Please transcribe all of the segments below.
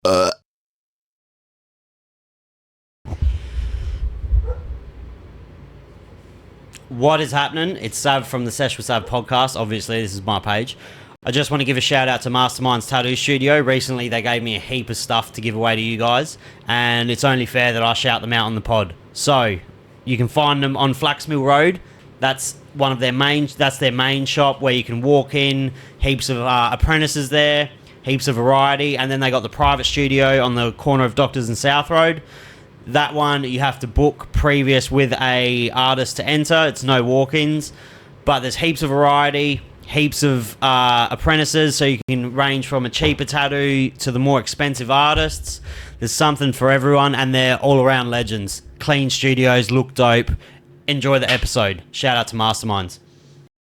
What is happening? It's Sav from the Sesh with Sav podcast. Obviously, this is my page. I just want to give a shout out to Mastermind's Tattoo Studio. Recently, they gave me a heap of stuff to give away to you guys, and it's only fair that I shout them out on the pod. So, you can find them on Flaxmill Road. That's one of their main. That's their main shop where you can walk in. Heaps of apprentices there. Heaps of variety, and then they got the private studio on the corner of Doctors and South Road. That one you have to book previous with a artist to enter. It's no walk-ins, but there's heaps of variety, heaps of apprentices, so you can range from a cheaper tattoo to the more expensive artists. There's something for everyone, and they're all-around legends. Clean studios, look dope. Enjoy the episode. Shout out to Masterminds.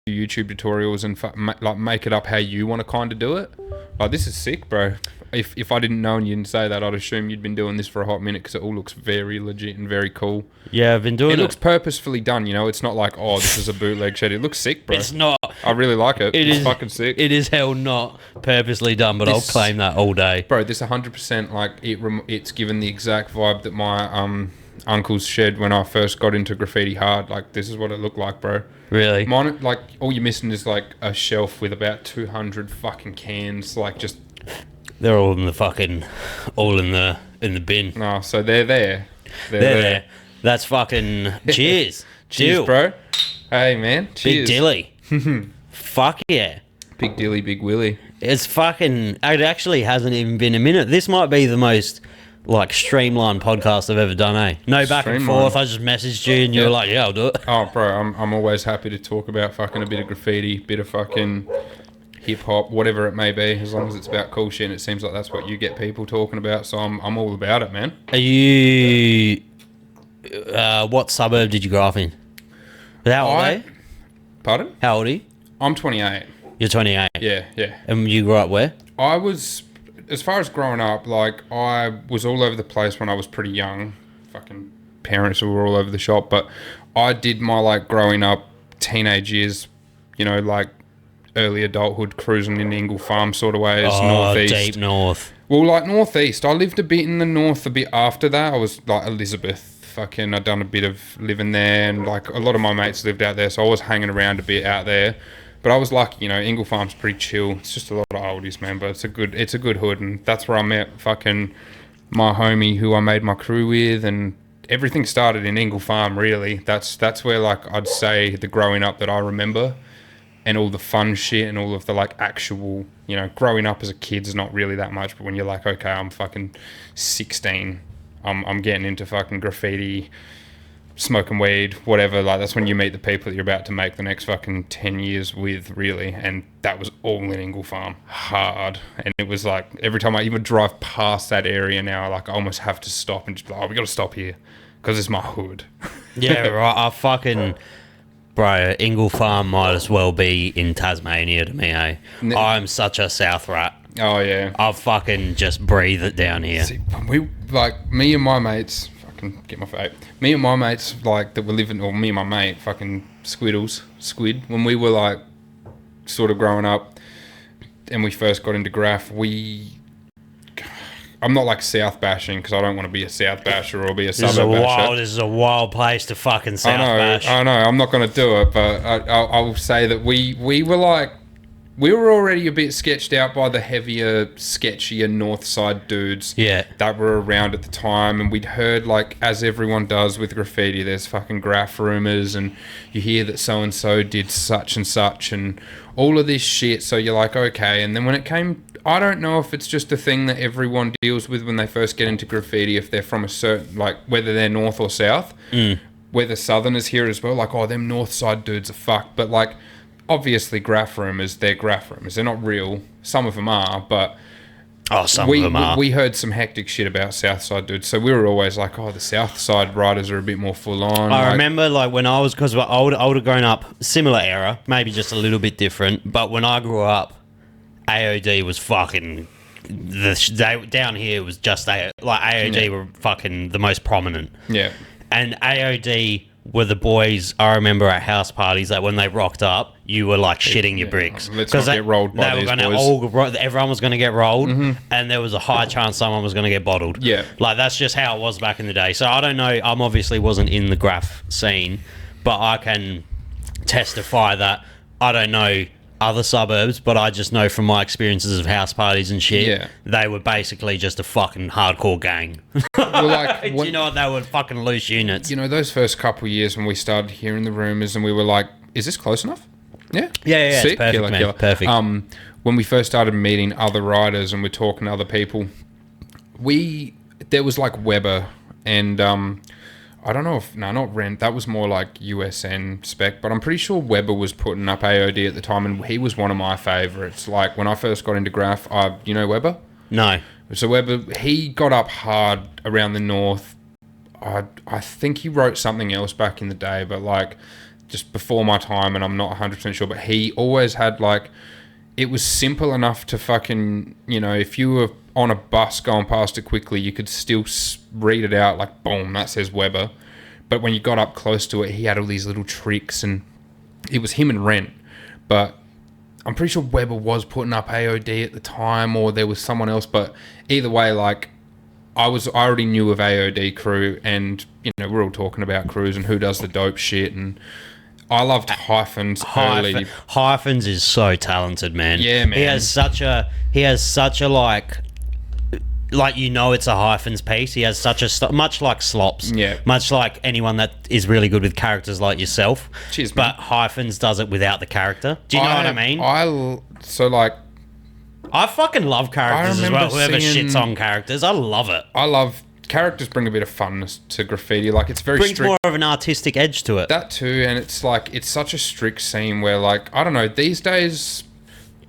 YouTube tutorials and like make it up how you want to kind of do it. Like, this is sick, bro. If I didn't know and you didn't say that, I'd assume you'd been doing this for a hot minute because it all looks very legit and very cool. Yeah, I've been doing it. It looks purposefully done, you know? It's not like, oh, this is a bootleg shed. It looks sick, bro. It's not. I really like it. It's fucking sick. It is hell not purposely done, but I'll claim that all day. Bro, this 100%, like, it's given the exact vibe that my uncle's shed when I first got into graffiti hard. Like, this is what it looked like, bro. Really? Mine, like, all you're missing is, like, a shelf with about 200 fucking cans, like, just... They're all in the fucking, all in the bin. No, so they're there. They're there. That's fucking cheers. Cheers, bro. Hey, man. Cheers. Big Dilly. Fuck yeah. Big Dilly, Big Willy. It's fucking, it actually hasn't even been a minute. This might be the most, like, streamlined podcast I've ever done, eh? No back and forth. I just messaged you and you were like, yeah, I'll do it. Oh, bro, I'm always happy to talk about fucking a bit of graffiti, bit of fucking... hip-hop, whatever it may be, as long as it's about cool shit, and it seems like that's what you get people talking about, so I'm all about it, man. Are you... what suburb did you grow up in? How old are you? Pardon? How old are you? I'm 28. You're 28? Yeah. And you grew up where? I was... As far as growing up, like, I was all over the place when I was pretty young. Fucking parents were all over the shop, but I did my, like, growing up teenage years, you know, like, early adulthood cruising in Ingle Farm sort of ways, northeast. Deep north. Well, like northeast. I lived a bit in the north a bit after that. I was like Elizabeth, fucking, I'd done a bit of living there, and like a lot of my mates lived out there, so I was hanging around a bit out there. But I was lucky, you know, Ingle Farm's pretty chill. It's just a lot of oldies, man, but it's a good hood, and that's where I met fucking my homie who I made my crew with, and everything started in Ingle Farm, really. That's where, like, I'd say the growing up that I remember. And all the fun shit and all of the, like, actual, you know, growing up as a kid's not really that much. But when you're like, okay, I'm fucking 16, I'm getting into fucking graffiti, smoking weed, whatever. Like, that's when you meet the people that you're about to make the next fucking 10 years with, really. And that was all in Ingle Farm. Hard. And it was like, every time I even drive past that area now, like, I almost have to stop and just be like, oh, we got to stop here. Because it's my hood. Yeah, right. I fucking... Bro, Ingle Farm might as well be in Tasmania to me, eh? I'm such a South rat. Oh, yeah. I fucking just breathe it down here. See, me and my mates, fucking get my vape. Me and my mates, like, that were living, or me and my mate, fucking Squid, when we were, like, sort of growing up and we first got into graph, I'm not like South bashing because I don't want to be a South basher or be a suburb basher. This is a wild place to fucking South bash. I know. I'm not going to do it, but I'll say that we were already a bit sketched out by the heavier, sketchier north side dudes that were around at the time, and we'd heard, like, as everyone does with graffiti, there's fucking graph rumors, and you hear that so and so did such and such, and all of this shit. So you're like, okay, and then when it came. I don't know if it's just a thing that everyone deals with when they first get into graffiti, if they're from a certain, like, whether they're north or south, whether southerners here as well, like, oh, them north side dudes are fucked. But, like, obviously graph rumors, they're graph rumors. They're not real. Some of them are, but some of them are. We heard some hectic shit about south side dudes, so we were always like, oh, the south side riders are a bit more full on. I remember, like, when I was, because I would have grown up, similar era, maybe just a little bit different, but when I grew up, AOD was fucking... down here was just... AOD were fucking the most prominent. Yeah. And AOD were the boys I remember at house parties that when they rocked up, you were like shitting your bricks. Let's not get rolled by these boys. Everyone was going to get rolled, and there was a high chance someone was going to get bottled. Yeah. Like, that's just how it was back in the day. So I don't know. I'm obviously wasn't in the graph scene, but I can testify that I don't know other suburbs, but I just know from my experiences of house parties and shit, they were basically just a fucking hardcore gang. Well, like, Do you know what? They were fucking loose units. You know, those first couple of years when we started hearing the rumours and we were like, is this close enough? Yeah. Yeah, sick, it's perfect, man. Perfect. When we first started meeting other riders and we're talking to other people, there was like Weber and I don't know if not Rent. That was more like USN spec, but I'm pretty sure Weber was putting up AOD at the time, and he was one of my favourites. Like when I first got into graph, you know Weber? No. So Weber, he got up hard around the north. I think he wrote something else back in the day, but like just before my time, and I'm not 100% sure. But he always had like, it was simple enough to fucking, you know, if you were on a bus going past it quickly, you could still read it out like, boom, that says Weber. But when you got up close to it, he had all these little tricks, and it was him and Rent. But I'm pretty sure Weber was putting up AOD at the time, or there was someone else. But either way, like, I already knew of AOD crew, and, you know, we're all talking about crews and who does the dope shit, and I loved Hyphens early. Hyphens is so talented, man. Yeah, man. He has such a like, you know, it's a Hyphens piece. He has such a much like Slops. Yeah. Much like anyone that is really good with characters like yourself. Cheers, but man. Hyphens does it without the character. Do you know what I mean? I fucking love characters as well. Whoever shits on characters, I love it. I love characters. Bring a bit of funness to graffiti. Like, it's very brings strict. More of an artistic edge to it. That too, and it's like, it's such a strict scene where, like, I don't know, these days,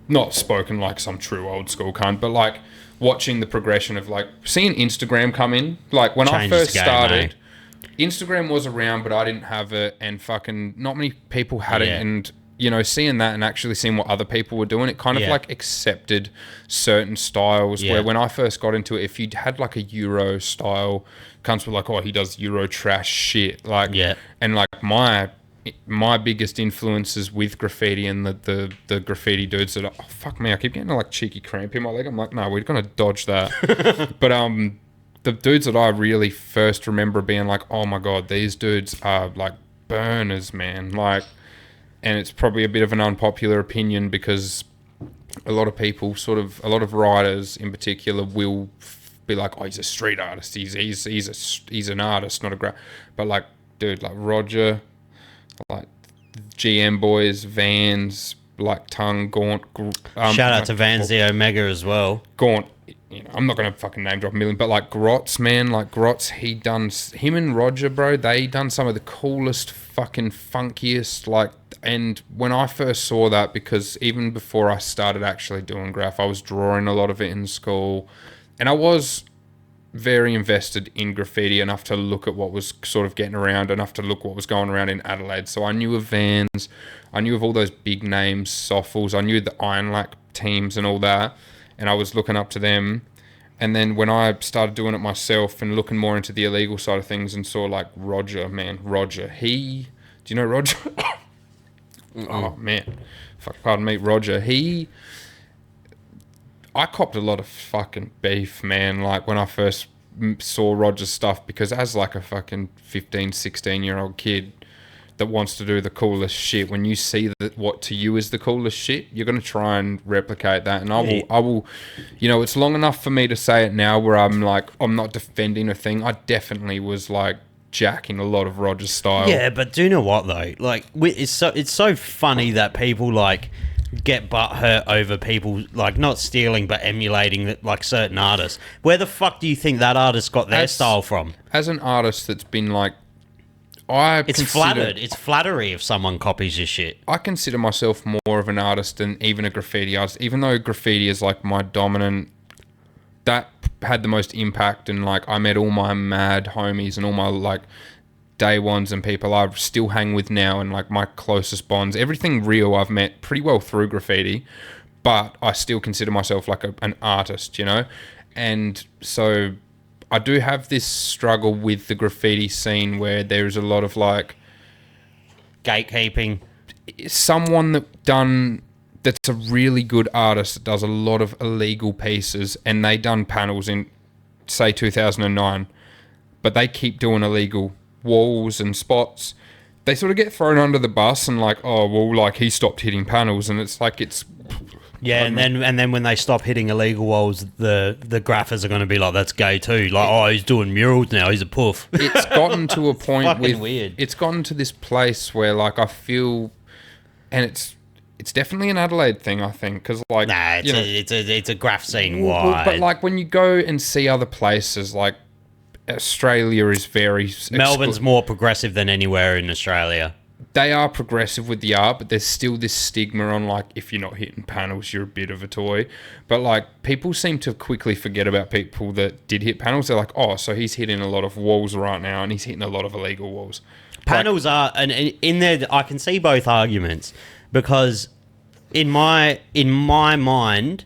not spoken like some true old school cunt, but like watching the progression of like seeing Instagram come in. Like when I first started, Instagram was around, but I didn't have it, and fucking not many people had it. And, you know, seeing that and actually seeing what other people were doing, it kind of like accepted certain styles. Where when I first got into it, if you had like a Euro style, cunts were like, oh, he does Euro trash shit. Like, and like my biggest influences with graffiti and the graffiti dudes that fuck me, I keep getting like cheeky cramp in my leg. I'm like, no, we're gonna dodge that. But the dudes that I really first remember being like, oh my god, these dudes are like burners, man. Like, and it's probably a bit of an unpopular opinion because a lot of people, a lot of writers in particular, will be like, oh, he's a street artist. He's an artist, not a but like, dude, like Roger, like GM boys, Vans, like Tongue, Gaunt. Shout out to Vans the Omega as well. Gaunt, you know, I'm not gonna fucking name drop a million, but like Grotz, man, like Grotz, him and Roger, bro, they done some of the coolest, fucking funkiest, like. And when I first saw that, because even before I started actually doing graph, I was drawing a lot of it in school, and I was very invested in graffiti enough to look at what was sort of getting around, enough to look what was going around in Adelaide. So I knew of Vans, I knew of all those big names, Soffles, I knew the Ironlack teams and all that, and I was looking up to them. And then when I started doing it myself and looking more into the illegal side of things and saw like Roger, do you know Roger? Oh man, pardon me, Roger. I copped a lot of fucking beef, man. Like when I first saw Roger's stuff, because as like a fucking 15, 16-year-old kid that wants to do the coolest shit, when you see that what to you is the coolest shit, you're gonna try and replicate that. And I will, you know, it's long enough for me to say it now, where I'm like, I'm not defending a thing. I definitely was like jacking a lot of Roger's style. Yeah, but do you know what though? Like, it's so funny that people like get butthurt over people like not stealing but emulating like certain artists. Where the fuck do you think that artist got their style from? As an artist that's been like, it's flattery if someone copies your shit. I consider myself more of an artist than even a graffiti artist, even though graffiti is like my dominant. That had the most impact, and like I met all my mad homies and all my like day ones and people I still hang with now, and like my closest bonds. Everything real I've met pretty well through graffiti, but I still consider myself like an artist, you know? And so I do have this struggle with the graffiti scene where there's a lot of like, gatekeeping. Someone that's a really good artist that does a lot of illegal pieces, and they done panels in, say, 2009, but they keep doing illegal walls and spots. They sort of get thrown under the bus and like, oh well, like he stopped hitting panels, and it's like Yeah, and then when they stop hitting illegal walls, the graphers are going to be like, that's gay too. Like, oh, he's doing murals now. He's a poof. It's gotten to a point fucking weird. It's gotten to this place where like I feel, and it's definitely an Adelaide thing, I think, because like it's a graph scene well, wide. but like when you go and see other places, like Australia is very Melbourne's more progressive than anywhere in Australia. They are progressive with the art, but there's still this stigma on like, if you're not hitting panels, you're a bit of a toy. But like people seem to quickly forget about people that did hit panels. They're like, oh, so he's hitting a lot of walls right now, and he's hitting a lot of illegal walls. Panels are, and in there, I can see both arguments, because in my mind,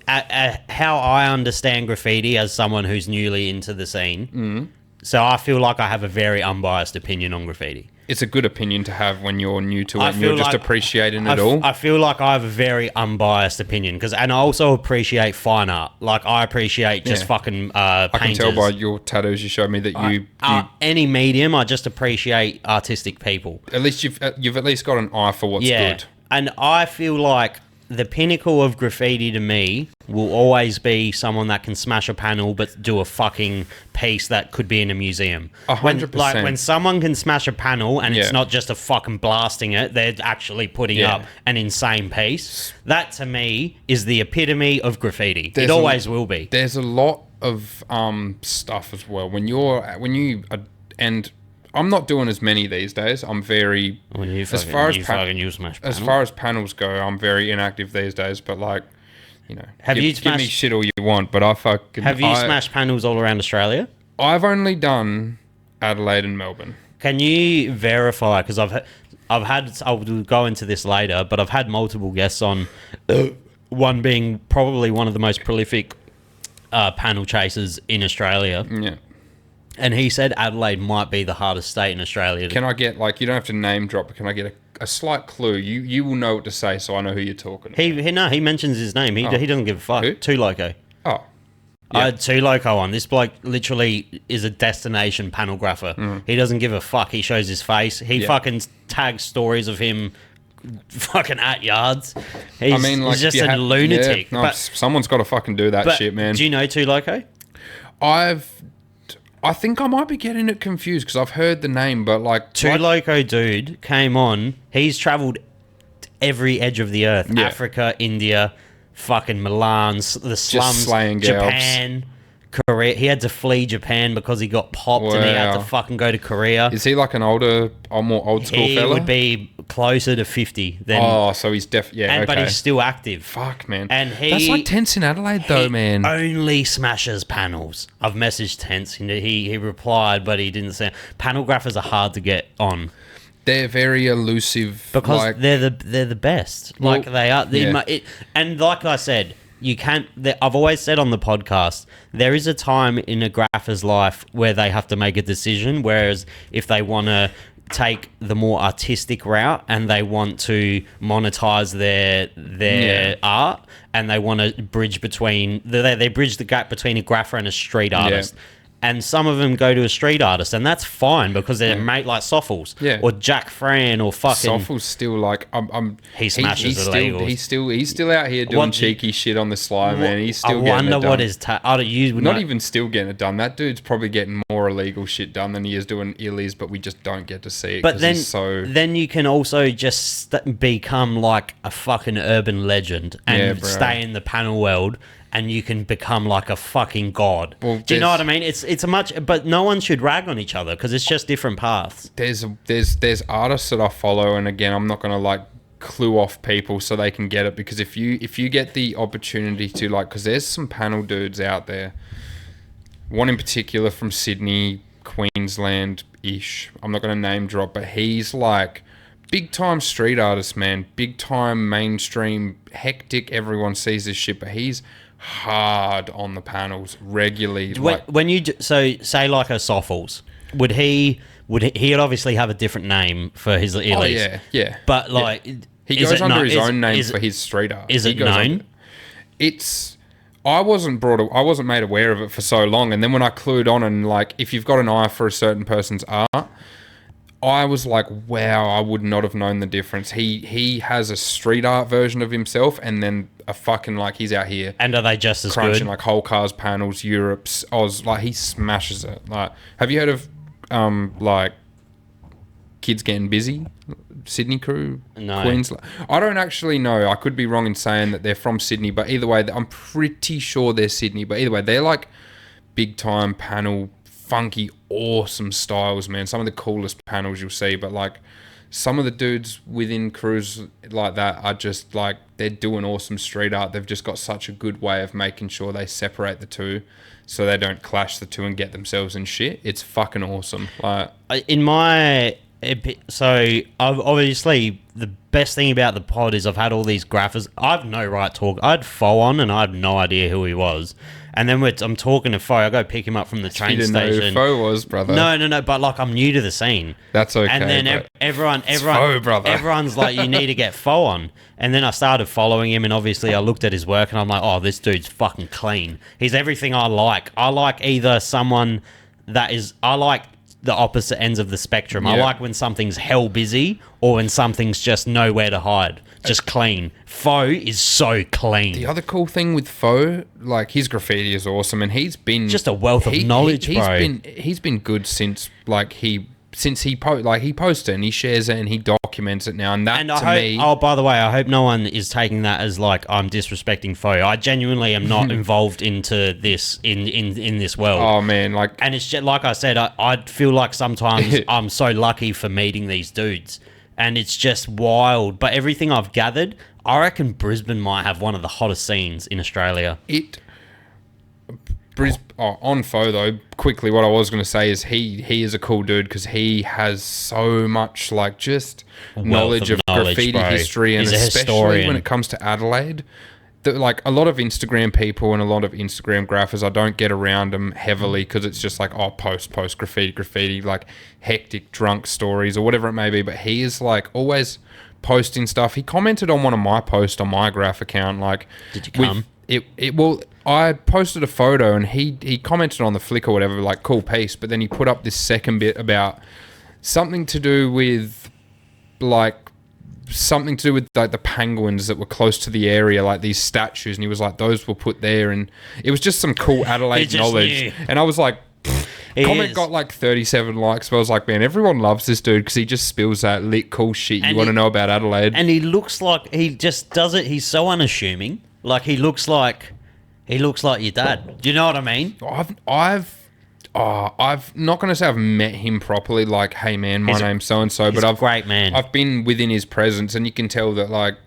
how I understand graffiti as someone who's newly into the scene, so I feel like I have a very unbiased opinion on graffiti. It's a good opinion to have when you're new to it and you're just appreciating it all. I feel like I have a very unbiased opinion, and I also appreciate fine art. Like, I appreciate just fucking painters. I can tell by your tattoos you showed me that you any medium, I just appreciate artistic people. At least you've at least got an eye for what's good. And I feel like the pinnacle of graffiti to me will always be someone that can smash a panel but do a fucking piece that could be in a museum. 100%. When someone can smash a panel and it's not just a fucking blasting it, they're actually putting up an insane piece. That to me is the epitome of graffiti. It always will be. There's a lot of stuff as well. And I'm not doing as many these days. I'm very as far as panels go, I'm very inactive these days. But like, you know, give me shit all you want, but I smashed panels all around Australia? I've only done Adelaide and Melbourne. Can you verify? Because I'll go into this later, but I've had multiple guests on. One being probably one of the most prolific panel chasers in Australia. Yeah. And he said Adelaide might be the hardest state in Australia. Can I get, like, you don't have to name drop, but can I get a slight clue? You will know what to say, so I know who you're talking about. He mentions his name. He doesn't give a fuck. Who? Two Loco. Oh. I had Two Loco on. This bloke literally is a destination panel grapher. He doesn't give a fuck. He shows his face. He fucking tags stories of him fucking at yards. He's just a lunatic. Yeah, no, someone's got to fucking do that shit, man. Do you know Two Loco? I think I might be getting it confused because I've heard the name, but like... Two Loco dude came on. He's travelled every edge of the earth. Yeah. Africa, India, fucking Milan, the slums, Japan, Korea. He had to flee Japan because he got popped and he had to fucking go to Korea. Is he like more old school fella? He would be closer to 50 than... Oh, so he's but he's still active. Fuck, man. And that's like Tense in Adelaide though, man. Only smashes panels. I've messaged Tense. He replied, but he didn't say... Panel graphers are hard to get on. They're very elusive. Because they're the best. Like, they are... And like I said... You can't. I've always said on the podcast, there is a time in a grapher's life where they have to make a decision. Whereas if they want to take the more artistic route and they want to monetize their art, and they want to bridge between they bridge the gap between a grapher and a street artist. And some of them go to a street artist, and that's fine because they're mate like Soffles or Jack Fran or fucking... Soffles still like... he smashes illegals. He's still out here doing cheeky shit on the sly, man. He's still getting it done. I wonder what his... Not even still getting it done. That dude's probably getting more illegal shit done than he is doing illies, but we just don't get to see it because he's so... Then you can also just become like a fucking urban legend and stay in the panel world, and you can become like a fucking god. Well, do you know what I mean? It's a much, but no one should rag on each other because it's just different paths. There's artists that I follow, and again, I'm not gonna like clue off people so they can get it, because if you get the opportunity to, like, because there's some panel dudes out there. One in particular from Sydney, Queensland-ish. I'm not gonna name drop, but he's like big time street artist, man. Big time mainstream, hectic. Everyone sees this shit, but he's hard on the panels regularly. When you say like a Soffles, would he he'd obviously have a different name for his elites. Oh yeah. But like, he goes under his own name for his street art. Is it known? I wasn't made aware of it for so long, and then when I clued on, and like, if you've got an eye for a certain person's art, I was like, wow, I would not have known the difference. He has a street art version of himself, and then a fucking, like, he's out here. And are they just as crunching, good? like, whole cars, panels, Europe's, Oz. Like, he smashes it. Like, have you heard of, like, Kids Getting Busy? Sydney crew? No. Queensland? I don't actually know. I could be wrong in saying that they're from Sydney, but either way, I'm pretty sure they're Sydney. But either way, they're, like, big-time panel, funky, awesome styles, man. Some of the coolest panels you'll see, but like some of the dudes within crews like that are just like, they're doing awesome street art. They've just got such a good way of making sure they separate the two so they don't clash the two and get themselves in shit. It's fucking awesome. Like, in my so I've obviously, the best thing about the pod is I've had all these graphers. I have no right talk. I had Fo on and I had no idea who he was. And then I'm talking to Fo. I go pick him up from the train you didn't station. know who Fo was, brother. No. But like, I'm new to the scene. That's okay. And then everyone, Fo, brother. Everyone's like, you need to get Fo on. And then I started following him, and obviously I looked at his work, and I'm like, oh, this dude's fucking clean. He's everything I like. I like either someone that is, I like the opposite ends of the spectrum. Yeah. I like when something's hell busy or when something's just nowhere to hide. Just clean. Fo is so clean. The other cool thing with Fo, like, his graffiti is awesome, and he's been just a wealth of knowledge, bro. He's been good since he posts it and he shares it and he documents it now, and that me. Oh, by the way, I hope no one is taking that as like I'm disrespecting Fo. I genuinely am not involved into this in this world. Oh man, like, and it's just like I said, I feel like sometimes I'm so lucky for meeting these dudes. And it's just wild. But everything I've gathered, I reckon Brisbane might have one of the hottest scenes in Australia. On Fo though, quickly, what I was going to say is he is a cool dude because he has so much like just knowledge of graffiti history, and especially when it comes to Adelaide. Like a lot of Instagram people and a lot of Instagram graphers, I don't get around them heavily because it's just like, oh, post graffiti, like hectic drunk stories or whatever it may be. But he is like always posting stuff. He commented on one of my posts on my graph account. Like, did you come? Well, I posted a photo and he commented on the flick or whatever, like, cool piece. But then he put up this second bit about something to do with like the penguins that were close to the area, like these statues, and he was like, those were put there, and it was just some cool Adelaide knowledge. Knew. And I was like, comment got like 37 likes, but I was like, man, everyone loves this dude because he just spills that lit cool shit you want to know about Adelaide. And he looks like he just does it. He's so unassuming. Like he looks like your dad. Do you know what I mean? I've not going to say I've met him properly, like, hey man, my name's so-and-so, but great man. I've been within his presence, and you can tell that, like,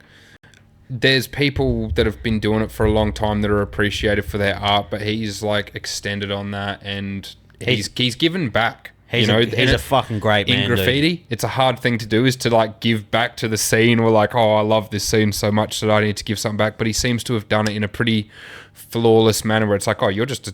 there's people that have been doing it for a long time that are appreciated for their art, but he's, like, extended on that, and he's given back. He's a fucking great man, in graffiti, dude. It's a hard thing to do, is to like give back to the scene. Or like, oh, I love this scene so much that I need to give something back. But he seems to have done it in a pretty flawless manner, where it's like, oh, you're just a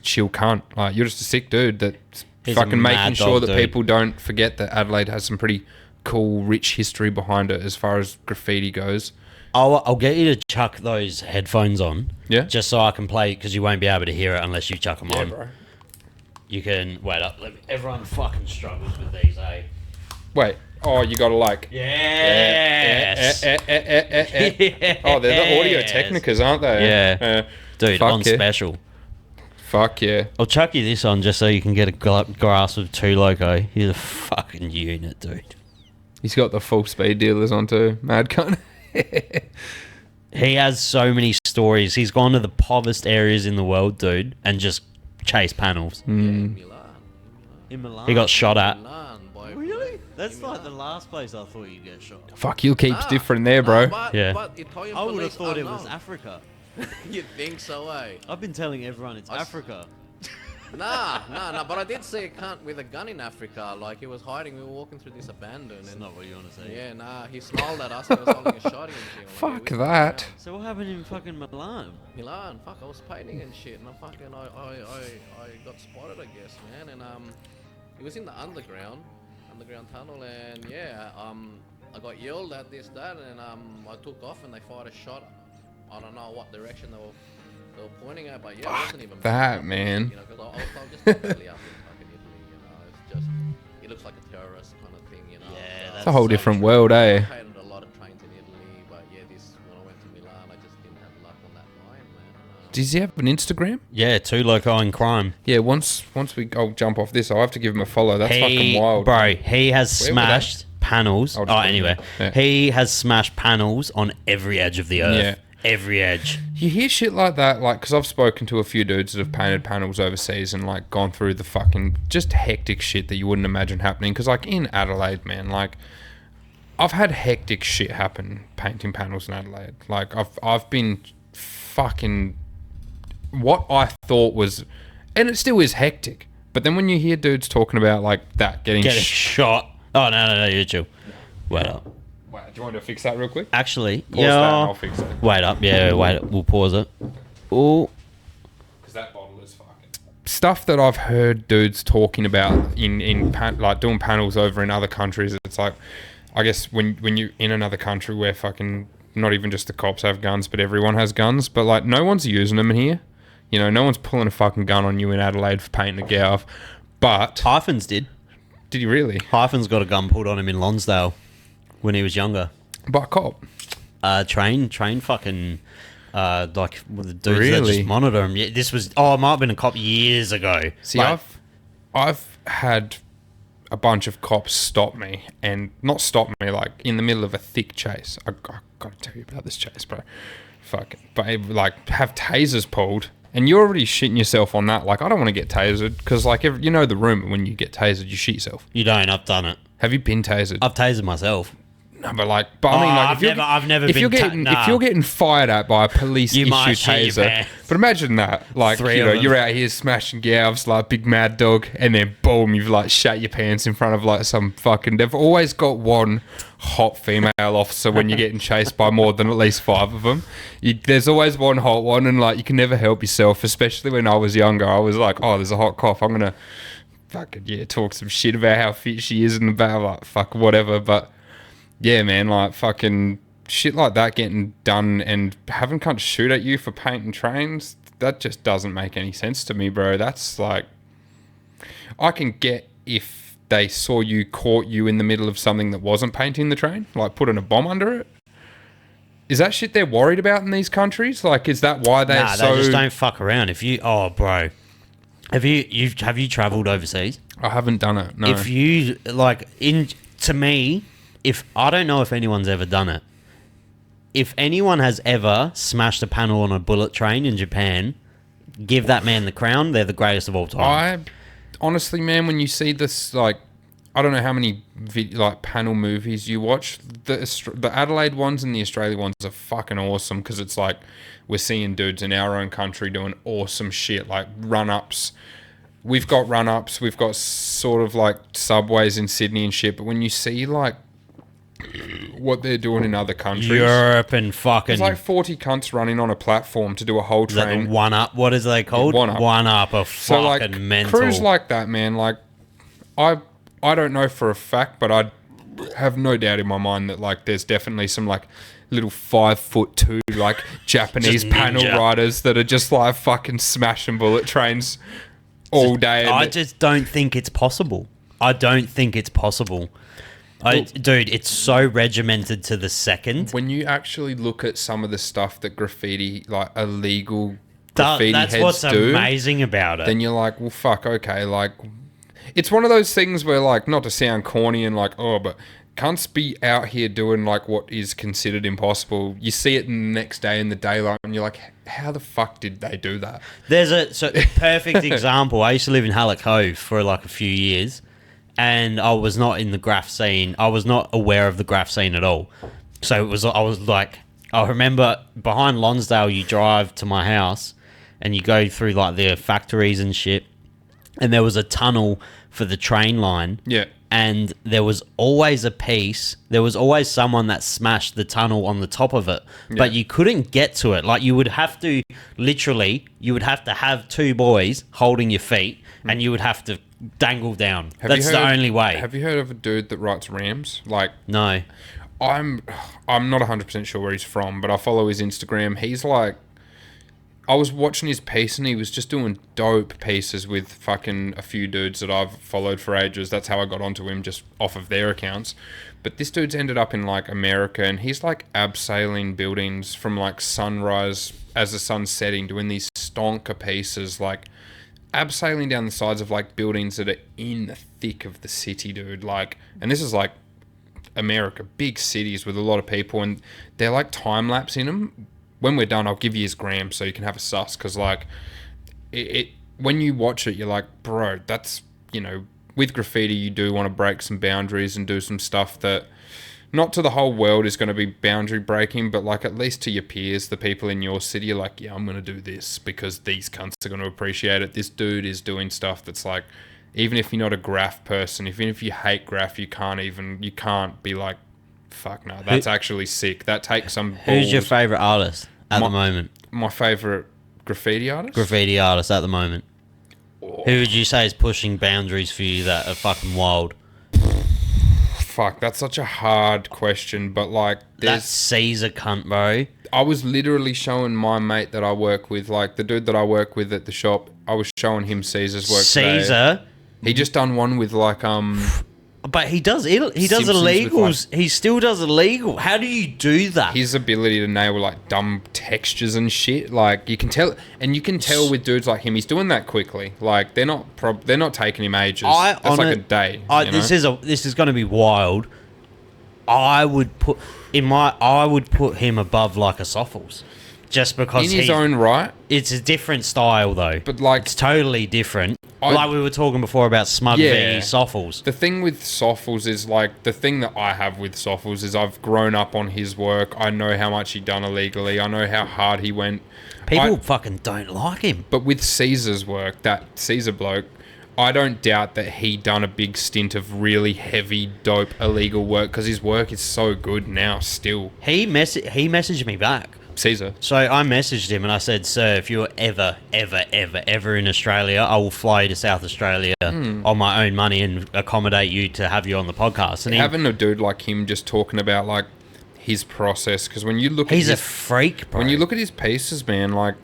chill cunt. Like, you're just a sick dude that's fucking making sure that people don't forget that Adelaide has some pretty cool, rich history behind it as far as graffiti goes. I'll get you to chuck those headphones on, yeah, just so I can play, because you won't be able to hear it unless you chuck them on. Bro. You can wait up. Everyone fucking struggles with these, eh? Wait. Oh, you gotta like. Yes. Oh, they're the Audio Technicas, aren't they? Yeah. Dude, on special. Fuck yeah. I'll chuck you this on just so you can get a grasp of Two Loco. He's a fucking unit, dude. He's got the full speed dealers on too. Mad cunt. He has so many stories. He's gone to the poorest areas in the world, dude, and just chased panels. Mm. In Milan. He got shot at. Milan, boy. Really? That's like the last place I thought you'd get shot. Fuck, you'll keep different there, bro. Yeah. But Italian I would have police thought are it was known. Africa. You think so, eh? I've been telling everyone it's Africa. Nah. But I did see a cunt with a gun in Africa. Like, he was hiding. We were walking through this abandoned. That's and not what you want to say. Yeah, nah. He smiled at us and was holding a shotty and shit. Fuck that. So what happened in fucking Milan? Milan, fuck, I was painting and shit, and I got spotted, I guess, man, and It was in the underground tunnel, and yeah, I got yelled at this, that, and I took off, and they fired a shot. I don't know what direction they were pointing at, but yeah, it wasn't even that, man. You know, because I was just completely up in fucking Italy. You know, it's just it looks like a terrorist kind of thing. You know, Yeah, It's a whole so different true. world, I eh? hated a lot of trains in Italy, but yeah, when I went to Milan, I just didn't have luck on that line, man. Does he have an Instagram? Yeah, Two Loco in Crime. Yeah, once I'll jump off this, I'll have to give him a follow. That's fucking wild. Bro, he has Where were they? smashed panels. I'll Oh, just put them anyway. there. Yeah. He has smashed panels on every edge of the earth. Yeah. Every edge. You hear shit like that, like, because I've spoken to a few dudes that have painted panels overseas and, like, gone through the fucking just hectic shit that you wouldn't imagine happening. Because, like, in Adelaide, man, like, I've had hectic shit happen painting panels in Adelaide. Like, I've been fucking what I thought was, and it still is hectic. But then when you hear dudes talking about, like, that getting shot. Oh, no, you're chill. Wait up. Wait, do you want to fix that real quick? Actually, Pause that and I'll fix it. Wait up. Yeah, wait. We'll pause it. Oh. Because that bottle is fucking... Stuff that I've heard dudes talking about like doing panels over in other countries. It's like, I guess when you're in another country where fucking not even just the cops have guns, but everyone has guns, but like no one's using them in here. You know, no one's pulling a fucking gun on you in Adelaide for painting a gaff. But Hyphens did. did he really? Hyphens got a gun pulled on him in Lonsdale when he was younger. By a cop? Train fucking, like the dudes that Really? just monitor him. Yeah, this was, it might have been a cop years ago. See, Like, I've had a bunch of cops stop me, and not stop me, like in the middle of a thick chase. I gotta tell you about this chase, bro. Fuck it. But like have tasers pulled, and you're already shitting yourself on that. Like I don't want to get tasered because like you know the rumor when you get tasered you shit yourself. you don't, I've done it. Have you been tasered? I've tasered myself. No, but I mean, like, I've never if been you're getting if you're getting fired at by a police You issue might shit your taser, pants. but imagine that, like, Three you of know, them. you're out here smashing gavs like big mad dog, and then boom, you've like shat your pants in front of like some fucking. They've always got one hot female officer when you're getting chased by more than at least 5 of them. There's always one hot one, and like you can never help yourself. Especially when I was younger, I was like, oh, there's a hot cop, I'm gonna fucking talk some shit about how fit she is and about like fuck whatever, but. Yeah, man, like fucking shit like that getting done and having cunts shoot at you for painting trains, that just doesn't make any sense to me, bro. That's like, I can get if they saw you, caught you in the middle of something that wasn't painting the train, like putting a bomb under it. Is that shit they're worried about in these countries? Like, is that why they're Nah, so... they just don't fuck around. If you, bro, have you travelled overseas? I haven't done it, no. If you like, to me, if I don't know if anyone's ever done it. If anyone has ever smashed a panel on a bullet train in Japan, give that man the crown. They're the greatest of all time. Honestly, man, when you see this, like, I don't know how many panel movies you watch. The Adelaide ones and the Australia ones are fucking awesome because it's like we're seeing dudes in our own country doing awesome shit, like run-ups. We've got run-ups. We've got sort of like subways in Sydney and shit. But when you see like what they're doing in other countries, Europe and fucking... there's like 40 cunts running on a platform to do a whole Is that train. the one up? What is they called? One Up. One up. A So fucking like mental. crews like that, man. Like I don't know for a fact, but I have no doubt in my mind that like there's definitely some like little 5'2" like Japanese Just panel ninja. riders that are just like fucking smashing bullet trains all day. I just don't think it's possible. I don't think it's possible. Dude, it's so regimented to the second. When you actually look at some of the stuff that graffiti, like illegal graffiti That's heads what's do, amazing about it. then you're like, well, fuck, okay, like, it's one of those things where, like, not to sound corny and like, oh, but cunts be out here doing, like, what is considered impossible. You see it the next day in the daylight, and you're like, how the fuck did they do that? There's a perfect example. I used to live in Hallett Cove for like a few years, and I was not in the graph scene. I was not aware of the graph scene at all. So I was like, I remember behind Lonsdale, you drive to my house, and you go through like the factories and shit, and there was a tunnel for the train line. Yeah. And there was always there was always someone that smashed the tunnel on the top of it, but you couldn't get to it. Like you would have to have 2 boys holding your feet, and you would have to dangle down. Have you That's heard the of- only way. Have you heard of a dude that writes rams? Like, No. I'm not 100% sure where he's from, but I follow his Instagram. He's like, I was watching his piece and he was just doing dope pieces with fucking a few dudes that I've followed for ages. That's how I got onto him, just off of their accounts. But this dude's ended up in like America and he's like abseiling buildings from like sunrise as the sun's setting, doing these stonker pieces, like abseiling down the sides of like buildings that are in the thick of the city, dude. Like, and this is like America, big cities with a lot of people, and they're like time lapse in them. When we're done, I'll give you his gram so you can have a suss, because like it when you watch it, you're like, bro, that's, you know, with graffiti you do want to break some boundaries and do some stuff that not to the whole world is going to be boundary breaking, but like at least to your peers, the people in your city, you're like, yeah, I'm going to do this because these cunts are going to appreciate it. This dude is doing stuff that's like, even if you're not a graph person, even if you hate graph, you can't be like, fuck no, that's actually sick. That takes some balls. Who's your favourite artist at the moment? My favourite graffiti artist? Graffiti artist at the moment. Who would you say is pushing boundaries for you that are fucking wild? Fuck, that's such a hard question, but like, That's Caesar cunt, bro. I was literally showing my mate that I work with, like the dude that I work with at the shop, I was showing him Caesar's work today. Caesar? He just done one with like, But he does Simpsons illegals. He still does illegal. How do you do that? his ability to nail like dumb textures and shit. Like you can tell with dudes like him, he's doing that quickly. Like they're not taking him ages. That's like a day. This is going to be wild. I would put him above like a Soffles, just because in his own right. It's a different style though. But like, it's totally different. Like we were talking before about Smug v Soffles. The thing with Soffles is like, the thing that I have with Soffles is I've grown up on his work. I know how much he done illegally. I know how hard he went. People fucking don't like him. But with Caesar's work, that Caesar bloke, I don't doubt that he done a big stint of really heavy, dope, illegal work, because his work is so good now still. He messaged me back. Caesar. So I messaged him and I said, sir, if you're ever in Australia, I will fly you to South Australia on my own money and accommodate you to have you on the podcast. And having a dude like him just talking about like his process, because when you look he's a freak, bro. When you look at his pieces, man, like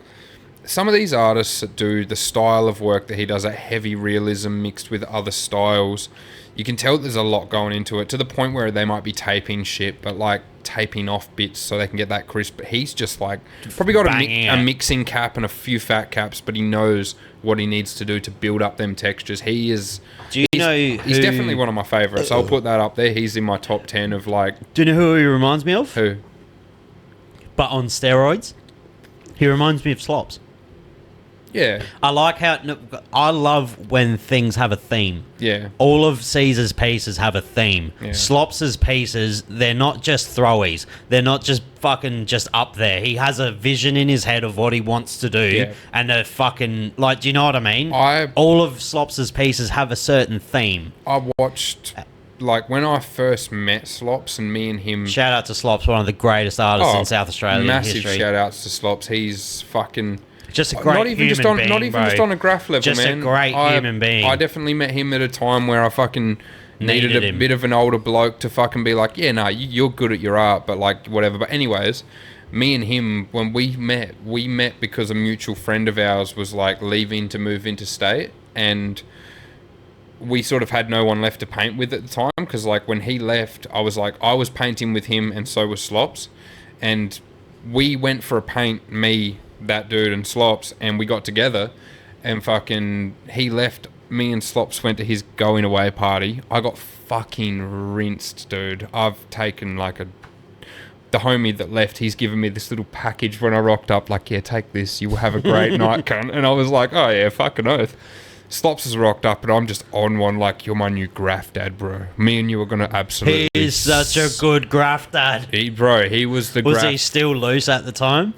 some of these artists that do the style of work that he does, that heavy realism mixed with other styles, you can tell there's a lot going into it, to the point where they might be taping shit, but like taping off bits so they can get that crisp. But he's just like probably got a mixing cap and a few fat caps, but he knows what he needs to do to build up them textures. He's definitely one of my favorites. I'll put that up there. He's in my top 10 of like. Do you know who he reminds me of? Who? But on steroids. He reminds me of Slops. Yeah. I love when things have a theme. Yeah. All of Caesar's pieces have a theme. Yeah. Slops' pieces, they're not just throwies. They're not just fucking just up there. He has a vision in his head of what he wants to do. Yeah. And a fucking, like, do you know what I mean? All of Slops' pieces have a certain theme. I watched, like, when I first met Slops and me and him. Shout out to Slops, one of the greatest artists in South Australia. Massive shout outs to Slops. He's fucking. Just a great not even human being, not even just on a graph level, just man. Just a great human being. I definitely met him at a time where I fucking needed a bit of an older bloke to fucking be like, yeah, nah, you're good at your art, but like, whatever. But anyways, me and him, when we met because a mutual friend of ours was like leaving to move interstate, and we sort of had no one left to paint with at the time, because like when he left, I was painting with him and so was Slops, and we went for a paint, that dude and Slops, and we got together, and fucking he left. Me and Slops went to his going away party. I got fucking rinsed, dude. I've taken like the homie that left, he's given me this little package when I rocked up, like, yeah, take this, you will have a great night, cunt. And I was like, oh yeah, fucking oath. Slops has rocked up, and I'm just on one like, you're my new graph dad, bro. Me and you are gonna absolutely. He's such a good graph dad. He was the. Was he still loose at the time?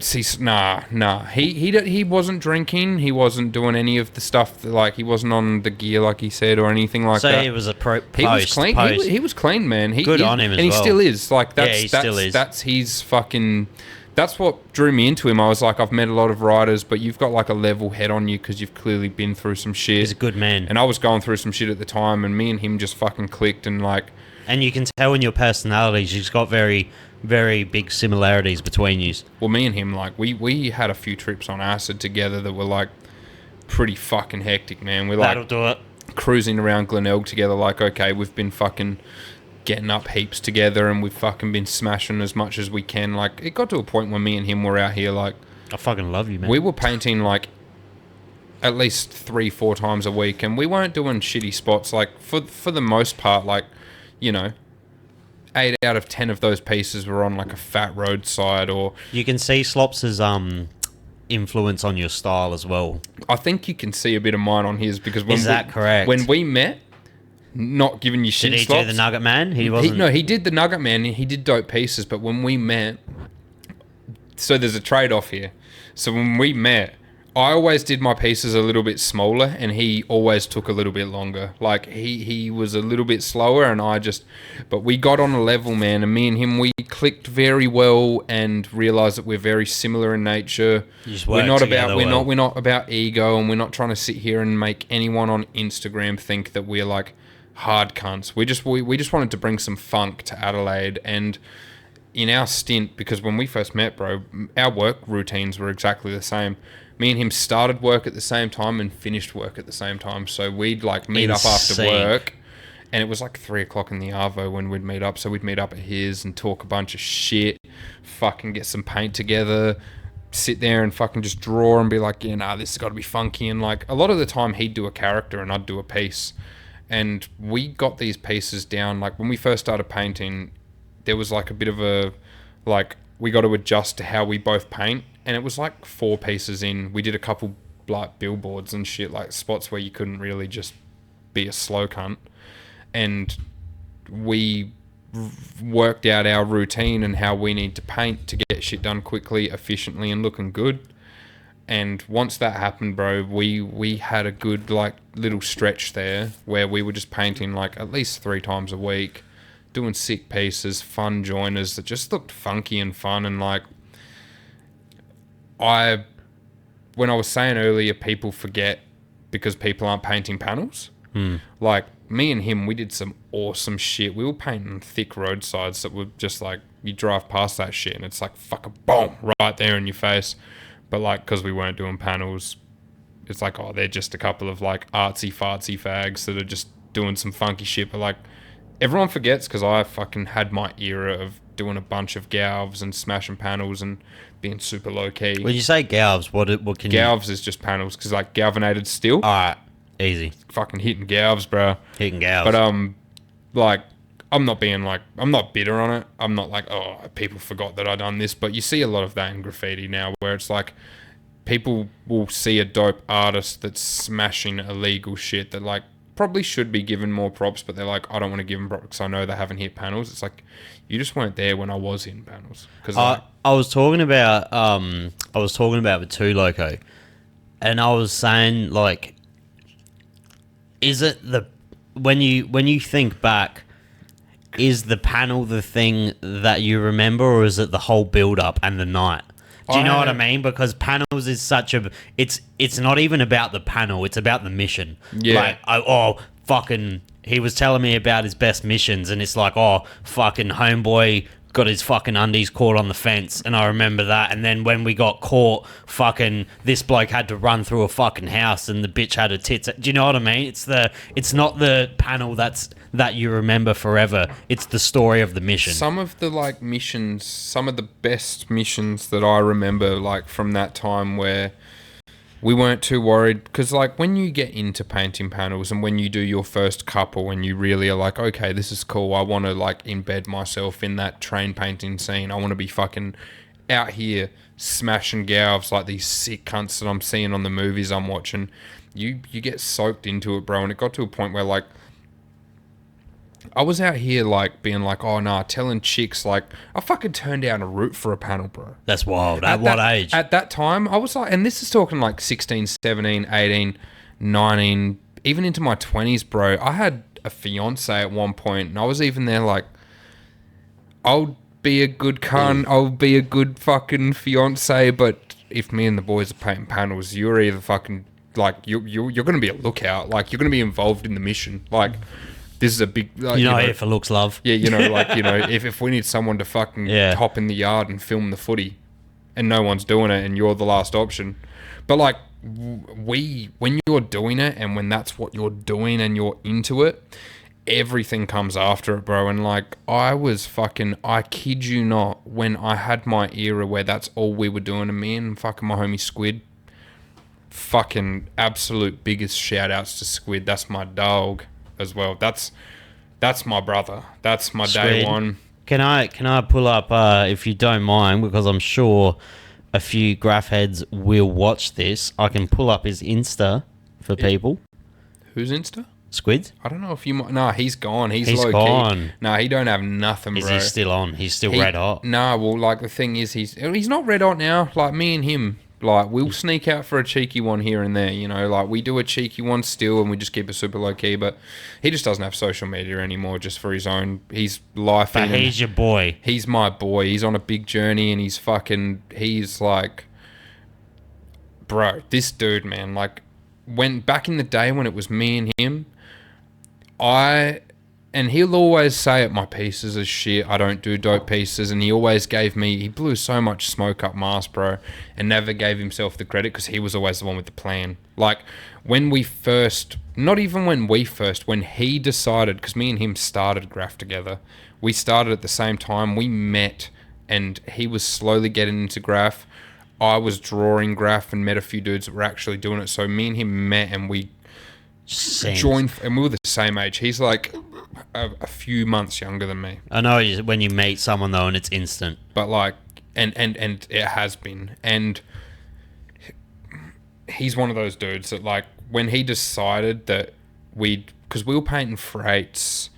See, nah. He wasn't drinking. He wasn't doing any of the stuff that, like, he wasn't on the gear like he said or anything like that. So he was a He was clean. He was clean, man. Good on him as well. And he still is. Like, he still is. That's his fucking. that's what drew me into him. I was like, I've met a lot of writers, but you've got like a level head on you because you've clearly been through some shit. He's a good man. And I was going through some shit at the time, and me and him just fucking clicked, and like... And you can tell in your personalities, you've got very, very big similarities between you. Well, me and him, like, we had a few trips on acid together that were like pretty fucking hectic, man. We're like... That'll do it. Cruising around Glenelg together, like, okay, we've been fucking getting up heaps together, and we've fucking been smashing as much as we can. Like, it got to a point where me and him were out here, like... I fucking love you, man. We were painting, like, at least 3-4 times a week, and we weren't doing shitty spots. Like, for the most part, like, you know, 8 out of 10 of those pieces were on, like, a fat roadside, or... You can see Slops' influence on your style as well. I think you can see a bit of mine on his, because when... Is that correct? When we met... Not giving you shit. Did he Slops, do the Nugget Man? He wasn't. No, he did the Nugget Man. He did dope pieces, but when we met, so there's a trade-off here. So when we met, I always did my pieces a little bit smaller, and he always took a little bit longer. Like he was a little bit slower, and I just. But we got on a level, man, and me and him, we clicked very well, and realized that we're very similar in nature. We're not about ego, and we're not trying to sit here and make anyone on Instagram think that we're like hard cunts. We just wanted to bring some funk to Adelaide, and in our stint, because when we first met, bro, our work routines were exactly the same. Me and him started work at the same time and finished work at the same time, so we'd like meet up after work, and it was like 3:00 in the arvo when we'd meet up. So we'd meet up at his and talk a bunch of shit, fucking get some paint together, sit there and fucking just draw and be like, yeah, nah, this has got to be funky. And like a lot of the time he'd do a character and I'd do a piece. And we got these pieces down. Like when we first started painting, there was like a bit of a, like we got to adjust to how we both paint. And it was like 4 pieces in. We did a couple like billboards and shit, like spots where you couldn't really just be a slow cunt. And we worked out our routine and how we need to paint to get shit done quickly, efficiently, and looking good. And once that happened, bro, we had a good like little stretch there where we were just painting like at least 3 times a week, doing sick pieces, fun joiners that just looked funky and fun. And like when I was saying earlier, people forget because people aren't painting panels. Like me and him, we did some awesome shit. We were painting thick roadsides that were just like, you drive past that shit and it's like fucking boom right there in your face. But like, because we weren't doing panels, it's like, oh, they're just a couple of like artsy fartsy fags that are just doing some funky shit. But like, everyone forgets, because I fucking had my era of doing a bunch of galvs and smashing panels and being super low key. When you say galvs, what can galvs is just panels, because like galvanated steel. Alright, easy. Fucking hitting galvs, bro. Hitting galvs. But like, I'm not bitter on it. I'm not like, oh, people forgot that I done this. But you see a lot of that in graffiti now, where it's like people will see a dope artist that's smashing illegal shit that like probably should be given more props, but they're like, I don't want to give them props because I know they haven't hit panels. It's like, you just weren't there when I was hitting panels. Because I was talking about with Two Loco, and I was saying like, is it when you think back, is the panel the thing that you remember, or is it the whole build up and the night? Do you know what I mean? Because panels is such a... It's not even about the panel. It's about the mission. Yeah. Like, he was telling me about his best missions, and it's like, oh, fucking homeboy got his fucking undies caught on the fence, and I remember that. And then when we got caught, fucking this bloke had to run through a fucking house, and the bitch had her tits. Do you know what I mean? It's not the panel that you remember forever. It's the story of the mission. Some of the like missions, some of the best missions that I remember like from that time, where we weren't too worried, because like when you get into painting panels and when you do your first couple and you really are like, okay, this is cool, I want to like embed myself in that train painting scene, I want to be fucking out here smashing galvs like these sick cunts that I'm seeing on the movies I'm watching, you get soaked into it, bro. And it got to a point where like I was out here like being like, oh nah, telling chicks like, I fucking turned down a route for a panel, bro. That's wild. At what age? At that time, I was like, and this is talking like 16, 17, 18, 19, even into my 20s, bro. I had a fiance at one point, and I was even there like, I'll be a good cunt. I'll be a good fucking fiance. But if me and the boys are painting panels, you're either fucking like you're going to be a lookout. Like you're going to be involved in the mission. Like this is a big. Like, you know, here for looks, love. Yeah, like if we need someone to fucking hop in the yard and film the footy, and no one's doing it, and you're the last option. But like when you're doing it, and when that's what you're doing, and you're into it. Everything comes after it, bro. And like I kid you not, when I had my era where that's all we were doing, and me and fucking my homie Squid, fucking absolute biggest shout outs to Squid. That's my dog as well. That's my brother. That's my Squid. Day one. Can I pull up if you don't mind, because I'm sure a few graph heads will watch this. I can pull up his Insta for people. Who's Insta? Squid? I don't know if you might. Nah, he's gone. He's low gone. Key. Nah, he don't have nothing, bro. Is he still on? He's still red hot? Nah, well, like the thing is, he's not red hot now. Like me and him, like we'll sneak out for a cheeky one here and there. You know, like we do a cheeky one still, and we just keep it super low key. But he just doesn't have social media anymore, just for his own. He's life. But he's your boy. He's my boy. He's on a big journey, and he's like, bro, this dude, man. Like when back in the day when it was me and him. And he'll always say it, my pieces are shit, I don't do dope pieces, and he always he blew so much smoke up my ass, bro, and never gave himself the credit, because he was always the one with the plan. Like, when he decided, because me and him started graph together, we started at the same time, we met, and he was slowly getting into graph, I was drawing graph, and met a few dudes that were actually doing it, so me and him met, and we joined, and we were the same age. He's like a few months younger than me. I know when you meet someone though, and it's instant. But like, and it has been, and he's one of those dudes that like when he decided that because we were painting freights,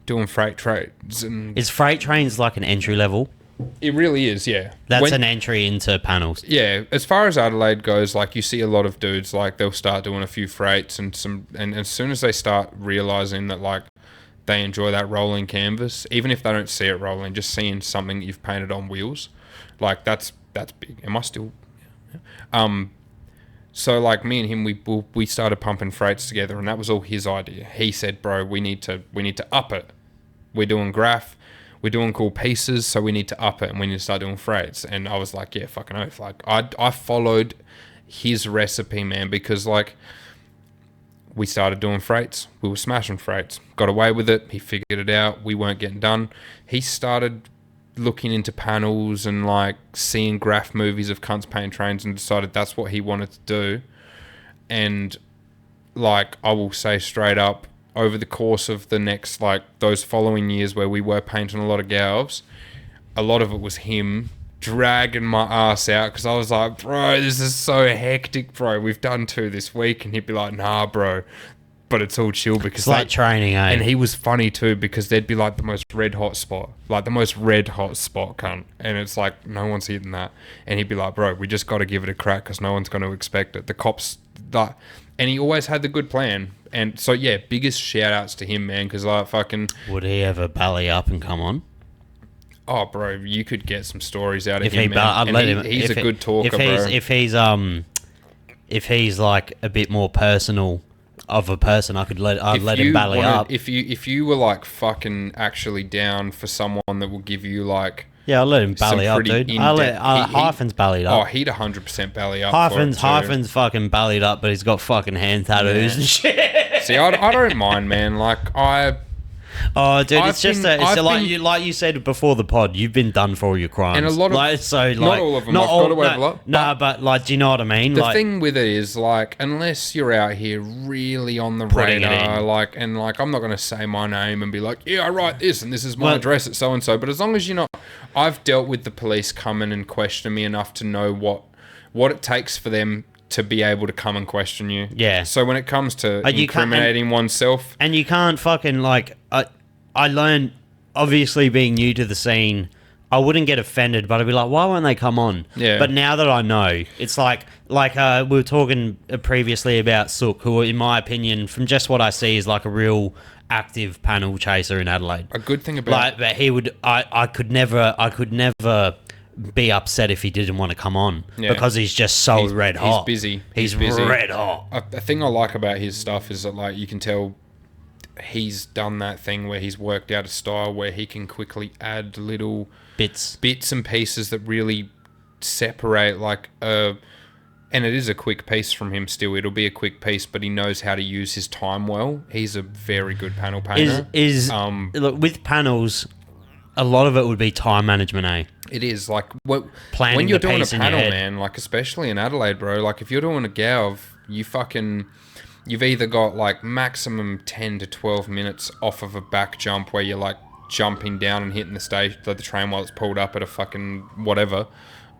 doing freight trades, and is freight trains like an entry level? It really is, yeah. That's an entry into panels. Yeah, as far as Adelaide goes, like you see a lot of dudes, like they'll start doing a few freights and as soon as they start realizing that like they enjoy that rolling canvas, even if they don't see it rolling, just seeing something that you've painted on wheels, like that's big. Am I still? So like me and him, we started pumping freights together, and that was all his idea. He said, "Bro, we need to up it. We're doing graph." We're doing cool pieces, so we need to up it, and we need to start doing freights. And I was like, yeah, fucking oath. Like, I followed his recipe, man, because, like, we started doing freights. We were smashing freights. Got away with it. He figured it out. We weren't getting done. He started looking into panels and, like, seeing graph movies of cunts painting trains and decided that's what he wanted to do. And, like, I will say straight up, over the course of the next, like, those following years where we were painting a lot of galves, a lot of it was him dragging my ass out, because I was like, bro, this is so hectic, bro. We've done 2 this week. And he'd be like, nah, bro. But it's all chill, because it's like training, eh? And he was funny too, because there'd be like the most red hot spot, cunt. And it's like, no one's hitting that. And he'd be like, bro, we just got to give it a crack, because no one's going to expect it. The cops, and he always had the good plan. And so, yeah, biggest shout outs to him, man, because like fucking... Would he ever belly up and come on? Oh, bro, you could get some stories out of if him, man. I'd let him, he's a good talker, bro. If he's like a bit more personal of a person, I'd let him belly up. If you were like fucking actually down for someone that will give you like... Yeah, I'll let him belly up, dude. Hyphen's bellied up. Oh, he'd 100% belly up. Hyphen's fucking bellied up, but he's got fucking hand tattoos and shit. See, I don't mind, man. Like, Oh, dude, like you said before the pod, you've been done for all your crimes. And a lot of... not all of them. But, like, do you know what I mean? The thing with it is, like, unless you're out here really on the radar, like, and, like, I'm not going to say my name and be like, yeah, I write this, and this is my address at so-and-so, but as long as you're not... I've dealt with the police coming and questioning me enough to know what it takes for them to be able to come and question you. Yeah. So when it comes to incriminating oneself... And you can't fucking, like... I learned, obviously being new to the scene, I wouldn't get offended, but I'd be like, why won't they come on? Yeah. But now that I know, it's like we were talking previously about Sook, who, in my opinion, from just what I see, is like a real active panel chaser in Adelaide. A good thing about Like, but he would, I could never be upset if he didn't want to come on because he's just so red hot. He's busy. He's busy. Red hot. A thing I like about his stuff is that, like, you can tell he's done that thing where he's worked out a style where he can quickly add little bits and pieces that really separate, like, and it is a quick piece from him still. It'll be a quick piece, but he knows how to use his time well. He's a very good panel painter. Look, with panels, a lot of it would be time management, eh? It is, like, Planning when you're the doing a piece in your panel, head. man, like, especially in Adelaide, bro, like, if you're doing a Gauv, you've either got, like, maximum 10 to 12 minutes off of a back jump where you're, like, jumping down and hitting the train while it's pulled up at a fucking whatever,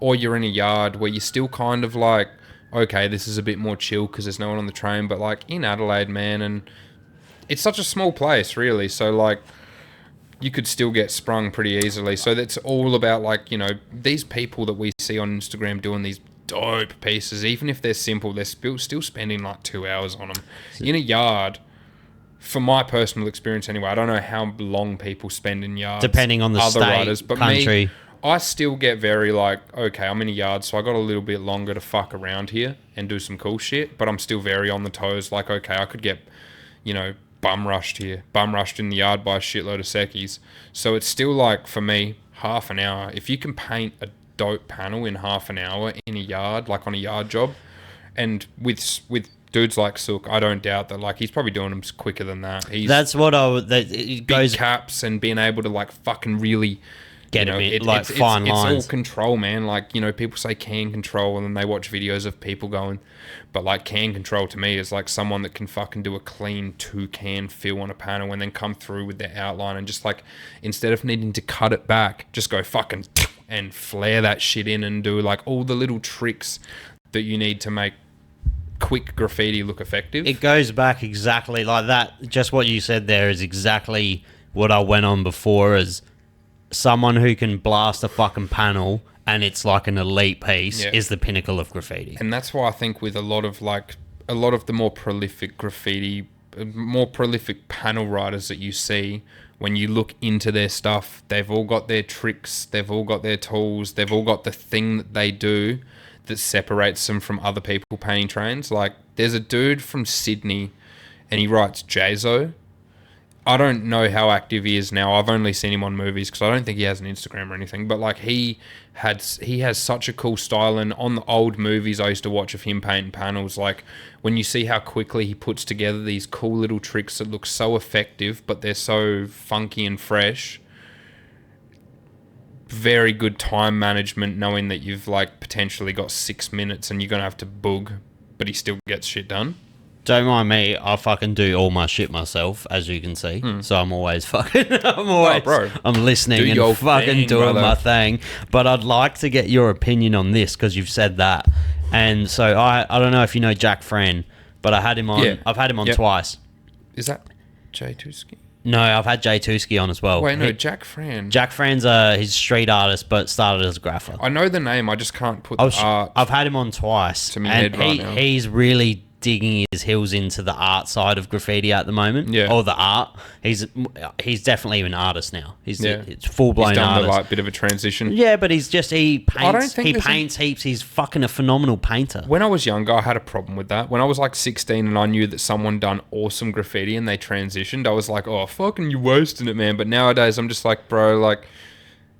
or you're in a yard where you're still kind of like, okay, this is a bit more chill because there's no one on the train. But, like, in Adelaide, man, and it's such a small place, really, so, like, you could still get sprung pretty easily. So that's all about, like, you know, these people that we see on Instagram doing these dope pieces, even if they're simple, they're still spending like 2 hours on them in a yard. For my personal experience anyway, I don't know how long people spend in yards, depending on the other state, riders, but country. I still get very like, okay, I'm in a yard, so I got a little bit longer to fuck around here and do some cool shit, but I'm still very on the toes. Like, okay, I could get, you know, bum rushed in the yard by a shitload of seckies. So it's still, like, for me, half an hour. If you can paint a dope panel in half an hour in a yard, like on a yard job, and with dudes like Sook, I don't doubt that, like, he's probably doing them quicker than that. That's what it Big goes caps and being able to, like, fucking really get a bit, like, fine lines. It's all control, man. Like, you know, people say can control and then they watch videos of people going, but, like, can control to me is like someone that can fucking do a clean 2-can fill on a panel and then come through with their outline and just, like, instead of needing to cut it back, just go fucking and flare that shit in and do, like, all the little tricks that you need to make quick graffiti look effective. It goes back exactly like that. Just what you said there is exactly what I went on before, as someone who can blast a fucking panel and it's like an elite piece is the pinnacle of graffiti. And that's why I think with a lot of the more prolific graffiti, more prolific panel writers that you see, when you look into their stuff, they've all got their tricks, they've all got their tools, they've all got the thing that they do that separates them from other people painting trains. Like, there's a dude from Sydney and he writes Jazo. I don't know how active he is now. I've only seen him on movies because I don't think he has an Instagram or anything. But, like, he has such a cool style. And on the old movies I used to watch of him painting panels, like, when you see how quickly he puts together these cool little tricks that look so effective, but they're so funky and fresh. Very good time management, knowing that you've, like, potentially got 6 minutes and you're going to have to boog, but he still gets shit done. Don't mind me, I fucking do all my shit myself, as you can see. So I'm always fucking, I'm listening and fucking doing my thing. But I'd like to get your opinion on this because you've said that. And so I don't know if you know Jack Fran, but I had him on. Yeah. I've had him on twice. Is that Jay Tuski? No, I've had Jay Tuski on as well. Wait, no, Jack Fran. Jack Fran's he's a street artist, but started as a grapher. I know the name, I just can't put the art. I've had him on twice, to me head right now. He's really digging his heels into the art side of graffiti at the moment. Yeah. Or the art. He's definitely an artist now. It's full blown artist. He's done the like bit of a transition. Yeah, but he paints heaps. He's fucking a phenomenal painter. When I was younger, I had a problem with that. When I was like 16 and I knew that someone done awesome graffiti and they transitioned, I was like, oh, fucking you wasting it, man. But nowadays I'm just like, bro, like,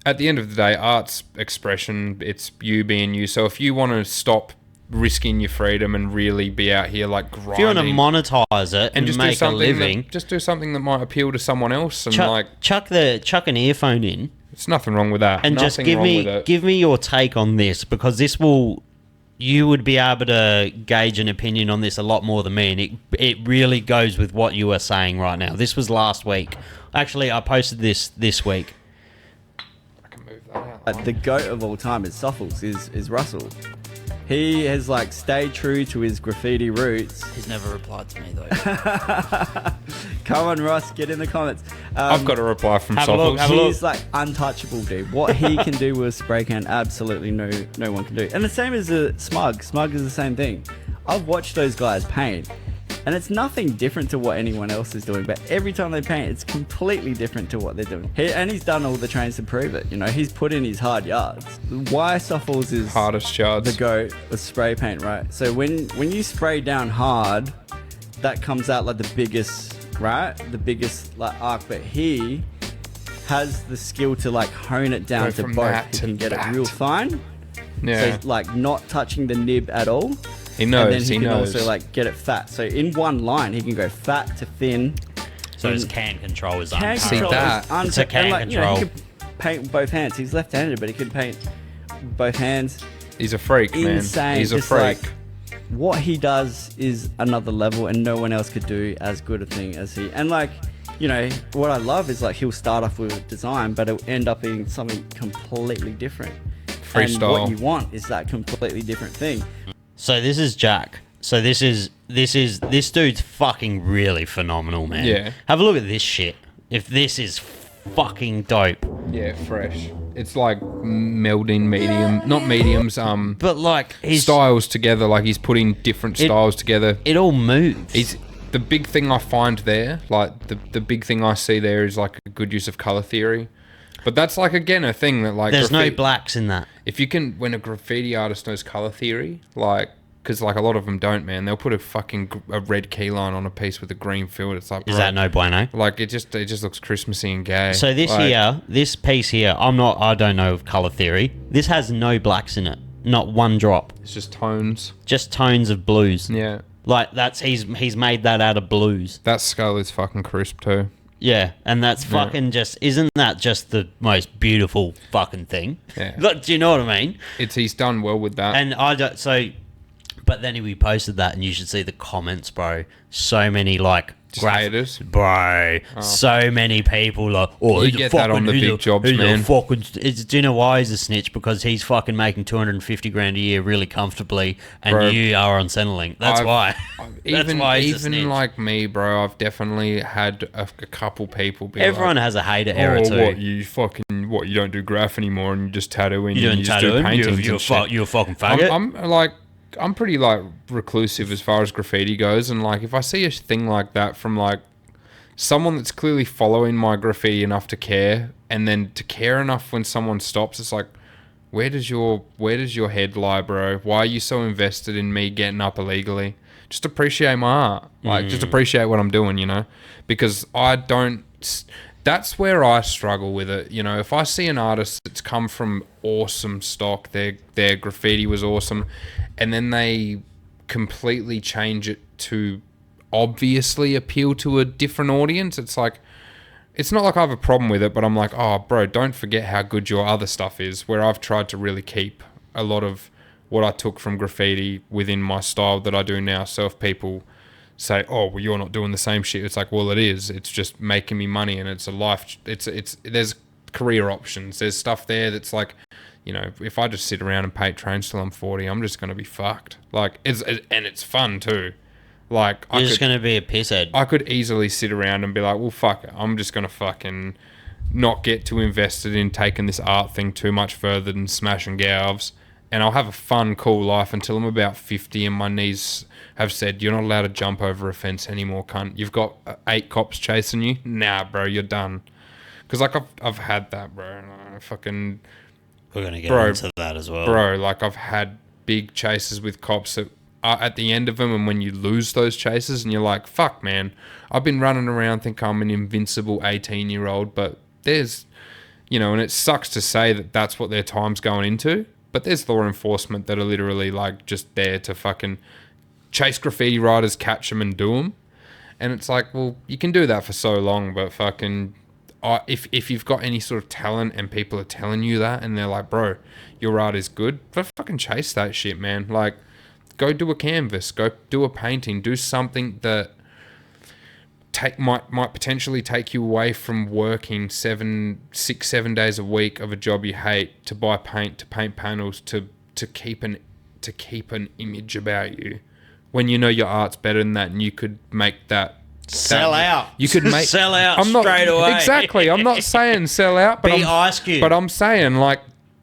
at the end of the day, art's expression, it's you being you. So if you want to stop risking your freedom and really be out here like grinding, if you want to monetize it and just make a living, just do something that might appeal to someone else and chuck an earphone in. There's nothing wrong with that. And just give me your take on this, because you would be able to gauge an opinion on this a lot more than me, and it really goes with what you are saying right now. This was last week. Actually, I posted this week. I can move that out. The GOAT of all time is Soffles, is Russell. He has like stayed true to his graffiti roots. He's never replied to me though. Come on, Ross, get in the comments. I've got a reply from have a look, Sophos. have a look. He's like untouchable, dude. What he can do with a spray can, absolutely no one can do. And the same as a Smug. Smug is the same thing. I've watched those guys paint, and it's nothing different to what anyone else is doing. But every time they paint, it's completely different to what they're doing. And he's done all the trains to prove it. You know, he's put in his hard yards. Why Sophos is Hardest yards. the goat with spray paint, right? So when you spray down hard, that comes out like the biggest, right? The biggest like arc. But he has the skill to like hone it down Go to from both. that He to can get that. it real fine. Yeah. So like not touching the nib at all. He knows. And then he he can knows. also like get it fat. So in one line, he can go fat to thin. So his And can control is can unparalleled. See control that? is unta- It's a can and, like, you know, he control. can paint with both hands. He's left-handed, but he can paint both hands. He's a freak, man. Insane. He's a Just freak. like, what he does is another level, and no one else could do as good a thing as he. And like, you know, what I love is like he'll start off with a design, but it'll end up being something completely different. And Freestyle. what you want is that completely different thing. So this is Jack. So this dude's fucking really phenomenal, man. Yeah. Have a look at this shit. If this is fucking dope. Yeah, fresh. It's like melding not mediums, But like his styles together. Like he's putting different styles together. it all moves. He's the big thing I find there, like the big thing I see there is like a good use of color theory. But that's like again a thing that like There's no blacks in that. If you can, when a graffiti artist knows color theory, like because like a lot of them don't, man, they'll put a red key line on a piece with a green field. It's like Is bro, that no bueno? like it just looks Christmassy and gay. So this piece here, I don't know of color theory. This has no blacks in it. Not one drop. it's just tones. Just tones of blues. Yeah, Like that's he's made that out of blues. that skull is fucking crisp too. Yeah, and that's fucking isn't that just the most beautiful fucking thing? Yeah. Like, do you know what I mean? He's done well with that. And I don't, but then we posted that and you should see the comments, bro. So many like Just haters? bro. So many people like, oh, You he's a get that on fucking- the he's big jobs, he's a man. fucking, do you know why he's a snitch? Because he's fucking making 250 grand a year really comfortably, and Bro. you are on Centrelink. That's why. That's why he's a snitch. Even like me, bro, I've definitely had a couple people be Everyone like, has a hater error oh, too. you don't do graph anymore and you just tattooing You and don't you just tattoo do him? paintings You're and shit. you're a fucking faggot. I'm pretty like reclusive as far as graffiti goes, and like if I see a thing like that from like someone that's clearly following my graffiti enough to care, and then to care enough when someone stops, it's like, where does your head lie, bro? Why are you so invested in me getting up illegally? Just appreciate my art, like just appreciate what I'm doing, you know, because I don't. That's where I struggle with it. You know, if I see an artist that's come from awesome stock, their graffiti was awesome, and then they completely change it to obviously appeal to a different audience, it's like, it's not like I have a problem with it, but I'm like, oh, bro, don't forget how good your other stuff is, where I've tried to really keep a lot of what I took from graffiti within my style that I do now. So if people say, oh, well, you're not doing the same shit, it's like, well, it is. It's just making me money, and it's a life. There's career options. There's stuff there that's like, you know, if I just sit around and paint trains till I'm 40, I'm just gonna be fucked. Like, it's fun too. Like, You're just gonna be a pisshead. I could easily sit around and be like, well, fuck it. I'm just gonna fucking not get too invested in taking this art thing too much further than smashing galves, and I'll have a fun, cool life until I'm about 50 and my knees have said, you're not allowed to jump over a fence anymore, cunt. You've got 8 cops chasing you. Nah, bro, you're done. Because like I've had that, bro. Fucking We're gonna get Bro, into that as well. bro, like I've had big chases with cops that are at the end of them, and when you lose those chases and you're like, fuck, man, I've been running around thinking I'm an invincible 18-year-old, but there's, you know, and it sucks to say that that's what their time's going into, but there's law enforcement that are literally like just there to fucking chase graffiti writers, catch them and do them. And it's like, well, you can do that for so long, but fucking, if you've got any sort of talent and people are telling you that and they're like, bro, your art is good, fucking chase that shit, man. Like, go do a canvas, go do a painting, do something that might potentially take you away from working 7 days a week of a job you hate, to buy paint, to paint panels, to keep an image about you, when you know your art's better than that, and you could make that Sell out. You could make sell out I'm not, straight away. Exactly. I'm not saying sell out, but Be Ice Cube. But I'm saying like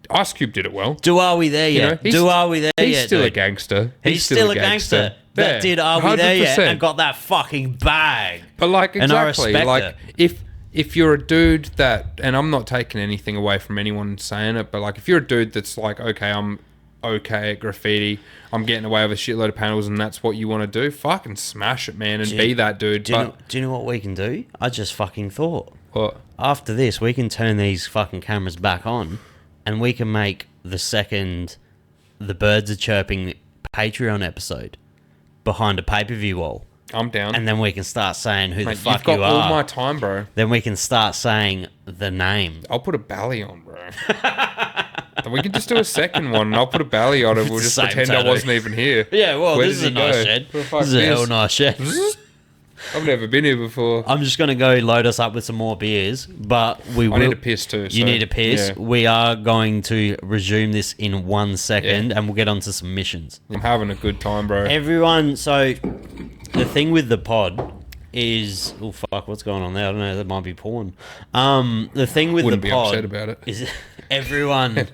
Ice Cube did it well. Do Are We There Yet? Are We There Yet? He's still dude? a gangster. He's still a gangster. That did Are We There Yet? 100%. And got that fucking bag. But like And I exactly, respect like it. if you're a dude that, and I'm not taking anything away from anyone saying it, but like if you're a dude that's like, okay, I'm okay at graffiti, I'm getting away with a shitload of panels, and that's what you want to do, fucking smash it, man, and be that dude. Do you know what we can do? I just fucking thought. What? After this, we can turn these fucking cameras back on, and we can make the second The Birds Are Chirping Patreon episode behind a pay-per-view wall. I'm down. And then we can start saying who Mate, the fuck you've got you all are. my time, bro. Then we can start saying the name. I'll put a bally on, bro. We can just do a second one, and I'll put a bally on it. We'll It's just the same pretend I tattoo. wasn't even here. Yeah, well, Where this is did a he nice go? shed. Where the This fuck is a is? hell nice shed. I've never been here before. I'm just going to go load us up with some more beers, but we will... I need to piss too. You so, need a piss. yeah. We are going to resume this in 1 second, and we'll get on to some missions. I'm having a good time, bro. Everyone, so the thing with the pod is... Oh, fuck, what's going on there? I don't know, that might be porn. The thing with Wouldn't the be pod upset about it. is everyone...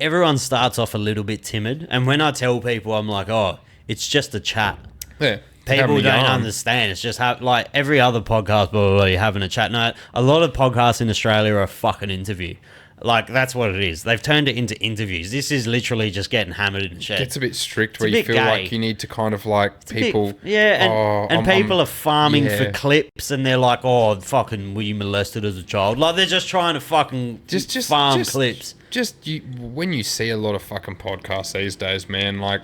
everyone starts off a little bit timid, and when I tell people, I'm like, oh, it's just a chat. Yeah. People Having a don't yarn. understand. It's just like every other podcast, blah, blah, blah, you're having a chat. No, a lot of podcasts in Australia are a fucking interview. Like, that's what it is. They've turned it into interviews. This is literally just getting hammered and shit. It's a bit strict It's where a you bit feel gay. like you need to kind of like people. And people are farming for yeah. clips, and they're like, oh, fucking, were you molested as a child? Like, they're just trying to fucking farm clips. Just when you see a lot of fucking podcasts these days, man, like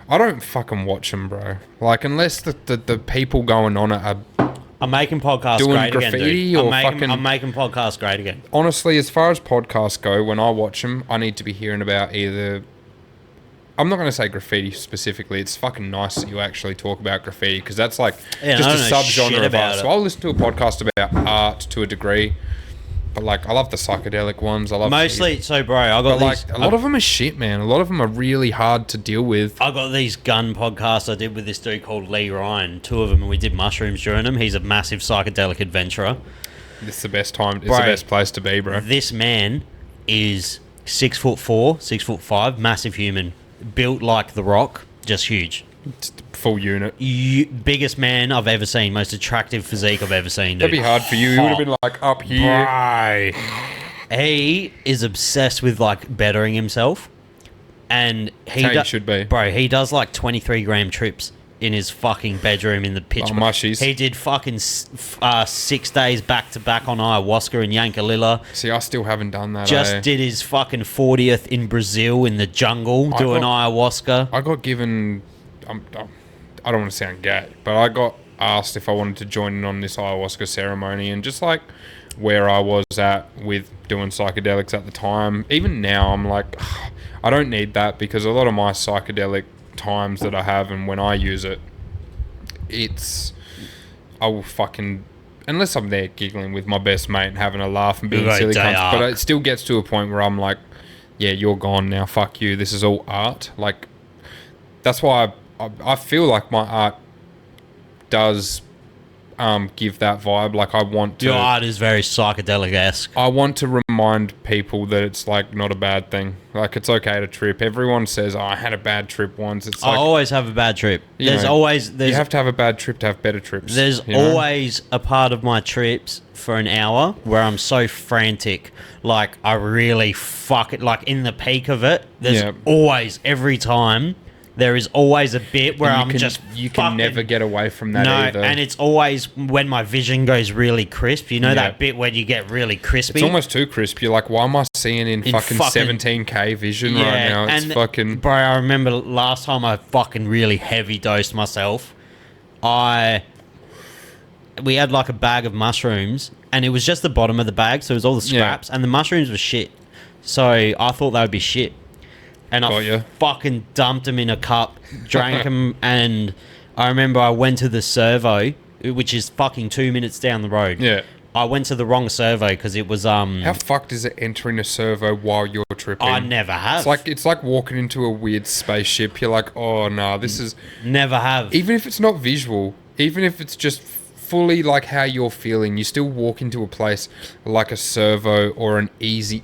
I don't fucking watch them, bro. Like unless the people going on it are I'm making podcasts doing great again, graffiti dude. or fucking. I'm making podcasts great again. Honestly, as far as podcasts go, when I watch them, I need to be hearing about either. I'm not going to say graffiti specifically. It's fucking nice that you actually talk about graffiti because that's like just a subgenre of art. So I'll listen to a podcast about art to a degree. But like, I love the psychedelic ones. I love Mostly, so bro, I got But these. like, a lot of them are shit, man. A lot of them are really hard to deal with. I got these gun podcasts I did with this dude called Lee Ryan. 2 of them, and we did mushrooms during them. He's a massive psychedelic adventurer. It's the best time. It's Bro, the best place to be, bro. This man is 6'4", 6'5", massive human, built like The Rock, just huge. It's the full unit. Biggest man I've ever seen, most attractive physique I've ever seen, dude. That'd be hard for you. You would have been like up here. Bro. He is obsessed with like bettering himself, and How you should be. Bro, he does like 23-gram trips in his fucking bedroom in the pitch. Oh, mushies. He did fucking 6 days back to back on ayahuasca in Yankalilla. See, I still haven't done that. Just did his fucking 40th in Brazil in the jungle doing ayahuasca. I got given. I don't want to sound gay, but I got asked if I wanted to join in on this ayahuasca ceremony, and just like where I was at with doing psychedelics at the time. Even now, I'm like, I don't need that because a lot of my psychedelic times that I have and when I use it, I will fucking, unless I'm there giggling with my best mate and having a laugh and being Right, silly day cunts, arc. but it still gets to a point where I'm like, yeah, you're gone now, fuck you, this is all art. Like, that's why I feel like my art does give that vibe. Like, I want to... Your art is very psychedelic-esque. I want to remind people that it's like not a bad thing. Like, it's okay to trip. Everyone says, "Oh, I had a bad trip once." It's I like, always have a bad trip. you There's know, always... you have to have a bad trip to have better trips. There's you know? always a part of my trips for an hour where I'm so frantic, like I really fuck it, like in the peak of it. There's Yeah. always, every time, there is always a bit where And fucking you can never get away from that no, either. and it's always when my vision goes really crisp. You know Yeah. that bit where you get really crispy. It's almost too crisp. You're like, why am I seeing in fucking 17K vision right now? It's and fucking... Bro, I remember last time I fucking really heavy dosed myself. We had like a bag of mushrooms, and it was just the bottom of the bag, so it was all the scraps, and the mushrooms were shit. So I thought they would be shit. And I fucking dumped them in a cup, drank them, and I remember I went to the servo, which is fucking 2 minutes down the road. Yeah. I went to the wrong servo because it was... How fucked is it entering a servo while you're tripping? I never have. It's like walking into a weird spaceship. You're like, oh, no, this is... Never have. Even if it's not visual, even if it's just fully like how you're feeling, you still walk into a place like a servo or an easy.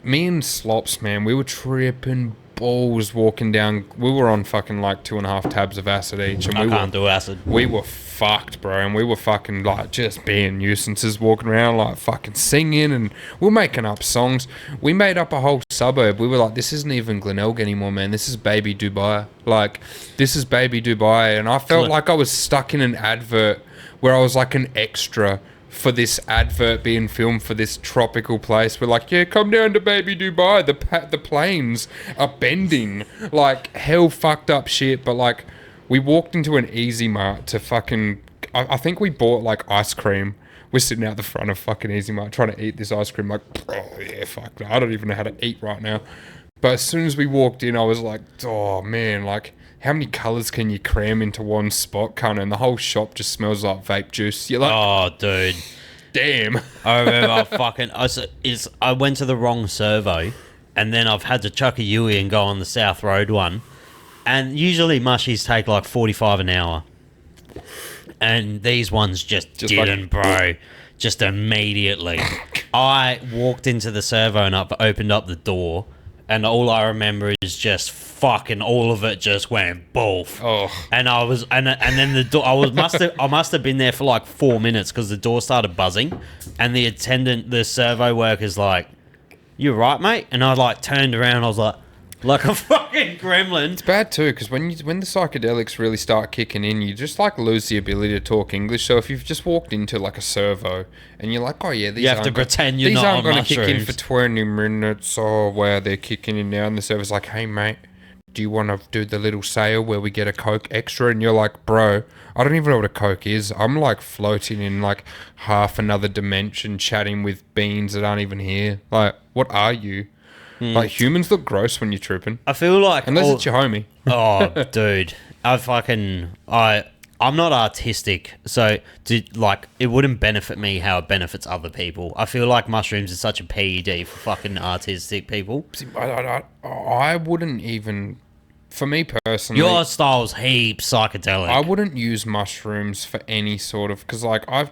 Me and Slops, man, we were tripping balls walking down. We were on fucking like 2.5 tabs of acid each, and I can't do acid. We were fucked, bro, and we were fucking like just being nuisances, walking around like fucking singing, and we're making up songs. We made up a whole suburb. We were like, this isn't even Glenelg anymore, man. This is Baby Dubai. Like, this is Baby Dubai, and I felt like I was stuck in an advert where I was like an extra for this advert being filmed for this tropical place. We're like, yeah, come down to Baby Dubai. The planes are bending, like hell fucked up shit. But like, we walked into an Easy Mart to fucking, I think we bought like ice cream. We're sitting out the front of fucking Easy Mart trying to eat this ice cream. Like, oh yeah, fuck, I don't even know how to eat right now. But as soon as we walked in, I was like, oh man, like, how many colours can you cram into one spot, cunt? And the whole shop just smells like vape juice. You're like, Oh, dude. damn. I remember I went to the wrong servo, and then I've had to chuck a Yui and go on the South Road one. And usually mushies take like 45 an hour. And these ones just didn't, bro. Just immediately. I walked into the servo and opened up the door, and all I remember is just fucking all of it just went boof. Oh. And I was and then the door I must have been there for like 4 minutes because the door started buzzing, and the servo worker's like, "You right, mate?" And I like turned around, I was like a fucking gremlin. It's bad too, because when the psychedelics really start kicking in, you just like lose the ability to talk English. So if you've just walked into like a servo and you're like, oh yeah, these You have to pretend you're these not aren't on going to kick in mushrooms. for 20 minutes. Oh wow, they're kicking in now, and the servo's like, hey mate, do you want to do the little sale where we get a Coke extra? And you're like, bro, I don't even know what a Coke is. I'm like floating in like half another dimension, chatting with beings that aren't even here. Like, what are you? Like, humans look gross when you're tripping. I feel like Unless it's your homie. Oh, dude, I'm not artistic, so it wouldn't benefit me how it benefits other people. I feel like mushrooms is such a PED for fucking artistic people. See, I wouldn't even, for me personally, Your style's heaps psychedelic. I wouldn't use mushrooms for any sort of, because like I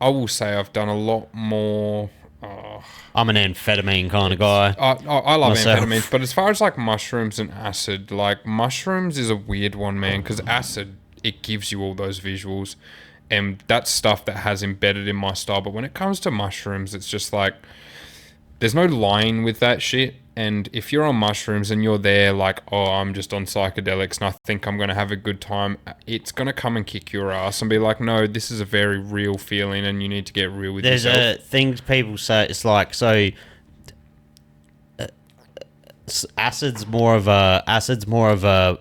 will say I've done a lot more. I'm an amphetamine kind of guy. I love myself. amphetamines, but as far as like mushrooms and acid, like mushrooms is a weird one, man, because acid, it gives you all those visuals, and that's stuff that has embedded in my style. But when it comes to mushrooms, it's just like, there's no lying with that shit. And if you're on mushrooms and you're there like, oh, I'm just on psychedelics and I think I'm going to have a good time, it's going to come and kick your ass and be like, no, this is a very real feeling and you need to get real with yourself. There's things people say, it's like, so acid's more of a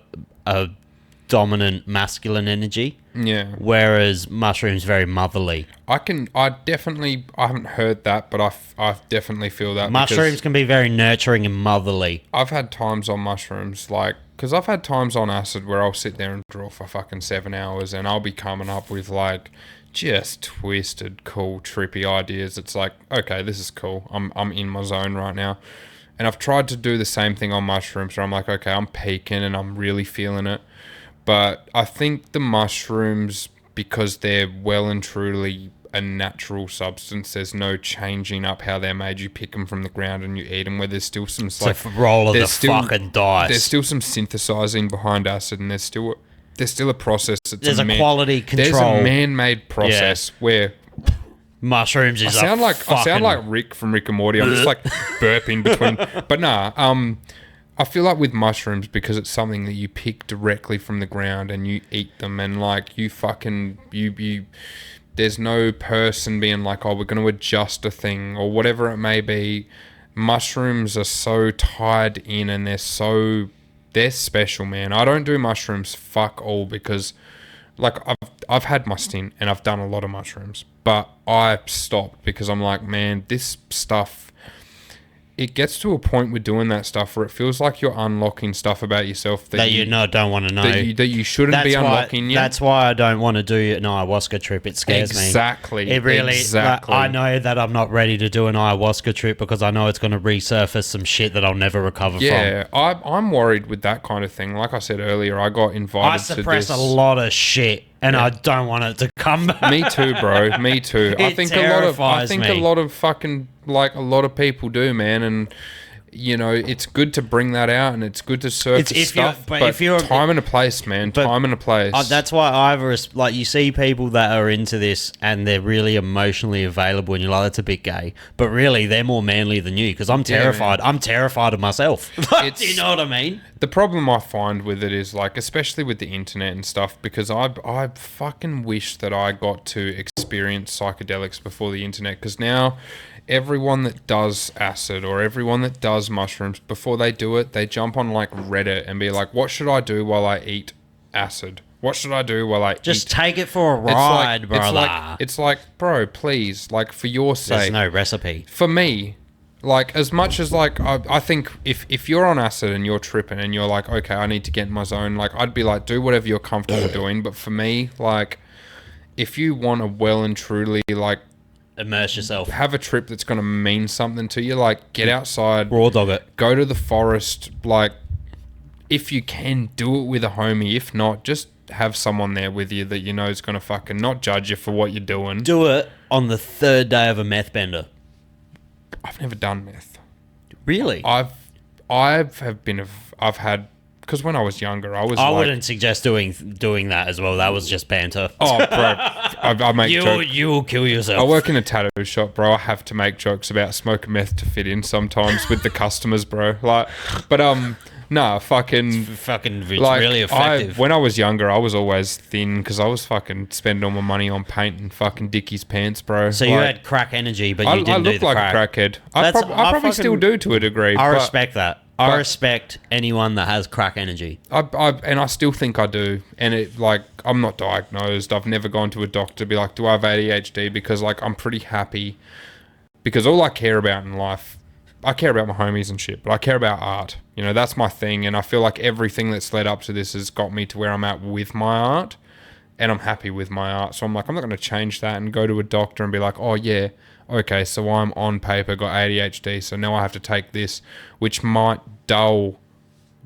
dominant masculine energy. Yeah. Whereas mushrooms very motherly. I haven't heard that, but I definitely feel that. Mushrooms can be very nurturing and motherly. I've had times on mushrooms, like, because I've had times on acid where I'll sit there and draw for fucking 7 hours and I'll be coming up with like just twisted, cool, trippy ideas. It's like, okay, this is cool. I'm in my zone right now. And I've tried to do the same thing on mushrooms where I'm like, okay, I'm peaking and I'm really feeling it. But I think the mushrooms, because they're well and truly a natural substance, there's no changing up how they're made. You pick them from the ground and you eat them, where there's still some... It's like a roll of the fucking dice. There's still some synthesizing behind acid, and there's still a process. There's a quality control. There's a man-made process where... Mushrooms is I sound like Rick from Rick and Morty. I'm just like burping between... But nah, I feel like with mushrooms, because it's something that you pick directly from the ground and you eat them, and like you there's no person being like, oh, we're going to adjust a thing or whatever it may be. Mushrooms are so tied in and they're special, man. I don't do mushrooms fuck all, because like I've had my stint and I've done a lot of mushrooms, but I stopped because I'm like, man, this stuff, it gets to a point with doing that stuff where it feels like you're unlocking stuff about yourself that you don't want to know. That you shouldn't be unlocking yet. That's why I don't want to do an ayahuasca trip. It scares me. Exactly. It really. Exactly. I know that I'm not ready to do an ayahuasca trip because I know it's going to resurface some shit that I'll never recover from. Yeah, I'm worried with that kind of thing. Like I said earlier, I got invited to this. I suppress a lot of shit, and I don't want it to come back. Me too, bro. Me too. It terrifies me. a lot of fucking, like, a lot of people do, man, and you know, it's good to bring that out and it's good to surface stuff, but if you're time and a place, man. Time and a place. That's why like, you see people that are into this and they're really emotionally available and you're like, that's a bit gay, but really they're more manly than you, because I'm terrified. Yeah, I'm terrified of myself. Do you know what I mean? The problem I find with it is, like, especially with the internet and stuff, because I fucking wish that I got to experience psychedelics before the internet, because now everyone that does acid or everyone that does mushrooms, before they do it, they jump on, like, Reddit and be like, what should I do while I eat acid? What should I do while I just take it for a ride, brother? It's like, bro, please, like, for your sake. There's no recipe. For me, like, as much as, like, I think if you're on acid and you're tripping and you're like, okay, I need to get in my zone, like, I'd be like, do whatever you're comfortable doing. But for me, like, if you want to well and truly, like, immerse yourself, have a trip that's going to mean something to you, like, get outside, raw dog it, go to the forest, like, if you can, do it with a homie. If not, just have someone there with you that you know is going to fucking not judge you for what you're doing. Do it on the third day of a meth bender. I've never done meth. Really? I've had, because when I was younger, I wouldn't suggest doing that as well. That was just banter. Oh, bro, I make jokes. You will kill yourself. I work in a tattoo shop, bro. I have to make jokes about smoking meth to fit in sometimes with the customers, bro. Like, but nah, fucking, it's like, really effective. When I was younger, I was always thin because I was fucking spending all my money on paint and fucking Dickies pants, bro. So, like, you had crack energy, but you didn't do the crack. I look like a crackhead. I probably still do to a degree. I respect that. I respect anyone that has crack energy. I still think I do. And it, like, I'm not diagnosed. I've never gone to a doctor to be like, do I have ADHD? Because, like, I'm pretty happy. Because all I care about in life, I care about my homies and shit, but I care about art. You know, that's my thing. And I feel like everything that's led up to this has got me to where I'm at with my art. And I'm happy with my art. So I'm like, I'm not going to change that and go to a doctor and be like, oh, yeah, okay, so I'm on paper, got ADHD, so now I have to take this, which might dull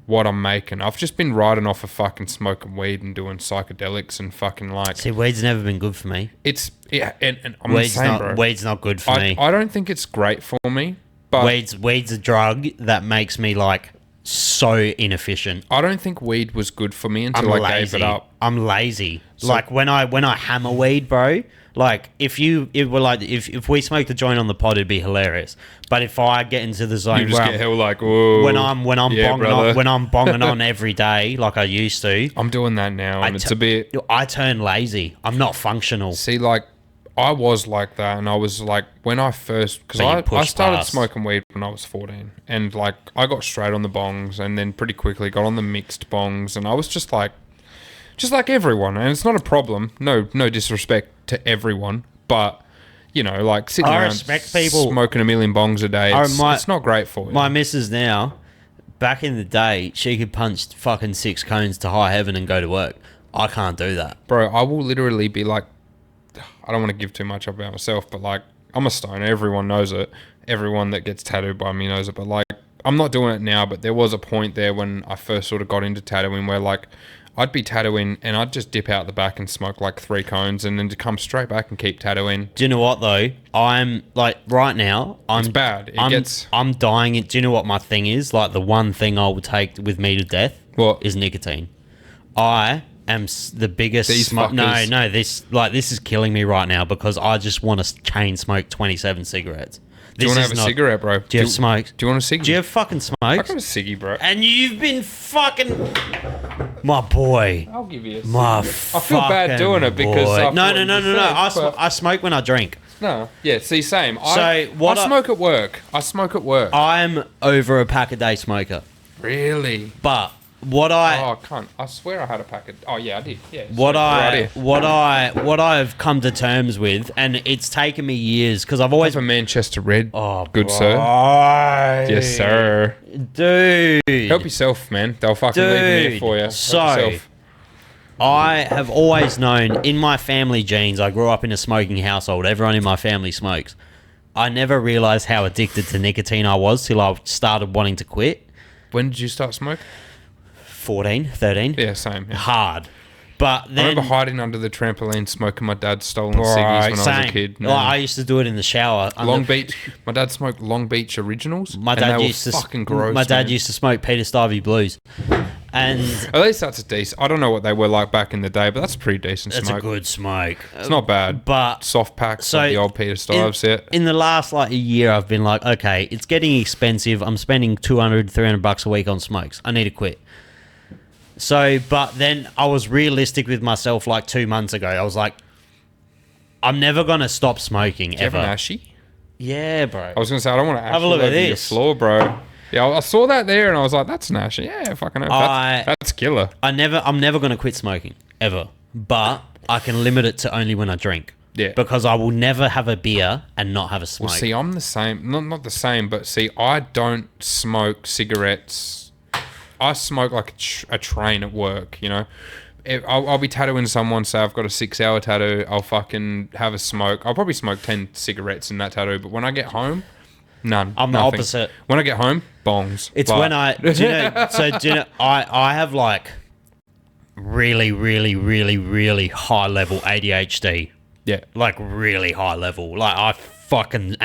what I'm making. I've just been riding off of fucking smoking weed and doing psychedelics and fucking, like... See, weed's never been good for me. And I'm the same, bro. Weed's not good for me. I don't think it's great for me, but... Weed's a drug that makes me, like, so inefficient. I don't think weed was good for me until I gave it up. I'm lazy. So, like, when I hammer weed, bro... Like, if we smoked a joint on the pod, it'd be hilarious. But if I get into the zone, you just get hell like, whoa. When I'm bonging on every day, like I used to, I'm doing that now, and it's a bit. I turn lazy. I'm not functional. See, like, I was like that, and I was like, when I first, because I started smoking weed when I was 14, and, like, I got straight on the bongs, and then pretty quickly got on the mixed bongs, and I was just like everyone, and it's not a problem. No disrespect to everyone, but, you know, like, sitting around smoking a million bongs a day, it's not great for you. My missus now, back in the day, she could punch fucking 6 cones to high heaven and go to work. I can't do that. Bro, I will literally be like, I don't want to give too much about myself, but, like, I'm a stoner. Everyone knows it. Everyone that gets tattooed by me knows it, but, like, I'm not doing it now, but there was a point there when I first sort of got into tattooing where, like, I'd be tattooing and I'd just dip out the back and smoke like 3 cones and then to come straight back and keep tattooing. Do you know what though? I'm like, right now, it's bad. I'm dying. Do you know what my thing is? Like, the one thing I will take with me to death is nicotine. I am the biggest this is killing me right now because I just want to chain smoke 27 cigarettes. Do you want to have a cigarette, bro? Do you have smoke? Do you want a ciggy? Do you have fucking smoke? I got a ciggy, bro. And you've been fucking... My boy. I'll give you a ciggy. I feel bad doing it because... No. I smoke when I drink. No. Yeah, see, same. I smoke at work. I'm over a pack a day smoker. Really? But what I Oh, I can't. I swear I had a packet. Oh yeah, I did. Yeah. what right what I've come to terms with, and it's taken me years because I've always a Manchester Red. oh good sir. Yes, sir. Dude, Help yourself, man. They'll fucking leave them here for you. Help So yourself. I have always known in my family genes. I grew up in a smoking household. Everyone in my family smokes. I never realized how addicted to nicotine I was till I started wanting to quit. When did you start smoking? 14, 13. Yeah, same. Yeah. Hard. But I then... remember hiding under the trampoline smoking my dad's stolen ciggies when I was a kid. Like, I used to do it in the shower. Long Beach. My dad smoked Long Beach Originals. My and dad they used were to fucking gross. My dad man. used to smoke Peter Stivey Blues, and At least that's a decent. I don't know what they were like back in the day, but that's a pretty decent it's smoke. a good smoke. It's not bad. But Soft packs, so like the old Peter Stives set. in the last like a year, I've been like, okay, it's getting expensive. I'm spending $200-300 a week on smokes. I need to quit. So, but then I was realistic with myself like 2 months ago. I was like, I'm never going to stop smoking Do you have ever. an ashy? Yeah, bro. I was going to say, I don't want to Have a look at your this. floor, bro. Yeah, I saw that there and I was like, that's an ashy. Yeah, fucking hell. That's killer. I'm never going to quit smoking, ever. But I can limit it to only when I drink. Yeah. Because I will never have a beer and not have a smoke. Well, see, I'm the same. Not the same, but see, I don't smoke cigarettes. I smoke like a train at work, you know. I'll be tattooing someone, say I've got a 6-hour tattoo, I'll fucking have a smoke. I'll probably smoke 10 cigarettes in that tattoo, but when I get home, none. I'm the nothing. opposite. When I get home, bongs. It's Like- when I have like really, really, really, really high level ADHD. Yeah. Like really high level. Like I fucking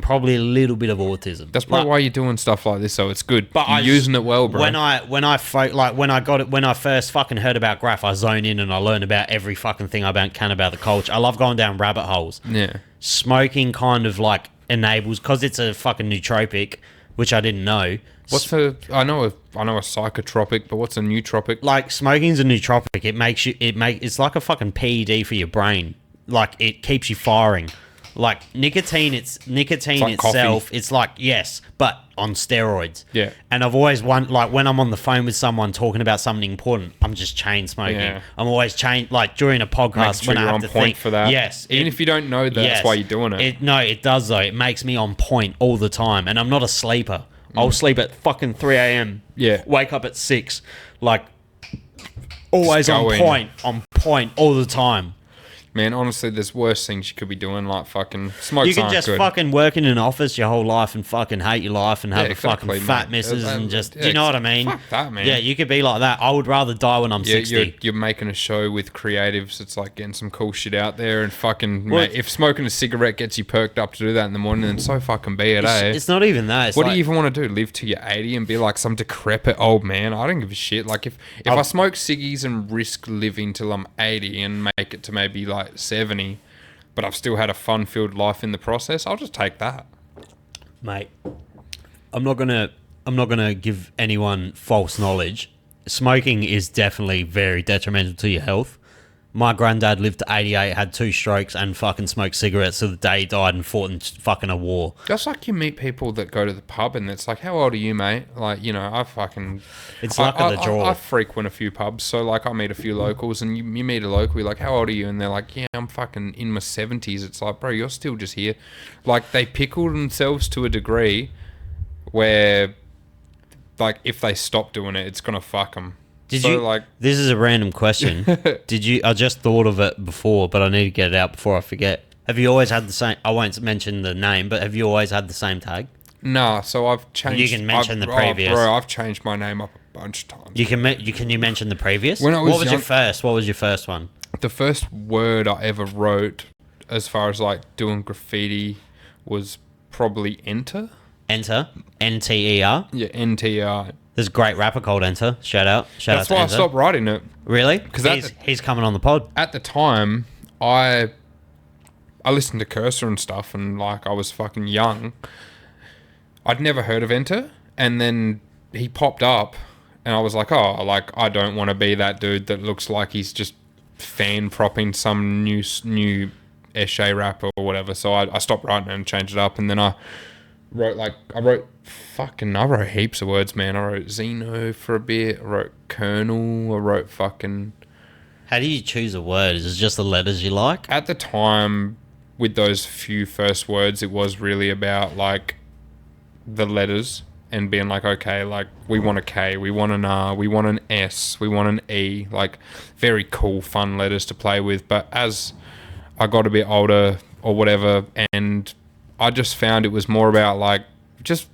probably a little bit of autism. That's probably Like, why you're doing stuff like this, so it's good. But You're I using it well, bro. When I first fucking heard about graph, I zone in and I learn about every fucking thing I can about the culture. I love going down rabbit holes. Yeah. Smoking kind of like enables, because it's a fucking nootropic, which I didn't know. I know a psychotropic, but what's a nootropic? Like smoking's a nootropic. It's like a fucking PED for your brain. Like it keeps you firing. Like nicotine like itself, coffee. it's like, yes, but on steroids. Yeah. And I've always like when I'm on the phone with someone talking about something important, I'm just chain smoking. Yeah. I'm always like during a podcast Making sure when I you're have on to point think for that. Yes. Even if you don't know that, that's why you're doing it. No, it does though. It makes me on point all the time, and I'm not a sleeper. I'll sleep at fucking 3 a.m. Yeah. Wake up at 6. Like always Just on point all the time. Man, honestly, there's worse things you could be doing, like fucking smoke. You can just fucking work in an office your whole life and fucking hate your life and have a fucking fat missus and just... Do you know what I mean? Fuck that, man. Yeah, you could be like that. I would rather die when I'm 60. You're making a show with creatives. It's like getting some cool shit out there and fucking... Well, mate, if smoking a cigarette gets you perked up to do that in the morning, then so fucking be it, eh? It's not even that. It's What like, do you even want to do? Live till you're 80 and be like some decrepit old man? I don't give a shit. Like, if I smoke ciggies and risk living till I'm 80 and make it to maybe like 70... but I've still had a fun-filled life in the process, I'll just take that. Mate, I'm not gonna give anyone false knowledge. Smoking is definitely very detrimental to your health. My granddad lived to 88, had 2 strokes, and fucking smoked cigarettes till the day he died and fought in fucking a war. Just like you meet people that go to the pub and it's like, how old are you, mate? Like, you know, It's luck of the draw. I frequent a few pubs, so like I meet a few locals and you meet a local, you're like, how old are you? And they're like, yeah, I'm fucking in my 70s. It's like, bro, you're still just here. Like, they pickle themselves to a degree where, like, if they stop doing it, it's gonna fuck them. This is a random question. I just thought of it before, but I need to get it out before I forget. Have you always had the same... I won't mention the name, but have you always had the same tag? Nah, so I've changed... You can mention the previous. Bro, I've changed my name up a bunch of times. Can you mention the previous? When I was what was young- your first? What was your first one? The first word I ever wrote, as far as like doing graffiti, was probably enter. Enter. N-T-E-R. Yeah, NTR. There's a great rapper called Enter. Shout out That's to why I Enter. stopped writing it. Really? 'Cause he's coming on the pod. At the time, I listened to Cursor and stuff, and like I was fucking young. I'd never heard of Enter, and then he popped up, and I was like, oh, like I don't want to be that dude that looks like he's just fan propping some new Eshe rapper or whatever. So I stopped writing it and changed it up, and then I I wrote heaps of words, man. I wrote Xeno for a bit. I wrote Colonel. I wrote fucking... How do you choose a word? Is it just the letters you like? At the time, with those few first words, it was really about, like, the letters and being like, okay, like, we want a K, we want an R, we want an S, we want an E. Like, very cool, fun letters to play with. But as I got a bit older or whatever, and I just found it was more about, like, just...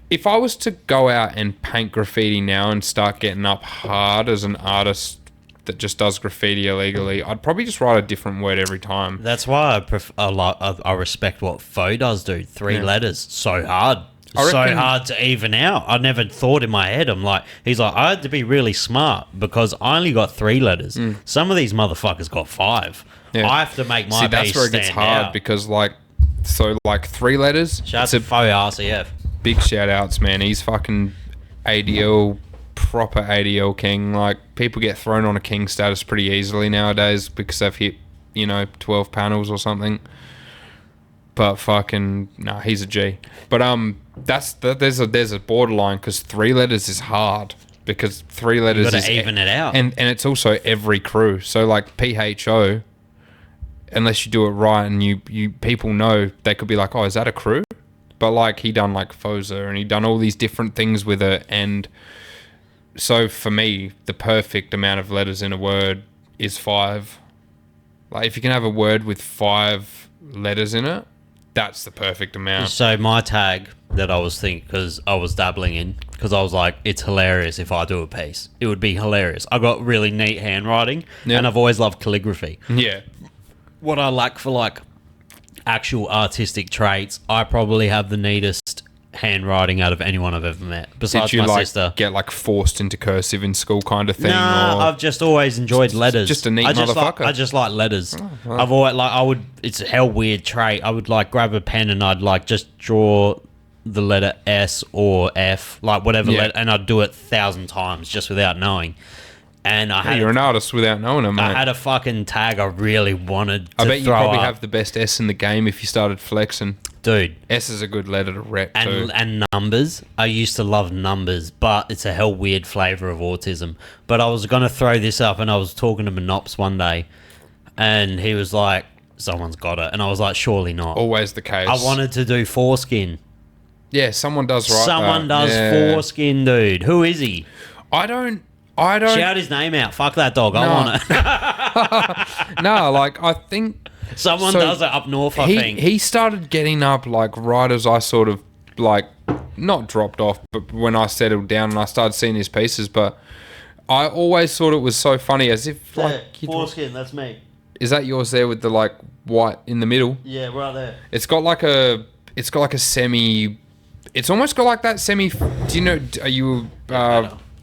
If I was to go out and paint graffiti now and start getting up hard as an artist that just does graffiti illegally, I'd probably just write a different word every time. That's why I respect what Foe does, dude. 3 letters. So hard. So hard to even out. I never thought in my head. I'm like, he's like, I had to be really smart because I only got 3 letters. Some of these motherfuckers got 5. Yeah. I have to make my piece that's where it gets hard out. because, like, so, like, 3 letters. Shout out to Foe RCF. Big shout outs, man. He's fucking ADL, proper ADL king. Like, people get thrown on a king status pretty easily nowadays because they've hit, 12 panels or something. But fucking, nah, he's a G. But there's a borderline because 3 letters is hard because 3 letters You is gotta even it out. and it's also every crew. So like PHO, unless you do it right and you people know, they could be like, oh, is that a crew? But like he done like Foza and he done all these different things with it, and so for me the perfect amount of letters in a word is 5. Like if you can have a word with 5 letters in it, that's the perfect amount. So my tag that I was thinking, because I was dabbling in, because I was like, it's hilarious if I do a piece. It would be hilarious. I got really neat handwriting, and I've always loved calligraphy. Yeah. What I lack for like actual artistic traits, I probably have the neatest handwriting out of anyone I've ever met, besides Did you my like sister. get like forced into cursive in school kind of thing? Nah, or I've just always enjoyed letters. just a neat I just motherfucker. I just like letters. Oh, wow. I've always it's a hell weird trait. I would like grab a pen and I'd like just draw the letter S or F, like whatever letter, and I'd do it 1,000 times just without knowing. And I had you're an artist without knowing it, mate. I had a fucking tag I really wanted to I bet you throw probably up. have the best S in the game if you started flexing. Dude. S is a good letter to rep too. And numbers. I used to love numbers, but it's a hell weird flavour of autism. But I was going to throw this up, and I was talking to Monops one day, and he was like, someone's got it. And I was like, surely not. Always the case. I wanted to do foreskin. Yeah, someone does write Someone that. does Yeah. foreskin, dude. Who is he? I don't... Shout his name out. Fuck that dog. I want it. No, like, I think... Someone So, does it up north, I think. He started getting up, like, right as I sort of, like, not dropped off, but when I settled down and I started seeing his pieces, but I always thought it was so funny, as if, like... Foreskin, that's me. Is that yours there with the, like, white in the middle? Yeah, right there. It's got like a semi... It's almost got like that semi... Do you know...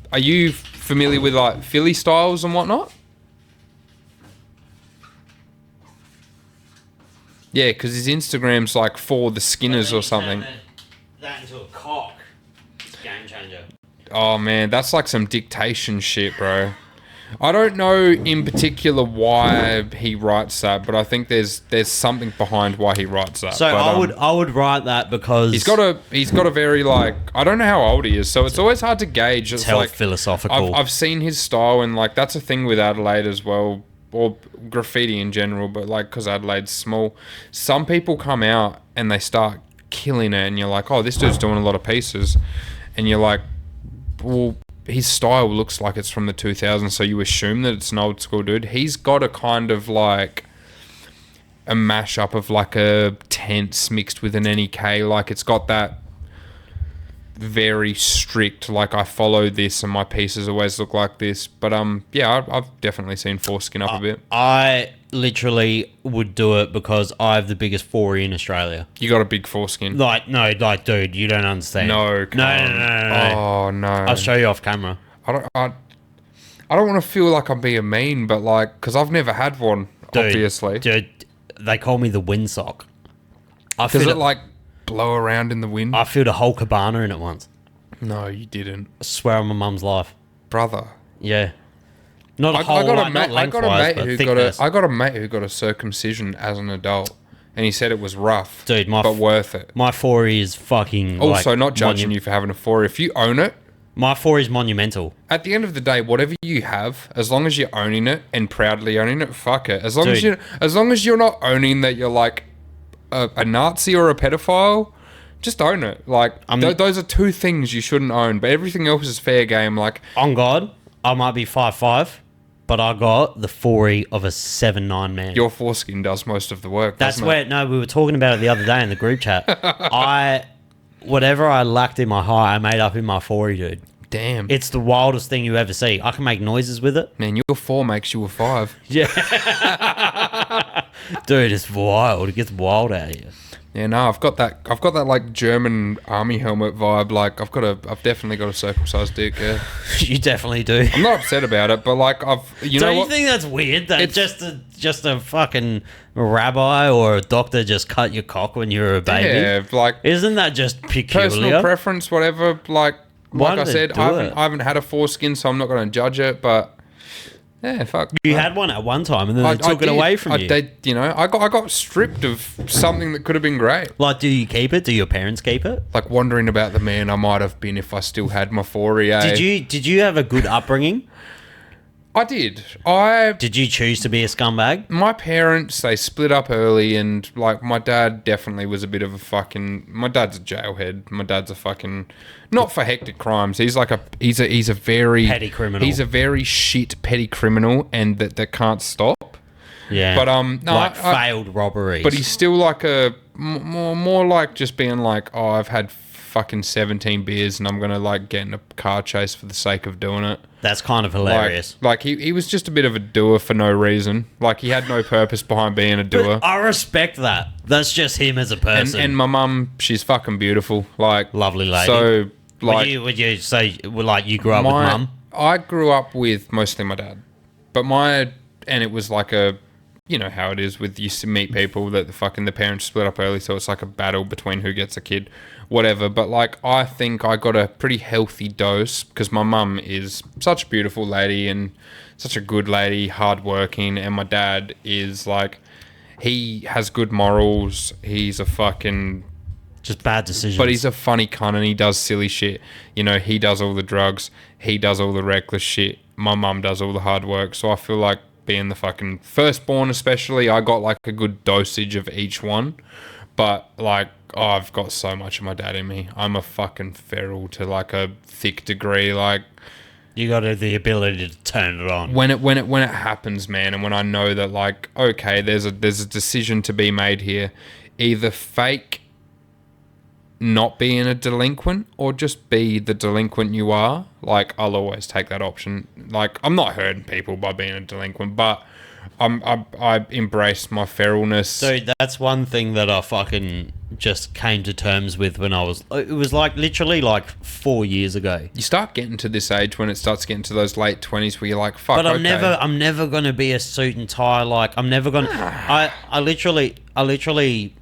Are you familiar with, like, Philly styles and whatnot? Yeah, because his Instagram's like for the Skinners or something. That into a cock. It's a game changer. Oh man, that's like some dictation shit, bro. I don't know in particular why he writes that, but I think there's something behind why he writes that. So but, I would write that because he's got a very like, I don't know how old he is, so it's always hard to gauge. It's hell like philosophical. I've seen his style, and like that's a thing with Adelaide as well, or graffiti in general, but like because Adelaide's small, some people come out and they start killing it, and you're like, oh, this dude's doing a lot of pieces, and you're like, well, his style looks like it's from the 2000s, so you assume that it's an old school dude. He's got a kind of like a mashup of like a tense mixed with an NEK, like it's got that very strict, like I follow this and my pieces always look like this. But yeah, I've definitely seen foreskin up a bit. I literally would do it because I have the biggest forey in Australia. You got a big foreskin. Like, dude, you don't understand. No. No. Oh no. I'll show you off camera. I don't want to feel like I'm being mean, but like, because I've never had one, obviously. Dude, they call me the windsock. Does it like blow around in the wind? I filled a whole cabana in it once. No, you didn't. I swear on my mum's life. Brother. Yeah. Not a I whole got lot, a not mate lengthwise, but thickness. who got a circumcision as an adult, and he said it was rough, Dude, but worth it. My 4E is fucking. Also, like, not judging you for having a 4E. If you own it, my 4E is monumental. at the end of the day, whatever you have, as long as you're owning it and proudly owning it, fuck it. As long as you're not owning that you're like a Nazi or a pedophile, just own it. Like those are two things you shouldn't own, but everything else is fair game. Like on God, I might be 5'5", but I got the 4E of a 7'9" man. Your foreskin does most of the work. That's where we were talking about it the other day in the group chat. Whatever I lacked in my height, I made up in my 4E, dude. Damn. It's the wildest thing you ever see. I can make noises with it. Man, your 4 makes you a 5. Yeah. Dude, it's wild. It gets wild out here. Yeah, no, I've got that like German army helmet vibe. Like I've definitely got a circle-sized dick. Yeah, You definitely do. I'm not upset about it, but like know Don't you what? think that's weird that just a fucking rabbi or a doctor just cut your cock when you were a baby? Yeah, like Isn't that just peculiar? personal preference, whatever. Like I did said, they do I haven't had a foreskin, so I'm not going to judge it. But yeah, fuck. You had one at one time, and then they took it away from you. I got stripped of something that could have been great. Like, do you keep it? Do your parents keep it? Like wondering about the man I might have been if I still had my 4E. Did you have a good upbringing? I did. Did you choose to be a scumbag? My parents, they split up early, and like my dad definitely was a bit of a fucking. My dad's a jailhead. My dad's a fucking not for hectic crimes. He's like he's a very petty criminal. He's a very shit petty criminal, and that can't stop. Yeah, but no, failed robberies. But he's still like a more like just being like, oh, I've had fucking 17 beers and I'm gonna like get in a car chase for the sake of doing it. That's kind of hilarious. Like he was just a bit of a doer for no reason. Like he had no purpose behind being a doer. But I respect that. That's just him as a person. And my mum, she's fucking beautiful. Like lovely lady. So like, would you say like you grew up with mum? I grew up with mostly my dad, but and it was like a. You know how it is with you meet people that the parents split up early, so it's like a battle between who gets a kid, whatever. But like I think I got a pretty healthy dose because my mum is such a beautiful lady and such a good lady, hardworking, and my dad is like he has good morals. He's a fucking just bad decisions, but he's a funny cunt and he does silly shit. You know, he does all the drugs, he does all the reckless shit. My mum does all the hard work, so I feel like. Being the fucking firstborn especially, I got like a good dosage of each one. But like, I've got so much of my dad in me. I'm a fucking feral to like a thick degree. Like you got the ability to turn it on. When it happens, man, and when I know that like, okay, there's a decision to be made here. Either fake not being a delinquent or just be the delinquent you are. Like I'll always take that option. Like I'm not hurting people by being a delinquent, but I embrace my feralness. Dude, that's one thing that I fucking just came to terms with when it was like literally like 4 years ago. You start getting to this age when it starts getting to those late 20s where you're like, fuck. But I'm never gonna be a suit and tie. Like I'm never gonna. I literally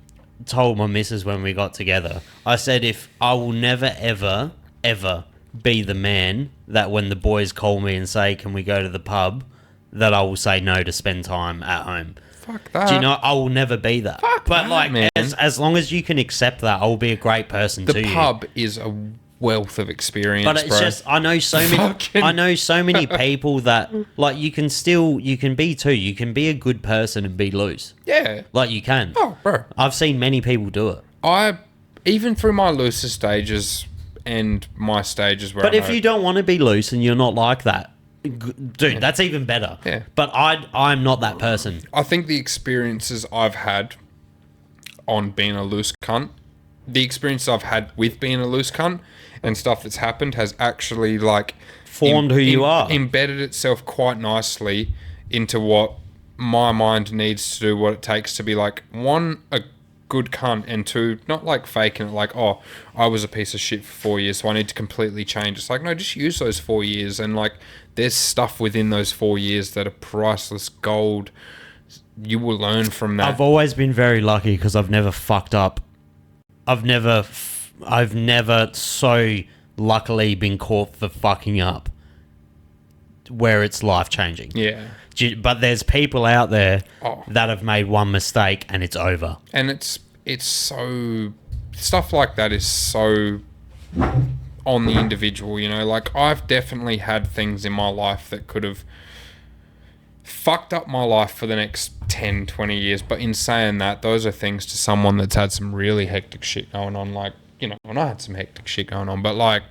told my missus when we got together, I said, if I will never ever be the man that when the boys call me and say, can we go to the pub, that I will say no to spend time at home. Fuck that. Do you know, I will never be that. Fuck but that, like, man. As long as you can accept that, I will be a great person to you. The pub is a wealth of experience, but it's bro. just, I know so many people that, like, you can be too. You can be a good person and be loose. Yeah. Like, you can. Oh, bro. I've seen many people do it. Even through my looser stages and my stages where But if you don't want to be loose and you're not like that, dude, that's even better. Yeah. But I'm not that person. I think the experiences I've had on being a loose cunt, the experience I've had with being a loose cunt and stuff that's happened has actually like formed who you are, embedded itself quite nicely into what my mind needs to do, what it takes to be like, one, a good cunt, and two, not like faking it like, oh, I was a piece of shit for 4 years, so I need to completely change. It's like, no, just use those 4 years, and like there's stuff within those 4 years that are priceless gold. You will learn from that. I've always been very lucky because I've never fucked up. I've never so luckily been caught for fucking up. where it's life changing. Yeah. But there's people out there Oh. that have made one mistake and it's over. And it's so, stuff like that is so on the individual, you know. Like, I've definitely had things in my life that could have fucked up my life for the next 10, 20 years. But in saying that, those are things to someone that's had some really hectic shit going on. Like, you know, and I had some hectic shit going on, but like,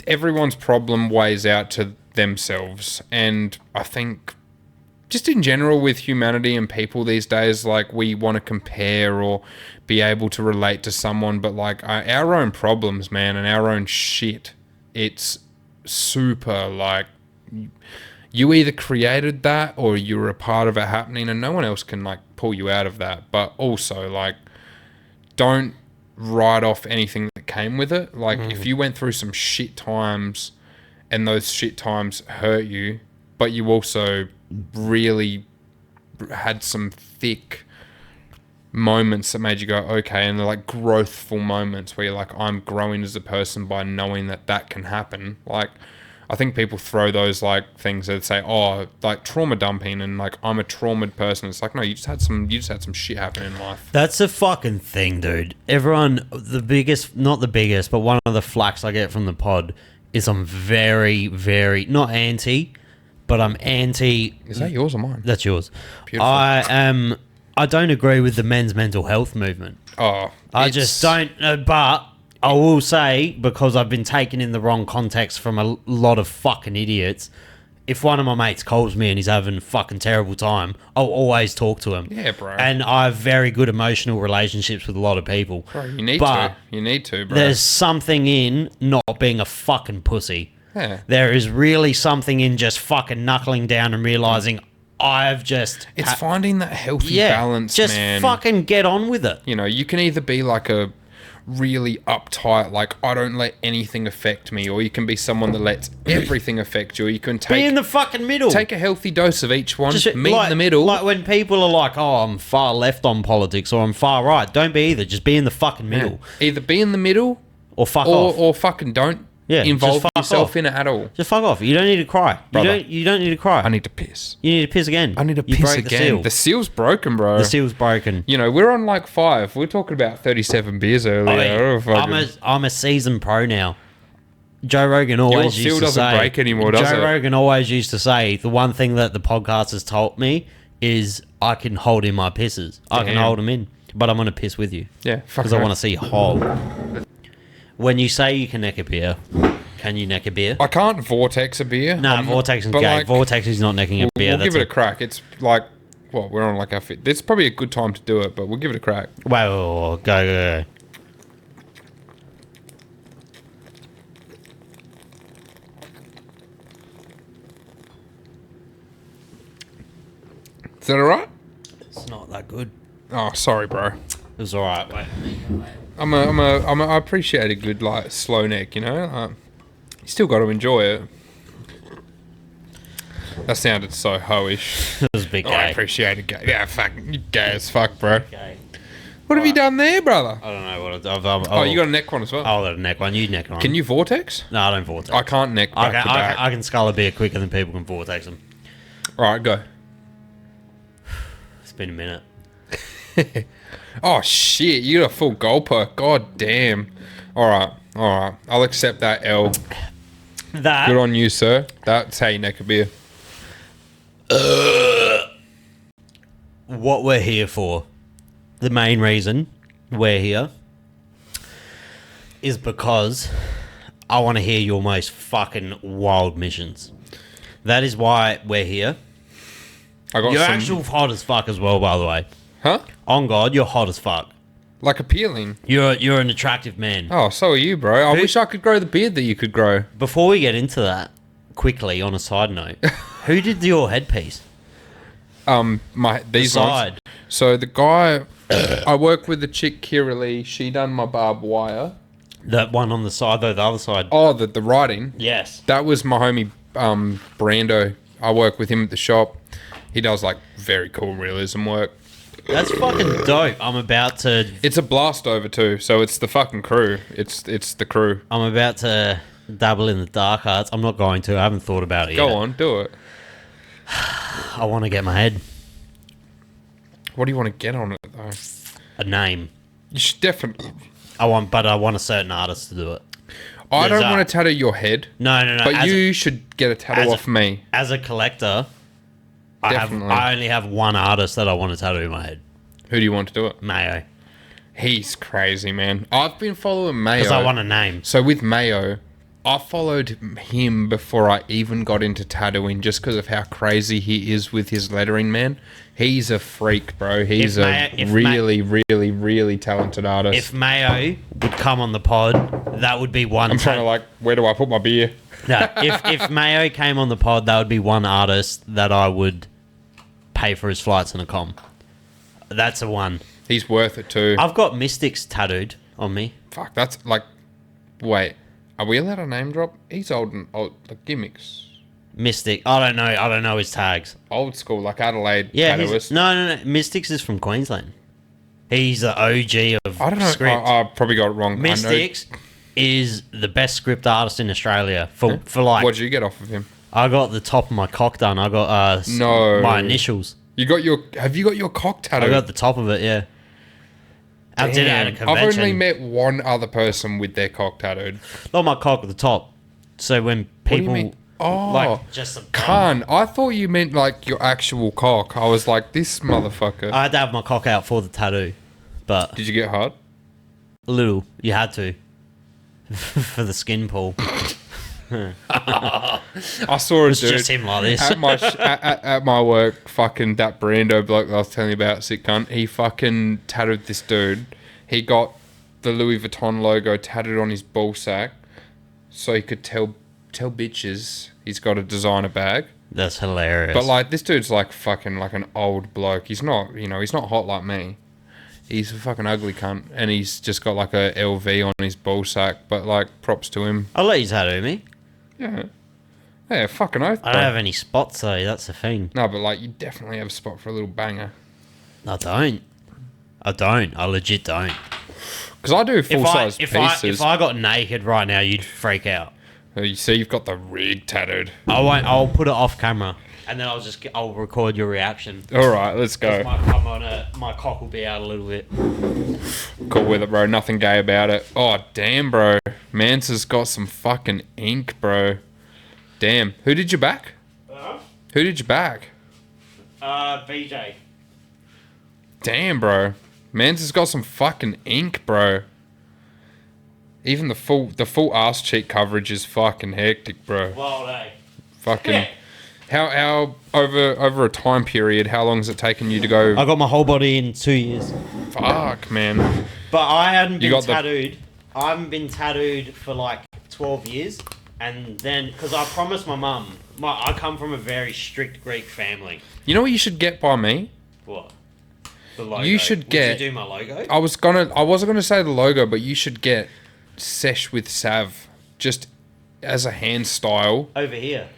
everyone's problem weighs out to themselves. And I think just in general with humanity and people these days, like, we want to compare or be able to relate to someone, but like, our own problems, man, and our own shit, it's super like, you either created that or you were a part of it happening, and no one else can like pull you out of that. But also, like, don't write off anything that came with it. Like, if you went through some shit times and those shit times hurt you, but you also really had some thick moments that made you go, okay, and they're like growthful moments where you're like, I'm growing as a person by knowing that that can happen. Like, I think people throw those like things that say, oh, like trauma dumping and like, I'm a traumatized person. It's like, no, you just had some shit happen in life. That's a fucking thing, dude. Everyone, not the biggest, but one of the flaks I get from the pod is I'm very, very, not anti, but I'm anti. Is that yours or mine? That's yours. Beautiful. I don't agree with the men's mental health movement. Oh, I just don't, but I will say, because I've been taken in the wrong context from a lot of fucking idiots, if one of my mates calls me and he's having a fucking terrible time, I'll always talk to him. Yeah, bro. And I have very good emotional relationships with a lot of people. Bro, you need But to. You need to, bro. There's something in not being a fucking pussy. Yeah. There is really something in just fucking knuckling down and realising I've just... It's finding that healthy balance, just man. fucking get on with it. You know, you can either be like a really uptight, like, I don't let anything affect me, or you can be someone that lets everything affect you, or you can Be in the fucking middle. take a healthy dose of each one, Just meet like, in the middle. Like when people are like, oh, I'm far left on politics or I'm far right. Don't be either. Just be in the fucking middle. Either be in the middle Or fuck off. or fucking don't Yeah, involve just fuck yourself off. in it at all. Just fuck off. You don't need to cry. Brother. You don't need to cry. I need to piss. You need to piss again. I need to You piss broke again. The seal. The seal's broken, bro. The seal's broken. You know, we're on like 5. We're talking about 37 beers earlier. I'm a seasoned pro now. Joe Rogan Your always seal used to doesn't say... break anymore, does Joe it? Rogan always used to say, the one thing that the podcast has told me is I can hold in my pisses. I can Damn. hold them in. But I'm going to piss with you. Yeah, fuck Because I right. want to see whole. When you say you can neck a beer, can you neck a beer? I can't vortex a beer. No, Vortex is but gay. like, Vortex is not necking a beer. We'll give it a crack. It's like, well, we're on like our fit. It's probably a good time to do it, but we'll give it a crack. Wait, go. Is that alright? It's not that good. Oh, sorry, bro. It was alright. Wait. I appreciate a good like slow neck. You know, you still got to enjoy it. That sounded so hoish. It was a bit I gay. appreciate it. Yeah, fuck, you gay as fuck, bro. Gay. What have you done there, brother? I don't know what I've Oh, you got a neck one as well. I'll let a neck one. You neck one. Can you vortex? No, I don't vortex. I can't neck back to back. I can scull a beer quicker than people can vortex them. All right, go. It's been a minute. Oh shit, you got a full gulper. God damn. All right. I'll accept that L. That. Good on you, sir. That's how you neck a beer. What we're here for, the main reason we're here, is because I want to hear your most fucking wild missions. That is why we're here. I got You're some. actual hot as fuck as well, by the way. Huh? On God, you're hot as fuck. Like appealing. You're an attractive man. Oh, so are you, bro. I wish I could grow the beard that you could grow. Before we get into that, quickly on a side note, who did your headpiece? These Side. ones. So the guy, I work with the chick Kira Lee. She done my barbed wire. That one on the side, though, the other side. Oh, the writing. Yes. That was my homie Brando. I work with him at the shop. He does like very cool realism work. That's fucking dope. I'm about to It's a blast over too, so it's the fucking crew. It's the crew. I'm about to dabble in the dark arts. I'm not going to. I haven't thought about it yet. Go on, do it. I want to get my head What do you want to get on it, though? a name. You should definitely... I want a certain artist to do it. I There's don't want to tattoo your head. No. But as you should get a tattoo off me. As a collector, Definitely. I only have one artist that I want to tattoo my head. Who do you want to do it? Mayo. He's crazy, man. I've been following Mayo. Because I want a name. So with Mayo, I followed him before I even got into tattooing just because of how crazy he is with his lettering, man. He's a freak, bro. He's really talented artist. If Mayo would come on the pod, that would be one. I'm trying to like, where do I put my beer? No, if Mayo came on the pod, that would be one artist that I would pay for his flights and a com. That's a one. He's worth it too. I've got Mystics tattooed on me. Fuck, that's like... Wait, are we allowed a name drop? He's old, like gimmicks. Mystic. I don't know his tags. Old school, like Adelaide Yeah, tattooist. no. Mystics is from Queensland. He's the OG of I don't know. script. I probably got it wrong. Mystics is the best script artist in Australia for like. What'd you get off of him? I got the top of my cock done. I got my initials. Have you got your cock tattooed? I got the top of it. Yeah. I did it at a Damn. convention. I've only met one other person with their cock tattooed. Not my cock at the top. So when do you people mean? Oh, like just a Khan. I thought you meant like your actual cock. I was like, this motherfucker. I had to have my cock out for the tattoo, but Did you get hard? a little. You had to for the skin pull. I saw a It's dude just him like this. at my at my work. Fucking that Brando bloke that I was telling you about, sick cunt. He fucking tattooed this dude. He got the Louis Vuitton logo tattooed on his ball sack, so he could tell bitches he's got a designer bag. That's hilarious. But like this dude's like fucking like an old bloke. He's not, he's not hot like me. He's a fucking ugly cunt, and he's just got like a LV on his ball sack. But like, props to him. I'll let you tattoo me. Yeah, fucking oath. I don't have any spots though. That's the thing. No, but like, you definitely have a spot for a little banger. I don't. I legit don't. Because I do full size pieces. If I got naked right now, you'd freak out. You see, you've got the rig tattooed. I won't. I'll put it off camera, and then I'll record your reaction. All right, let's go. My cock will be out a little bit. Cool with it, bro. Nothing gay about it. Oh, damn, bro. Mance has got some fucking ink, bro. Damn. Who did you back? Who did you back? BJ. Damn, bro. Mance has got some fucking ink, bro. Even the full ass cheek coverage is fucking hectic, bro. Wild, eh? Fucking. How over a time period? How long has it taken you to go? I got my whole body in 2 years. Fuck, man. But I hadn't You been got the- tattooed. I haven't been tattooed for like 12 years. And then, because I promised my mum, I come from a very strict Greek family. You know what you should get by me? What? The logo. You should get- Would you do my logo? I wasn't gonna say the logo, but you should get Sesh with Sav just as a hand style. Over here.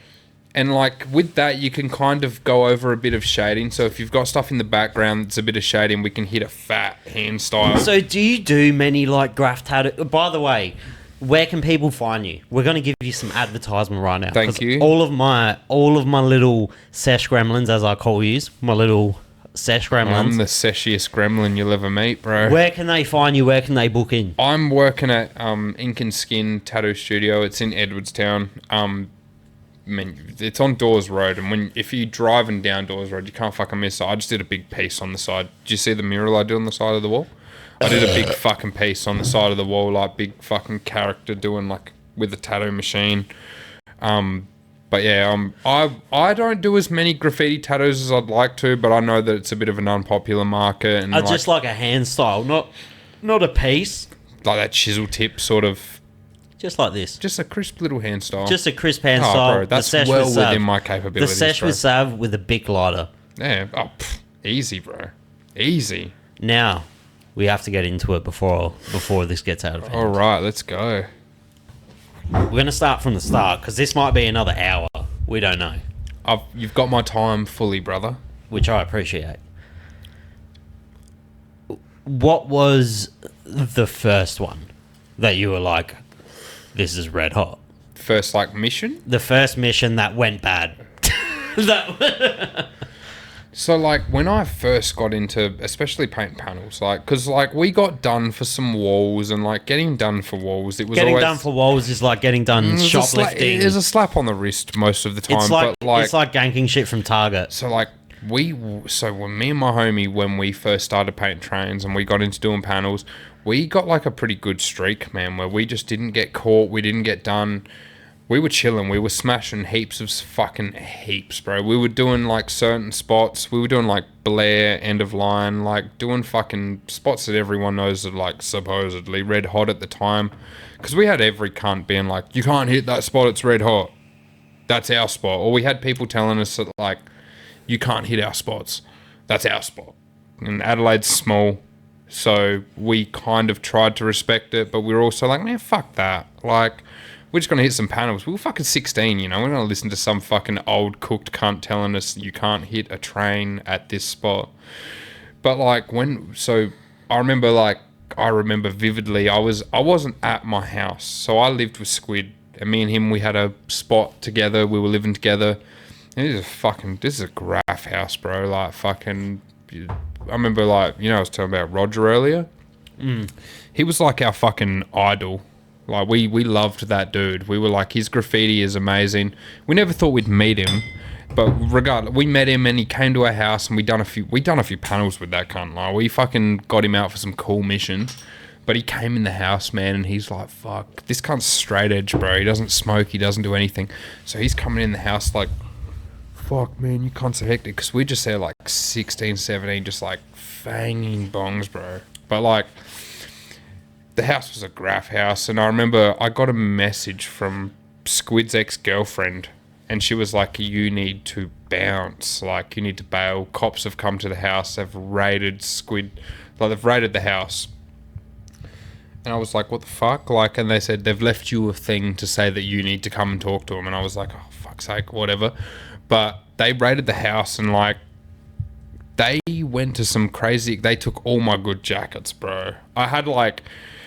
And like with that, you can kind of go over a bit of shading. So if you've got stuff in the background that's a bit of shading, we can hit a fat hand style. So do you do many like graph tattoo? By the way, where can people find you? We're going to give you some advertisement right now. Thank 'cause you. All of my little sesh gremlins, as I call yous, my little sesh gremlins. I'm the seshiest gremlin you'll ever meet, bro. Where can they find you? Where can they book in? I'm working at Ink and Skin Tattoo Studio. It's in Edwardstown. It's on Dawes Road, and if you're driving down Dawes Road, you can't fucking miss it. I just did a big piece on the side. Did you see the mural I did on the side of the wall? I did a big fucking piece on the side of the wall, like big fucking character doing like with a tattoo machine. But yeah, I don't do as many graffiti tattoos as I'd like to, but I know that it's a bit of an unpopular market, and Just like a hand style, not a piece. like that chisel tip sort of. Just like this. Just a crisp little hand style. Just a crisp hand Oh, style. bro, that's the sesh well with Sav. within my The capabilities, sesh bro. with Sav with a Bic lighter. Yeah. Oh, easy, bro. Easy. Now, we have to get into it before this gets out of hand. All right, let's go. We're going to start from the start, because this might be another hour. We don't know. You've got my time fully, brother. Which I appreciate. What was the first one that you were like, this is red hot? first like mission? The first mission that went bad. So, like, when I first got into, especially paint panels, like, because, like, we got done for some walls, and, like, getting done for walls, it was Getting always... done for walls is like getting done shoplifting. It is a slap on the wrist most of the time, It's like, but, like... it's like ganking shit from Target. So, like, when me and my homie, when we first started painting trains and we got into doing panels, we got, like, a pretty good streak, man, where we just didn't get caught, we didn't get done... We were chilling. We were smashing heaps, bro. We were doing, like, certain spots. We were doing, like, Blair, end of line, like, doing fucking spots that everyone knows are, like, supposedly red hot at the time. Because we had every cunt being like, you can't hit that spot, it's red hot. That's our spot. Or we had people telling us that, like, you can't hit our spots. That's our spot. And Adelaide's small, so we kind of tried to respect it, but we were also like, man, fuck that. Like... We're just going to hit some panels. We were fucking 16, you know. We're going to listen to some fucking old cooked cunt telling us you can't hit a train at this spot. But, like, I remember vividly, I wasn't at my house. So I lived with Squid. And me and him, we had a spot together. We were living together. And this is a graph house, bro. Like, fucking... I remember, like, you know, I was talking about Roger earlier. He was like our fucking idol. Like, we loved that dude. We were like, his graffiti is amazing. We never thought we'd meet him, but regardless, we met him and he came to our house and we done a few panels with that cunt. Like, we fucking got him out for some cool missions, but he came in the house, man, and he's like, fuck, this cunt's straight edge, bro. He doesn't smoke, he doesn't do anything. So he's coming in the house like, fuck, man, you cunts are hectic. Because we're just there like 16, 17, just like fanging bongs, bro. But like... The house was a graph house, and I remember I got a message from Squid's ex-girlfriend, and she was like, you need to bounce, like, you need to bail. Cops have come to the house, they've raided Squid, like, they've raided the house. And I was like, what the fuck? Like, and they said, they've left you a thing to say that you need to come and talk to them. And I was like, oh, fuck's sake, whatever. But they raided the house, and, like, they went to some crazy... They took all my good jackets, bro. I had, like...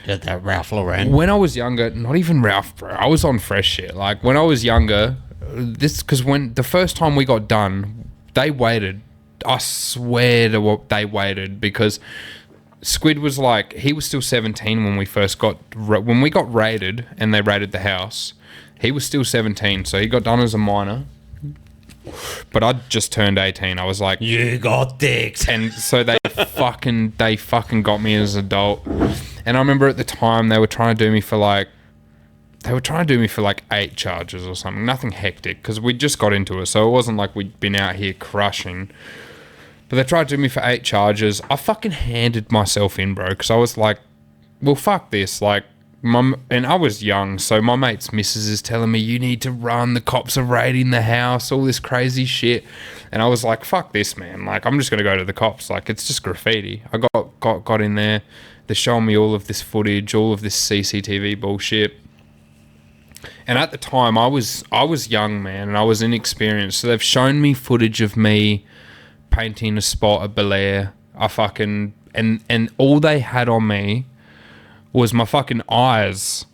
Get that Ralph Lauren. When I was younger, not even Ralph, bro. I was on fresh shit. Like, when I was younger, because when the first time we got done, they waited. I swear to what they waited, because Squid was like, he was still 17 when we got raided and they raided the house. He was still 17, so he got done as a minor. But I just turned 18. I was like, you got dicks. And so they fucking got me as an adult. And I remember at the time they were trying to do me for like 8 charges or something. Nothing hectic, because we just got into it, so it wasn't like we'd been out here crushing. But they tried to do me for 8 charges. I fucking handed myself in, bro, because I was like, well, fuck this. Like, and I was young, so my mate's missus is telling me, you need to run, the cops are raiding the house, all this crazy shit. And I was like, fuck this, man. Like, I'm just going to go to the cops. Like, it's just graffiti. I got in there. They're showing me all of this footage, all of this CCTV bullshit. And at the time, I was young, man, and I was inexperienced. So they've shown me footage of me painting a spot at Belair. And all they had on me was my fucking eyes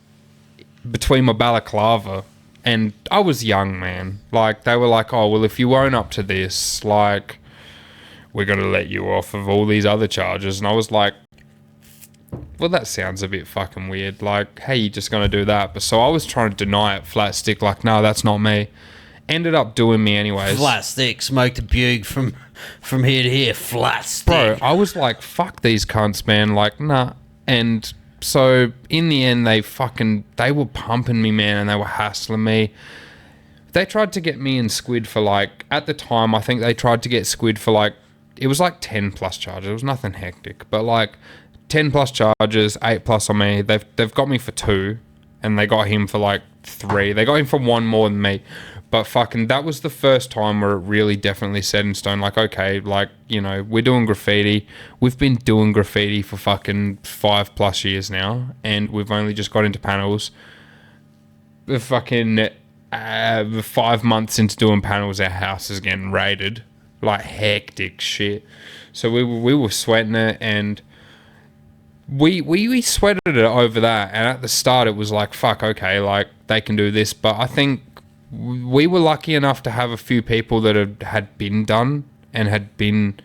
between my balaclava. And I was young, man. Like, they were like, oh, well, if you own up to this, like, we're going to let you off of all these other charges. And I was like, well, that sounds a bit fucking weird. Like, hey, you're just going to do that. But so I was trying to deny it flat stick, like, no, that's not me. Ended up doing me anyways. Flat stick, smoked a bug from here to here, flat stick. Bro, I was like, fuck these cunts, man. Like, nah. And so in the end, they were pumping me, man, and they were hassling me. They tried to get me and Squid for like, at the time, I think they tried to get Squid for like, it was like 10 plus charges. It was nothing hectic, but like 10 plus charges, 8 plus on me. They've got me for 2, and they got him for like 3. They got him for 1 more than me. But fucking, that was the first time where it really definitely set in stone. Like, okay, like, you know, we're doing graffiti. We've been doing graffiti for fucking 5 plus years now, and we've only just got into panels. The fucking 5 months into doing panels, our house is getting raided. Like, hectic shit. So we were sweating it, and we sweated it over that, and at the start it was like, fuck, okay, like they can do this, but I think we were lucky enough to have a few people that had been done and had been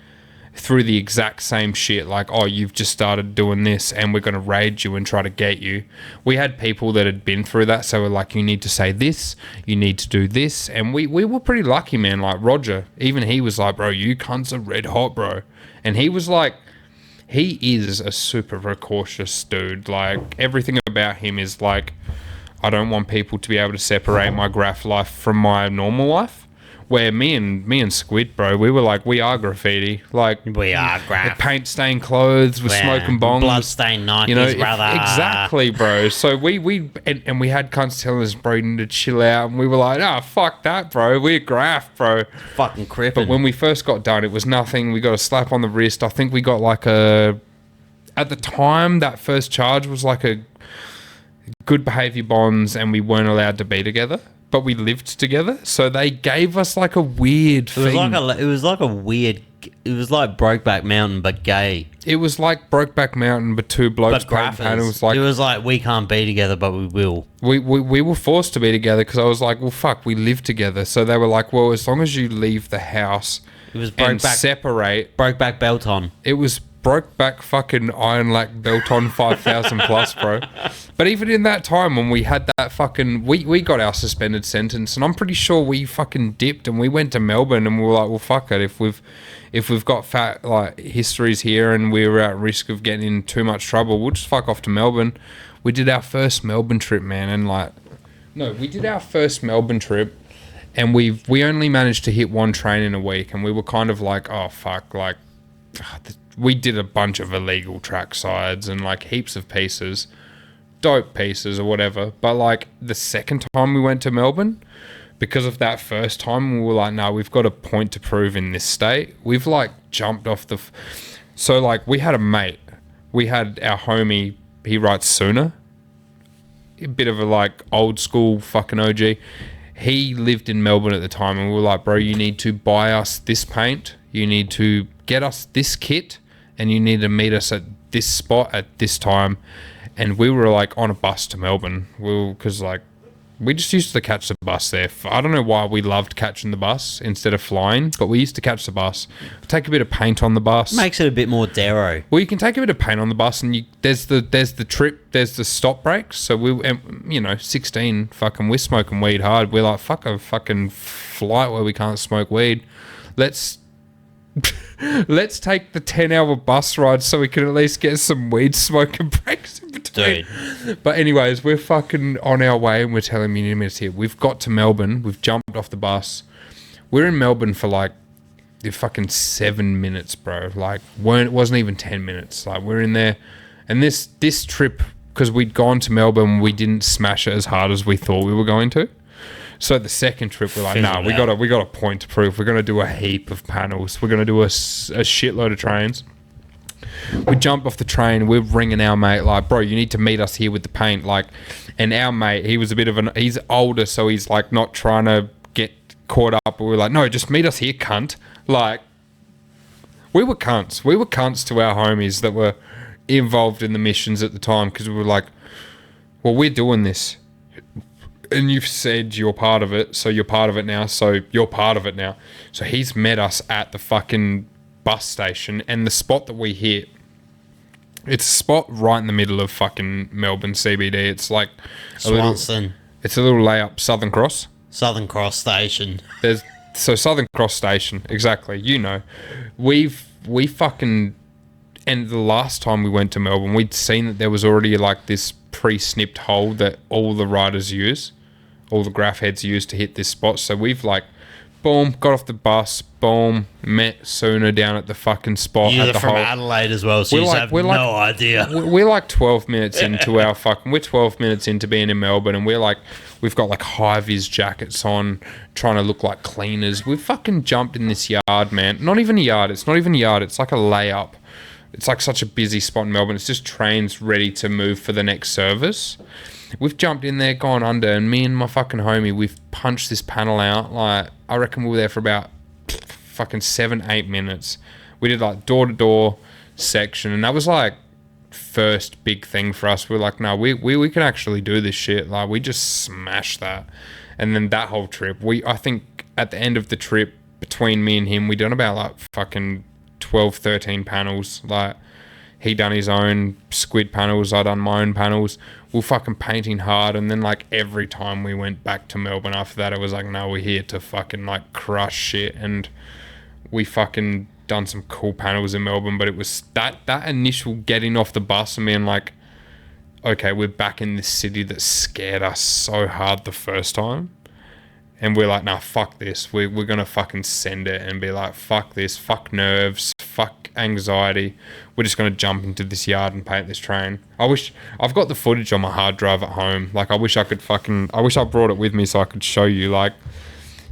through the exact same shit, like, oh, you've just started doing this and we're going to raid you and try to get you. We had people that had been through that, so we're like, you need to say this, you need to do this, and we were pretty lucky, man. Like Roger, even he was like, bro, you cunts are red hot, bro. And he was like, he is a super precautious dude. Like, everything about him is like, I don't want people to be able to separate my graph life from my normal life. Where me and Squid, bro, we were like, we are graffiti. Like, We are graph. paint stained clothes, we're smoking bongs. Blood-stained Nikes, brother. Exactly, bro. So we had cunts telling us, bro, you need to chill out. And we were like, oh, fuck that, bro. We're graph, bro. Fucking crippin'. But when we first got done, it was nothing. We got a slap on the wrist. I think we got like at the time, that first charge was like a good behaviour bonds, and we weren't allowed to be together. But we lived together, so they gave us like a weird thing. It was like Brokeback Mountain, but gay. It was like Brokeback Mountain, but two blokes But painting, and it was like, it was like, we can't be together, but we will. we were forced to be together, because I was like, well, fuck, we live together. So they were like, well, as long as you leave the house It was and Brokeback separate. Brokeback Belton. It was Brokeback fucking Iron Lac Belton 5000 plus, bro. But even in that time when we had that fucking, we got our suspended sentence, and I'm pretty sure we fucking dipped and we went to Melbourne, and we were like, well, fuck it, if we've got fat like histories here and we're at risk of getting in too much trouble, we'll just fuck off to Melbourne. We did our first Melbourne trip, man, and we did our first Melbourne trip, and we only managed to hit one train in a week, and we were kind of like, oh fuck, like, we did a bunch of illegal track sides and like heaps of pieces, dope pieces or whatever. But like the second time we went to Melbourne, because of that first time, we were like, no, we've got a point to prove in this state. We've like jumped off the... So like we had a mate. We had our homie, he writes Sooner. A bit of a like old school fucking OG. He lived in Melbourne at the time, and we were like, bro, you need to buy us this paint. You need to get us this kit, and you need to meet us at this spot at this time. And we were like on a bus to Melbourne, because like we just used to catch the bus there. I don't know why we loved catching the bus instead of flying, but we used to catch the bus, take a bit of paint on the bus. Makes it a bit more Darrow. Well, you can take a bit of paint on the bus, and there's the trip, there's the stop breaks. So 16, fucking, we're smoking weed hard. We're like, fuck a fucking flight where we can't smoke weed. Let's take the 10-hour bus ride so we can at least get some weed smoking breaks in between. Dude. But anyways, we're fucking on our way, and we're telling me minutes here. We've got to Melbourne. We've jumped off the bus. We're in Melbourne for like the fucking 7 minutes, bro. Like, it wasn't even 10 minutes. Like, we're in there. And this trip, because we'd gone to Melbourne, we didn't smash it as hard as we thought we were going to. So the second trip, we're like, nah, we got a point to prove. We're going to do a heap of panels. We're going to do a shitload of trains. We jump off the train. We're ringing our mate like, bro, you need to meet us here with the paint. Like, and our mate, he was he's older, so he's like not trying to get caught up. But we're like, no, just meet us here, cunt. Like, we were cunts. We were cunts to our homies that were involved in the missions at the time, because we were like, well, we're doing this. And you've said you're part of it, so you're part of it now, so you're part of it now. So he's met us at the fucking bus station, and the spot that we hit, it's a spot right in the middle of fucking Melbourne CBD. It's like Swanston. It's a little layup, Southern Cross. Southern Cross Station. Southern Cross Station, exactly. You know, we fucking... And the last time we went to Melbourne, we'd seen that there was already like this pre-snipped hole that all the riders use. All the graph heads use to hit this spot. So we've like, boom, got off the bus, boom, met Sooner down at the fucking spot. You're at the from hole. Adelaide as well, so you have no idea. We're like 12 minutes into our fucking... We're 12 minutes into being in Melbourne, and we're like... We've got like high-vis jackets on, trying to look like cleaners. We've fucking jumped in this yard, man. Not even a yard. It's not even a yard. It's like a layup. It's like such a busy spot in Melbourne. It's just trains ready to move for the next service. We've jumped in there, gone under, and me and my fucking homie, we've punched this panel out. Like, I reckon we were there for about fucking 7-8 minutes. We did like door-to-door section, and that was like first big thing for us. We're like, no, we can actually do this shit. Like, we just smashed that. And then that whole trip, I think at the end of the trip, between me and him, we done about like fucking 12, 13 panels. Like, he done his own squid panels, I done my own panels. We were fucking painting hard, and then like every time we went back to Melbourne after that, it was like, no, we're here to fucking like crush shit. And we fucking done some cool panels in Melbourne, but it was that initial getting off the bus and being like, okay, we're back in this city that scared us so hard the first time. And we're like, nah, fuck this. We're going to fucking send it and be like, fuck this, fuck nerves, fuck anxiety. We're just going to jump into this yard and paint this train. I've got the footage on my hard drive at home. Like, I wish I brought it with me so I could show you. Like,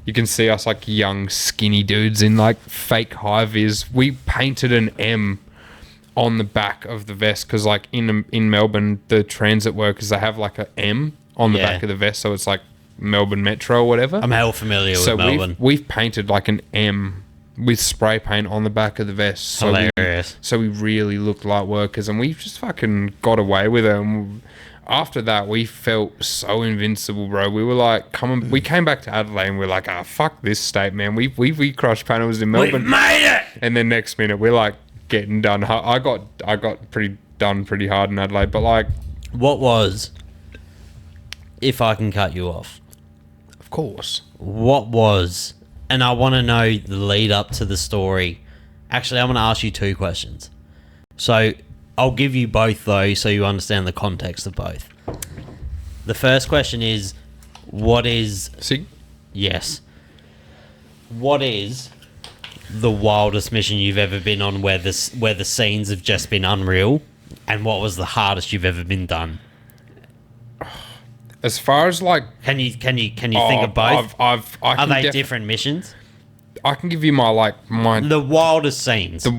you can see us like young, skinny dudes in like fake high-vis. We painted an M on the back of the vest because like in Melbourne, the transit workers, they have like a M on the back of the vest. So it's like Melbourne Metro or whatever. I'm hell familiar with Melbourne. We've painted like an M with spray paint on the back of the vest. So hilarious. So we really looked like workers, and we just fucking got away with it. And after that, we felt so invincible, bro. We were like, we came back to Adelaide and we're like, fuck this state, man. We crushed panels in Melbourne. We made it! And then next minute, we're like getting done. I got pretty hard in Adelaide, but like... What was, if I can cut you off? Of course. What was, and I want to know the lead up to the story. Actually, I'm going to ask you two questions. So, I'll give you both, though, so you understand the context of both. The first question is, what is... See? Yes. What is the wildest mission you've ever been on where the scenes have just been unreal? And what was the hardest you've ever been done? As far as like... Can you think of both? Are they different missions? I can give you my... The wildest scenes. The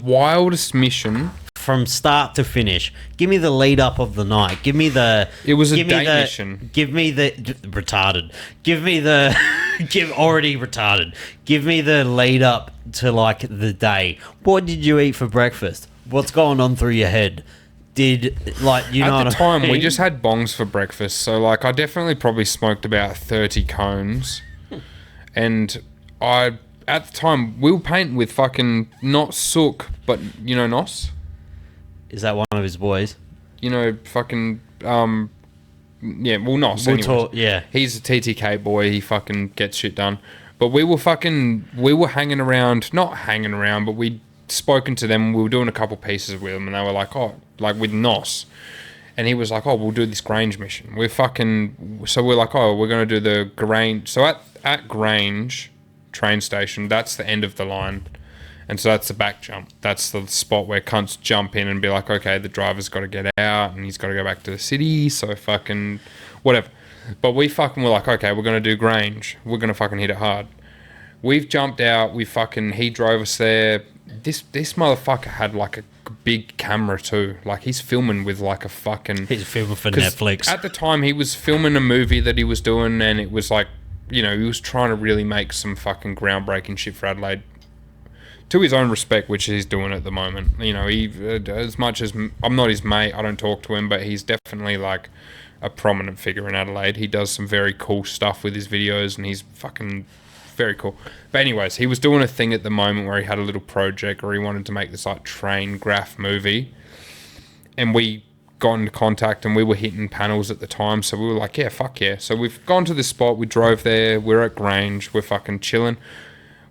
wildest mission... From start to finish. Give me the lead up of the night. Give me the... It was a day mission. Give me the... Retarded. Give me the... already retarded. Give me the lead up to like the day. What did you eat for breakfast? What's going on through your head? At the time, we just had bongs for breakfast. So, like, I definitely probably smoked about 30 cones. And at the time, we were painting with fucking, not Sook, but, you know, Nos? Is that one of his boys? You know, fucking, yeah, well, Nos, anyways. Yeah. He's a TTK boy. He fucking gets shit done. But we were hanging around, not hanging around, but we'd spoken to them. We were doing a couple pieces with them, and they were like, oh, like with Nos. And he was like, oh, we'll do this Grange mission. So we're like, oh, we're going to do the Grange. So at Grange train station, that's the end of the line. And so that's the back jump. That's the spot where cunts jump in and be like, okay, the driver's got to get out and he's got to go back to the city. So fucking whatever. But we fucking were like, okay, we're going to do Grange. We're going to fucking hit it hard. We've jumped out. He drove us there. This motherfucker had like a big camera too. Like, he's filming with like a fucking... He's filming for Netflix. At the time, he was filming a movie that he was doing, and it was like, you know, he was trying to really make some fucking groundbreaking shit for Adelaide. To his own respect, which he's doing at the moment. You know, he as much as... I'm not his mate, I don't talk to him, but he's definitely like a prominent figure in Adelaide. He does some very cool stuff with his videos, and he's fucking... very cool. But anyways, he was doing a thing at the moment where he had a little project where he wanted to make this like train graph movie, and we got into contact and we were hitting panels at the time, so we were like, yeah, fuck yeah. So we've gone to this spot, we drove there, we're at Grange, we're fucking chilling.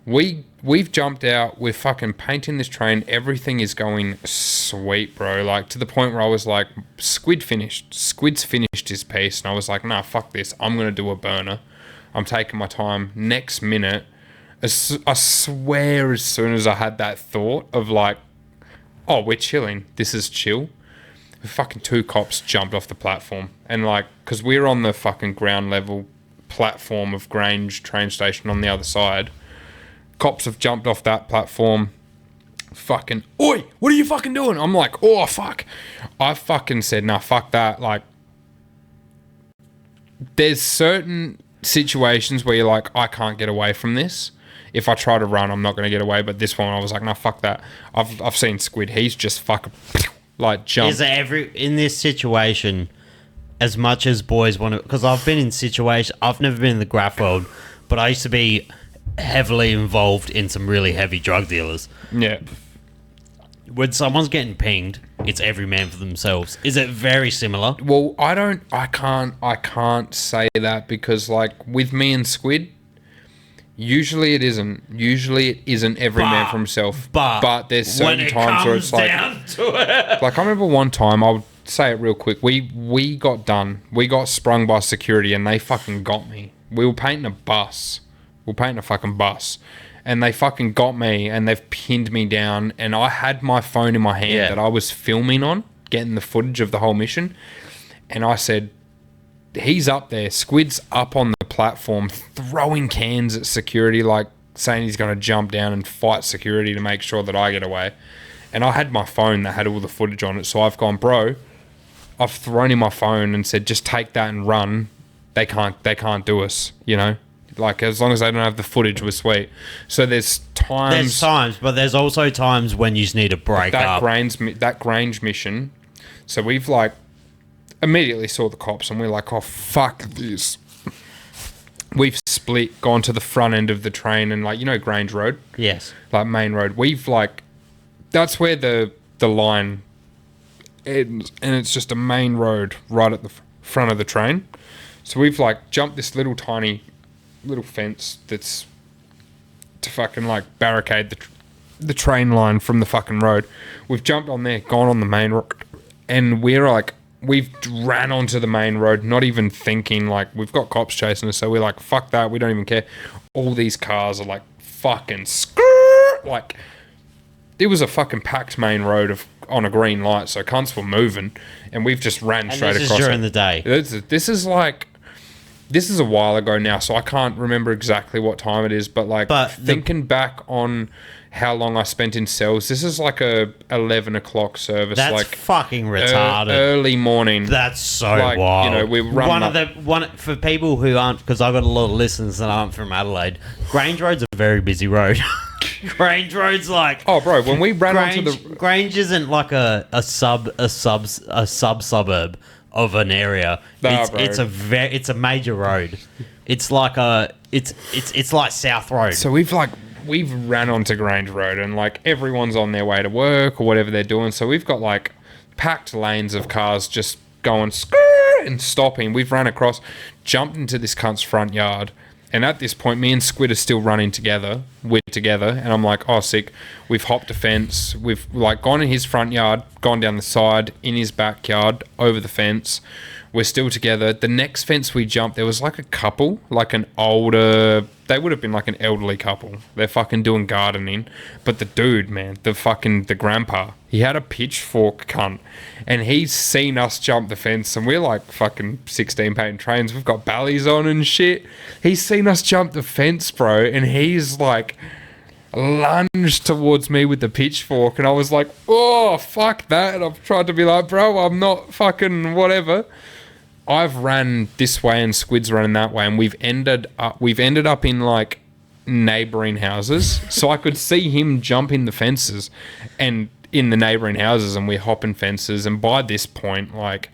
We've jumped out, we're fucking painting this train, everything is going sweet, bro. Like, to the point where I was like, Squid's finished his piece, and I was like, nah, fuck this, I'm gonna do a burner. I'm taking my time. Next minute, I swear, as soon as I had that thought of like, oh, we're chilling, this is chill, fucking two cops jumped off the platform. And like, because we're on the fucking ground level platform of Grange train station on the other side, cops have jumped off that platform. Fucking, oi, what are you fucking doing? I'm like, oh, fuck. I fucking said, nah, fuck that. Like, there's certain situations where you're like, I can't get away from this. If I try to run, I'm not going to get away. But this one, I was like, no, fuck that. I've seen Squid. He's just fucking like jump. Is in this situation, as much as boys want to, because I've been in situations, I've never been in the graph world, but I used to be heavily involved in some really heavy drug dealers. Yeah. When someone's getting pinged, it's every man for themselves. Is it very similar? Well, I can't say that because like with me and Squid, usually it isn't. Usually it isn't every man for himself. But there's certain times where it's like, like I remember one time, I'll say it real quick. We got done. We got sprung by security and they fucking got me. We were painting a bus. We were painting a fucking bus. And they fucking got me and they've pinned me down. And I had my phone in my hand that I was filming on, getting the footage of the whole mission. And I said, he's up there. Squid's up on the platform throwing cans at security, like saying he's going to jump down and fight security to make sure that I get away. And I had my phone that had all the footage on it. So I've gone, bro, I've thrown in my phone and said, just take that and run. They can't do us, you know? Like, as long as they don't have the footage, we're sweet. So there's times, but there's also times when you just need to break up. That Grange mission. So we've, like, immediately saw the cops and we're like, oh, fuck this. We've split, gone to the front end of the train and, like, you know Grange Road? Yes. Like, main road. We've, like, that's where the line ends, and it's just a main road right at the front of the train. So we've, like, jumped this little tiny fence that's to fucking like barricade the train line from the fucking road. We've jumped on there, gone on the main road, and we're like, we've ran onto the main road, not even thinking, like, we've got cops chasing us, so we're like, fuck that, we don't even care. All these cars are like fucking like, it was a fucking packed main road on a green light, so cunts were moving, and we've just ran straight across. This is during the day. This is a while ago now, so I can't remember exactly what time it is, but thinking back on how long I spent in cells, this is like a 11 o'clock service. That's like fucking retarded. Early morning. That's so wild. You know, we run for people who aren't, because I've got a lot of listeners that aren't from Adelaide. Grange Road's a very busy road. Grange Road's like, oh bro, when we ran onto the Grange isn't like a suburb of an area. It's a major road. It's like it's like South Road. So we've ran onto Grange Road and like everyone's on their way to work or whatever they're doing. So we've got like packed lanes of cars just going and stopping. We've run across, jumped into this cunt's front yard. And at this point, me and Squid are still running together. We're together. And I'm like, oh, sick. We've hopped a fence. We've like gone in his front yard, gone down the side, in his backyard, over the fence. We're still together. The next fence we jumped, there was like a couple, like an older, they would have been like an elderly couple. They're fucking doing gardening. But the dude, man, the grandpa, he had a pitchfork, cunt. And he's seen us jump the fence and we're like fucking 16 painting trains. We've got ballies on and shit. He's seen us jump the fence, bro. And he's like lunged towards me with the pitchfork. And I was like, oh, fuck that. And I've tried to be like, bro, I'm not fucking whatever. I've ran this way and Squid's running that way, and we've ended up in like neighboring houses, so I could see him jumping the fences and in the neighboring houses, and we're hopping fences. And by this point, like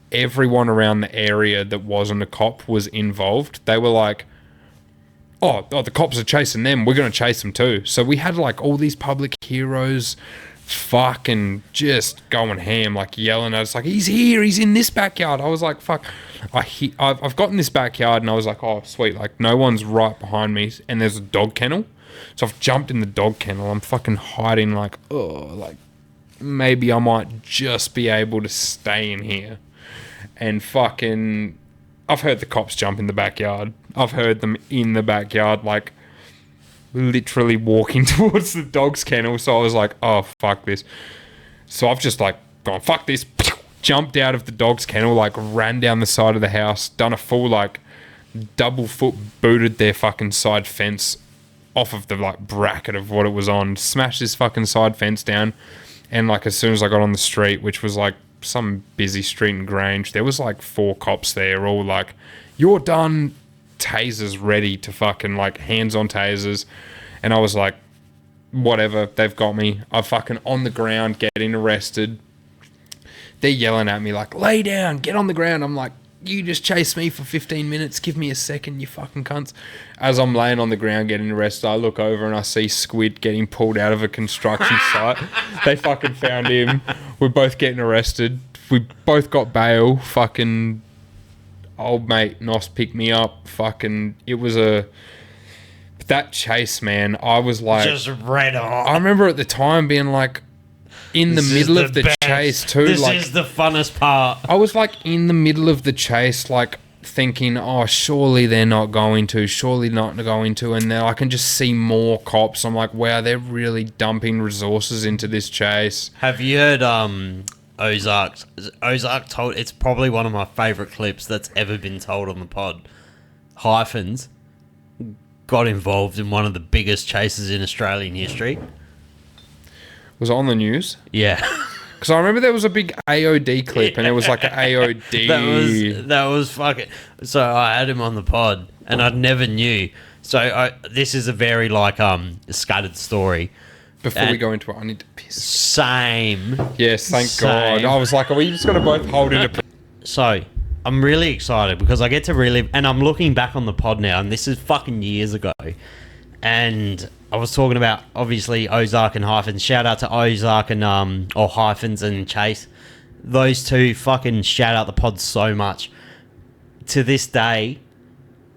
everyone around the area that wasn't a cop was involved. They were like, oh, the cops are chasing them, we're gonna chase them too. So we had like all these public heroes fucking just going ham, like yelling at us, like, he's here, he's in this backyard. I was like, fuck. I've got in this backyard and I was like, oh, sweet, like no one's right behind me and there's a dog kennel. So I've jumped in the dog kennel. I'm fucking hiding like, oh, like maybe I might just be able to stay in here. And fucking, I've heard the cops jump in the backyard. I've heard them in the backyard, like literally walking towards the dog's kennel. So I was like, oh, fuck this. So I've just like gone, fuck this, jumped out of the dog's kennel, like ran down the side of the house, done a full like double foot booted their fucking side fence off of the like bracket of what it was on, smashed this fucking side fence down. And like as soon as I got on the street, which was like some busy street in Grange, there was like 4 cops there, all like, you're done, tasers ready to fucking like hands on tasers. And I was like, whatever, they've got me. I'm fucking on the ground getting arrested. they're yelling at me like, lay down, get on the ground. I'm like, you just chased me for 15 minutes. Give me a second, you fucking cunts. As I'm laying on the ground getting arrested, I look over and I see Squid getting pulled out of a construction site. They fucking found him. We're both getting arrested. We both got bail. Fucking old mate Nos picked me up. Fucking, it was that chase, man. I was like, just red hot. I remember at the time being like, in the middle of the chase too. This like, is the funnest part. I was like in the middle of the chase, like thinking, oh, surely they're not going to, and then I can just see more cops. I'm like, wow, they're really dumping resources into this chase. Have you heard Ozark told? It's probably one of my favourite clips that's ever been told on the pod. Hyphens got involved in one of the biggest chases in Australian history. Was it on the news? Yeah. Because I remember there was a big AOD clip, and it was like an AOD. That was fucking... So I had him on the pod, and I never knew. So this is a very, like, scattered story. Before we go into it, I need to piss. Same. Yes, thank God. I was like, are we just going to both hold it? So, I'm really excited because I get to relive... And I'm looking back on the pod now, and this is fucking years ago. And... I was talking about, obviously, Ozark and Hyphens. Shout out to Ozark and, or Hyphens and Chase. Those two fucking shout out the pod so much. To this day,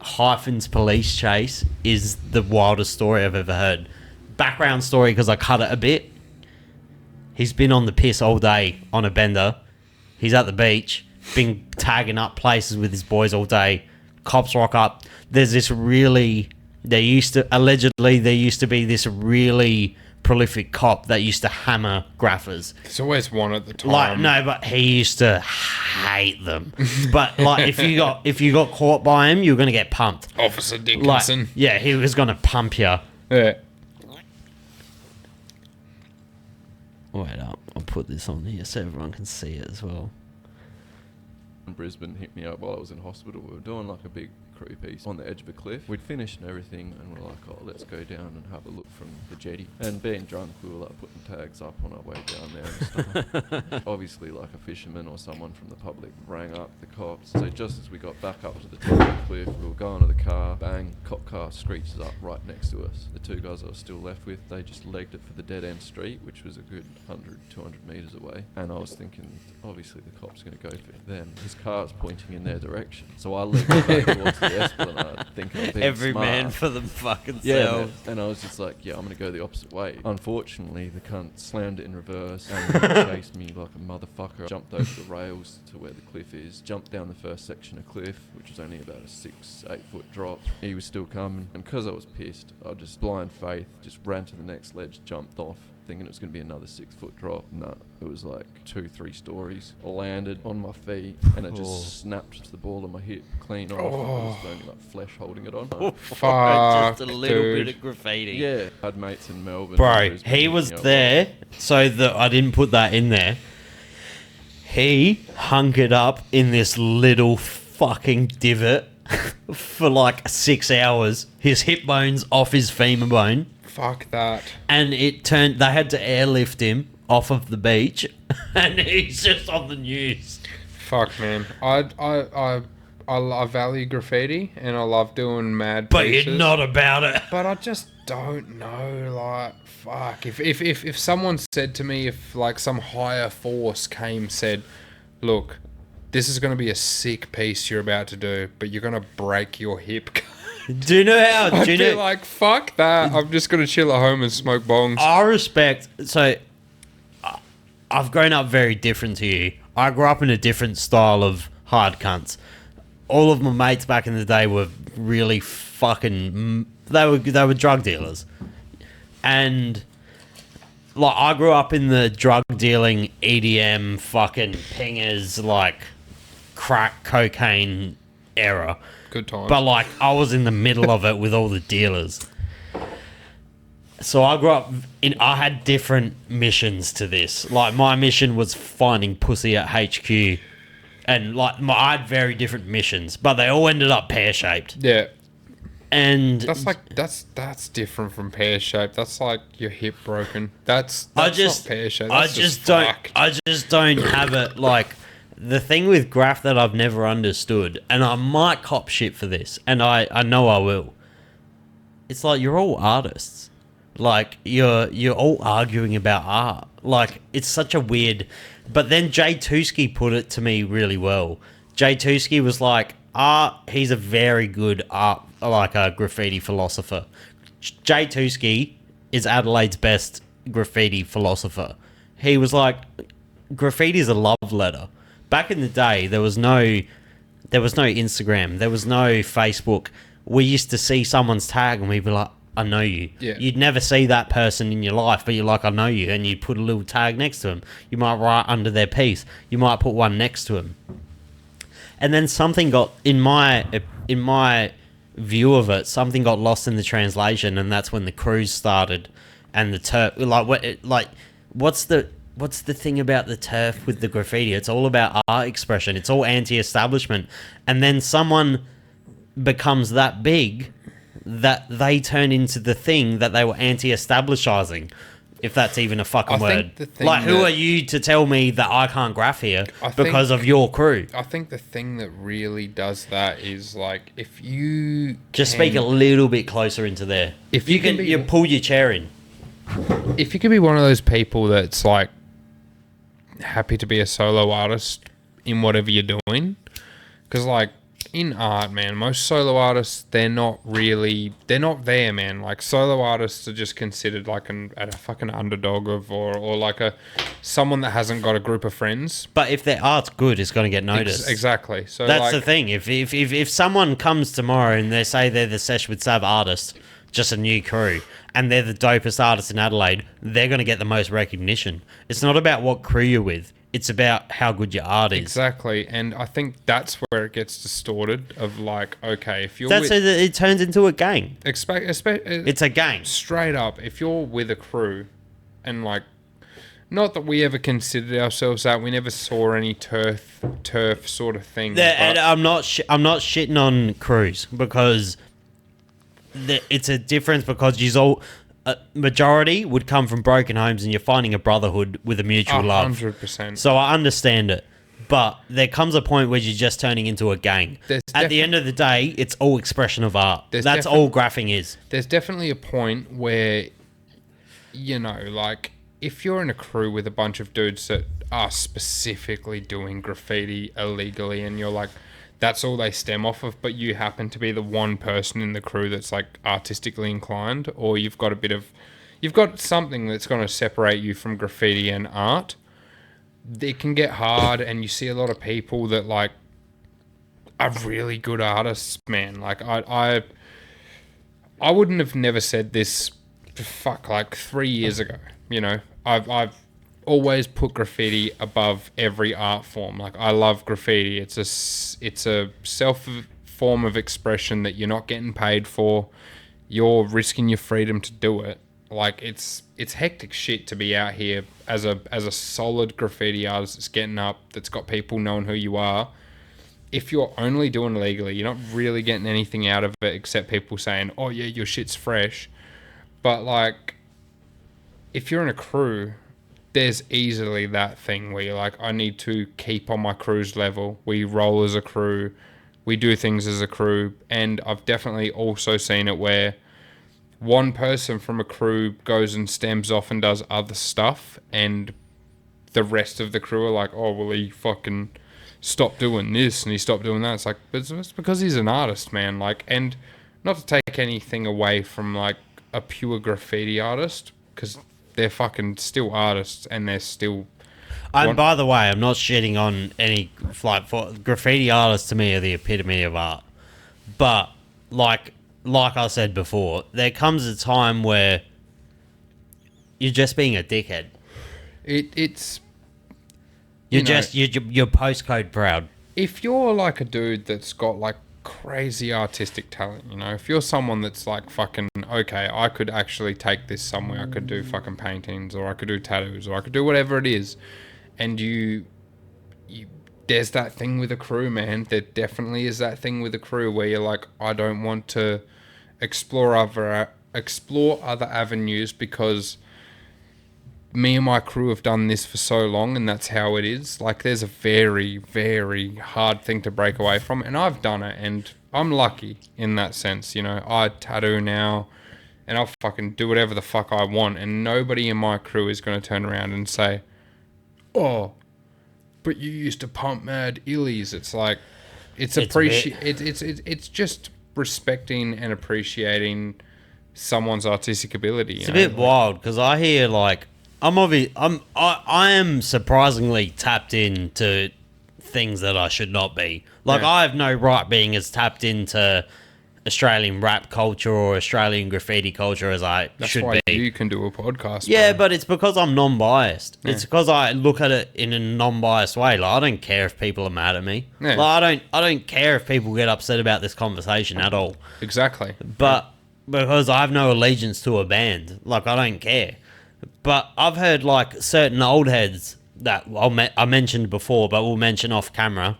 Hyphens police chase is the wildest story I've ever heard. Background story, because I cut it a bit. He's been on the piss all day on a bender. He's at the beach, been tagging up places with his boys all day. Cops rock up. There's this really... There used to be this really prolific cop that used to hammer graffers. There's always one at the time. Like, no, but he used to hate them. But like, if you got caught by him, you were gonna get pumped. Officer Dickinson. Like, yeah, he was gonna pump you. Yeah. Wait up, I'll put this on here so everyone can see it as well. Brisbane hit me up while I was in hospital. We were doing like a big crew piece on the edge of a cliff. We'd finished and everything, and we're like, oh, let's go down and have a look from the jetty. And being drunk, we were like putting tags up on our way down there and stuff. Obviously, like a fisherman or someone from the public rang up the cops. So just as we got back up to the top of the cliff, we were going to the car, bang, cop car screeches up right next to us. The two guys I was still left with, they just legged it for the dead end street, which was a good 100, 200 metres away. And I was thinking, obviously the cop's going to go for them. His car's pointing in their direction. So I legged it back towards the Esplanade, thinking I'm being Every smart. man for them fucking Yeah, self. man. And I was just like, yeah, I'm going to go the opposite way. Unfortunately, the cunt slammed it in reverse and chased me like a motherfucker. Jumped over the rails to where the cliff is, jumped down the first section of cliff, which was only about a 6-8 foot drop. He was still coming, and because I was pissed, I just blind faith, just ran to the next ledge, jumped off, thinking it was going to be another 6 foot drop. No, it was like 2-3 stories. I landed on my feet, and it just snapped to the ball of my hip clean off. It was only like flesh holding it on. Fuck, Just a little dude. bit of graffiti. Yeah, I had mates in Melbourne. Bro, he was there, so that I didn't put that in there. He hunkered up in this little fucking divot for like 6 hours. His hip bone's off his femur bone. Fuck that. And it turned, they had to airlift him off of the beach, and he's just on the news. Fuck, man. I value graffiti, and I love doing mad But pieces. you're not about it. But I just don't know, like, fuck. If someone said to me, if like some higher force said, look, this is going to be a sick piece you're about to do, but you're going to break your hip. Do you know how? I'd Do you be know? like, fuck that. I'm just going to chill at home and smoke bongs. I respect. So, I've grown up very different to you. I grew up in a different style of hard cunts. All of my mates back in the day were really fucking. They were drug dealers, and like I grew up in the drug dealing EDM fucking pingers like crack cocaine era. Good time. But like I was in the middle of it with all the dealers. So I grew up I had different missions to this. Like my mission was finding pussy at HQ. And like I had very different missions, but they all ended up pear-shaped. Yeah. And that's different from pear shaped. That's like your hip broken. That's I just not pear shaped. I That's just fucked. I just don't have it. Like, the thing with graph that I've never understood, and I might cop shit for this, and I know I will. It's like, you're all artists. Like, you're all arguing about art. Like, it's such a weird. But then Jay Tuski put it to me really well. Jay Tuski was like, he's a very good art, like a graffiti philosopher. Jay Tuski is Adelaide's best graffiti philosopher. He was like, graffiti is a love letter. Back in the day, there was no Instagram, there was no Facebook. We used to see someone's tag and we'd be like, I know you. Yeah. You'd never see that person in your life, but you're like, I know you, and you'd put a little tag next to them. You might write under their piece. You might put one next to them. And then something got, in my view of it, something got lost in the translation, and that's when the cruise started, and the turf. What's the thing about the turf with the graffiti? It's all about art expression. It's all anti-establishment, and then someone becomes that big that they turn into the thing that they were anti-establishizing. If that's even a fucking word. Like, who are you to tell me that I can't graph here because of your crew? I think the thing that really does that is, like, if you just speak a little bit closer into there. If you can you pull your chair in. If you could be one of those people that's like happy to be a solo artist in whatever you're doing, because like in art, man, most solo artists, they're not there, man. Like, solo artists are just considered like a fucking underdog or like someone that hasn't got a group of friends. But if their art's good, it's going to get noticed. Exactly. So that's like, the thing. If someone comes tomorrow and they say they're the Sesh with Sav artist, just a new crew, and they're the dopest artist in Adelaide, they're going to get the most recognition. It's not about what crew you're with. It's about how good your art is. Exactly, and I think that's where it gets distorted. Of like, okay, if you're it turns into a gang. It's a gang. Straight up, if you're with a crew, and like, not that we ever considered ourselves that. We never saw any turf sort of thing. And I'm not shitting on crews, because it's a difference, because you all. Majority would come from broken homes, and you're finding a brotherhood with a mutual love. 100%. So I understand it, but there comes a point where you're just turning into a gang. At the end of the day, it's all expression of art. That's all graphing is. There's definitely a point where, you know, like, if you're in a crew with a bunch of dudes that are specifically doing graffiti illegally, and you're like, that's all they stem off of, but you happen to be the one person in the crew that's like artistically inclined, or you've got something that's going to separate you from graffiti and art, it can get hard. And you see a lot of people that like are really good artists, man. Like, I wouldn't have never said this like 3 years ago, you know. I've always put graffiti above every art form. Like, I love graffiti. It's a self form of expression that you're not getting paid for. You're risking your freedom to do it. Like, it's hectic shit to be out here as a solid graffiti artist that's getting up, that's got people knowing who you are. If you're only doing it legally, you're not really getting anything out of it except people saying, oh yeah, your shit's fresh. But like, if you're in a crew, there's easily that thing where you're like, I need to keep on my crew's level. We roll as a crew. We do things as a crew. And I've definitely also seen it where one person from a crew goes and stems off and does other stuff, and the rest of the crew are like, oh, well, he fucking stopped doing this and he stopped doing that. It's like, but it's because he's an artist, man. Like, and not to take anything away from like a pure graffiti artist, because they're fucking still artists, and they're still. And by the way, I'm not shitting on any, like, for graffiti artists to me are the epitome of art. But like I said before, there comes a time where you're just being a dickhead. You're postcode proud. If you're like a dude that's got like crazy artistic talent, you know, if you're someone that's like fucking, okay, I could actually take this somewhere, I could do fucking paintings, or I could do tattoos, or I could do whatever it is, and you there's that thing with a crew, man. There definitely is that thing with a crew where you're like, I don't want to, explore other avenues, because me and my crew have done this for so long, and that's how it is. Like, there's a very, very hard thing to break away from, and I've done it, and I'm lucky in that sense. You know, I tattoo now, and I'll fucking do whatever the fuck I want, and nobody in my crew is going to turn around and say, "Oh, but you used to pump mad illies." It's like, it's just respecting and appreciating someone's artistic ability. It's a bit wild, because I hear, like, I am surprisingly tapped into things that I should not be. Like, I have no right being as tapped into Australian rap culture or Australian graffiti culture as I should be. That's why you can do a podcast. Yeah, bro. but it's because I'm non-biased. Yeah. It's because I look at it in a non-biased way. Like, I don't care if people are mad at me. Yeah. Like, I don't care if people get upset about this conversation at all. Exactly. But because I have no allegiance to a band, like, I don't care. But I've heard, like, certain old heads that I mentioned before, but we'll mention off camera.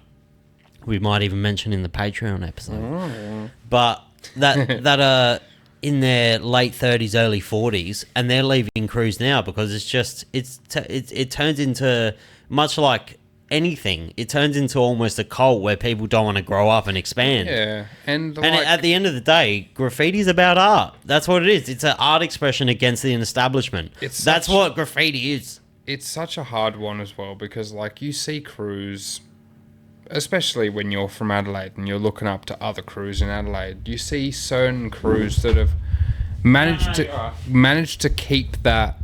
We might even mention in the Patreon episode. But that are in their late 30s, early 40s, and they're leaving crews now because it's just it turns into, much like anything, it turns into almost a cult where people don't want to grow up and expand. Yeah, and at the end of the day, graffiti's about art. That's what it is. It's an art expression against the establishment. That's what graffiti is. It's such a hard one as well, because, like, you see crews, especially when you're from Adelaide and you're looking up to other crews in Adelaide, you see certain crews that have managed to keep that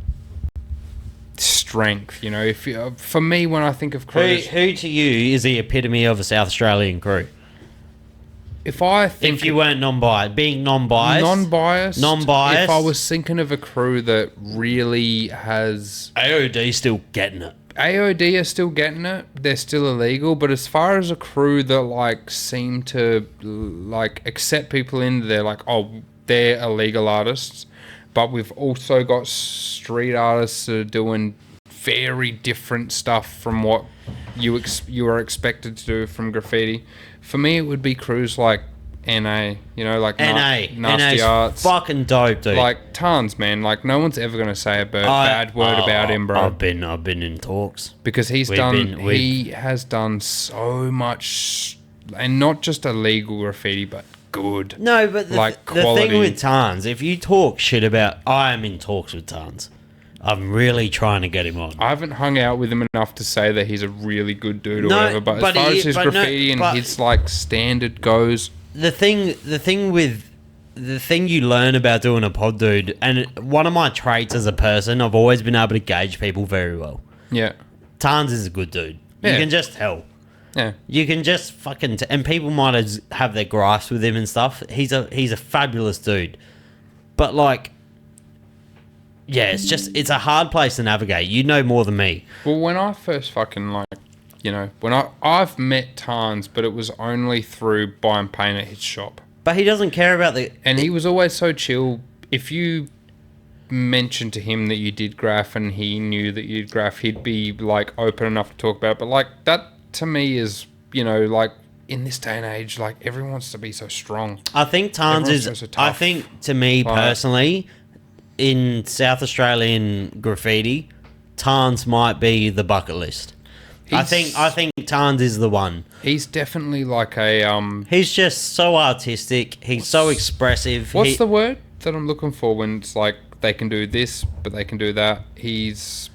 strength. You know, for me, when I think of crews, Who to you is the epitome of a South Australian crew? if I think If you weren't non-biased, being non-biased, if I was thinking of a crew that really has AOD still getting it. AOD are still getting it. They're still illegal. But as far as a crew that, like, seem to, like, accept people into, they're like, oh, they're illegal artists. But we've also got street artists that are doing very different stuff from what you are expected to do from graffiti. For me, it would be crews like NA, you know, like Nasty NA's Arts. fucking dope, dude. Like, tons, man. Like, no one's ever going to say a bad word about him, bro. I've been in talks. Because he has done so much, and not just illegal graffiti, but good. No, but the quality. thing with Tarns, if you talk shit about, I am in talks with Tarns. I'm really trying to get him on. I haven't hung out with him enough to say that he's a really good dude or whatever, but as far as his graffiti and his, like, standard goes, the thing you learn about doing a pod, dude, and one of my traits as a person, I've always been able to gauge people very well. Yeah. Tarns is a good dude. Yeah. You can just tell. Yeah. You can just fucking... and people might have their gripes with him and stuff. He's a fabulous dude. But, like... yeah, it's a hard place to navigate. You know more than me. Well, when I first fucking, like... you know, when I've met Tarns, but it was only through buying paint at his shop. But he doesn't care about the... and he was always so chill. If you mentioned to him that you did graph and he knew that you'd graph, he'd be, like, open enough to talk about it. But, like, that to me is, you know, like, in this day and age, like, everyone wants to be so strong. I think Tarns Everyone's is... so tough. I think, to me, personally, in South Australian graffiti, Tarns might be the bucket list. I think Tarns is the one. He's definitely like a He's just so artistic. He's so expressive. What's the word that I'm looking for when it's like they can do this but they can do that? He's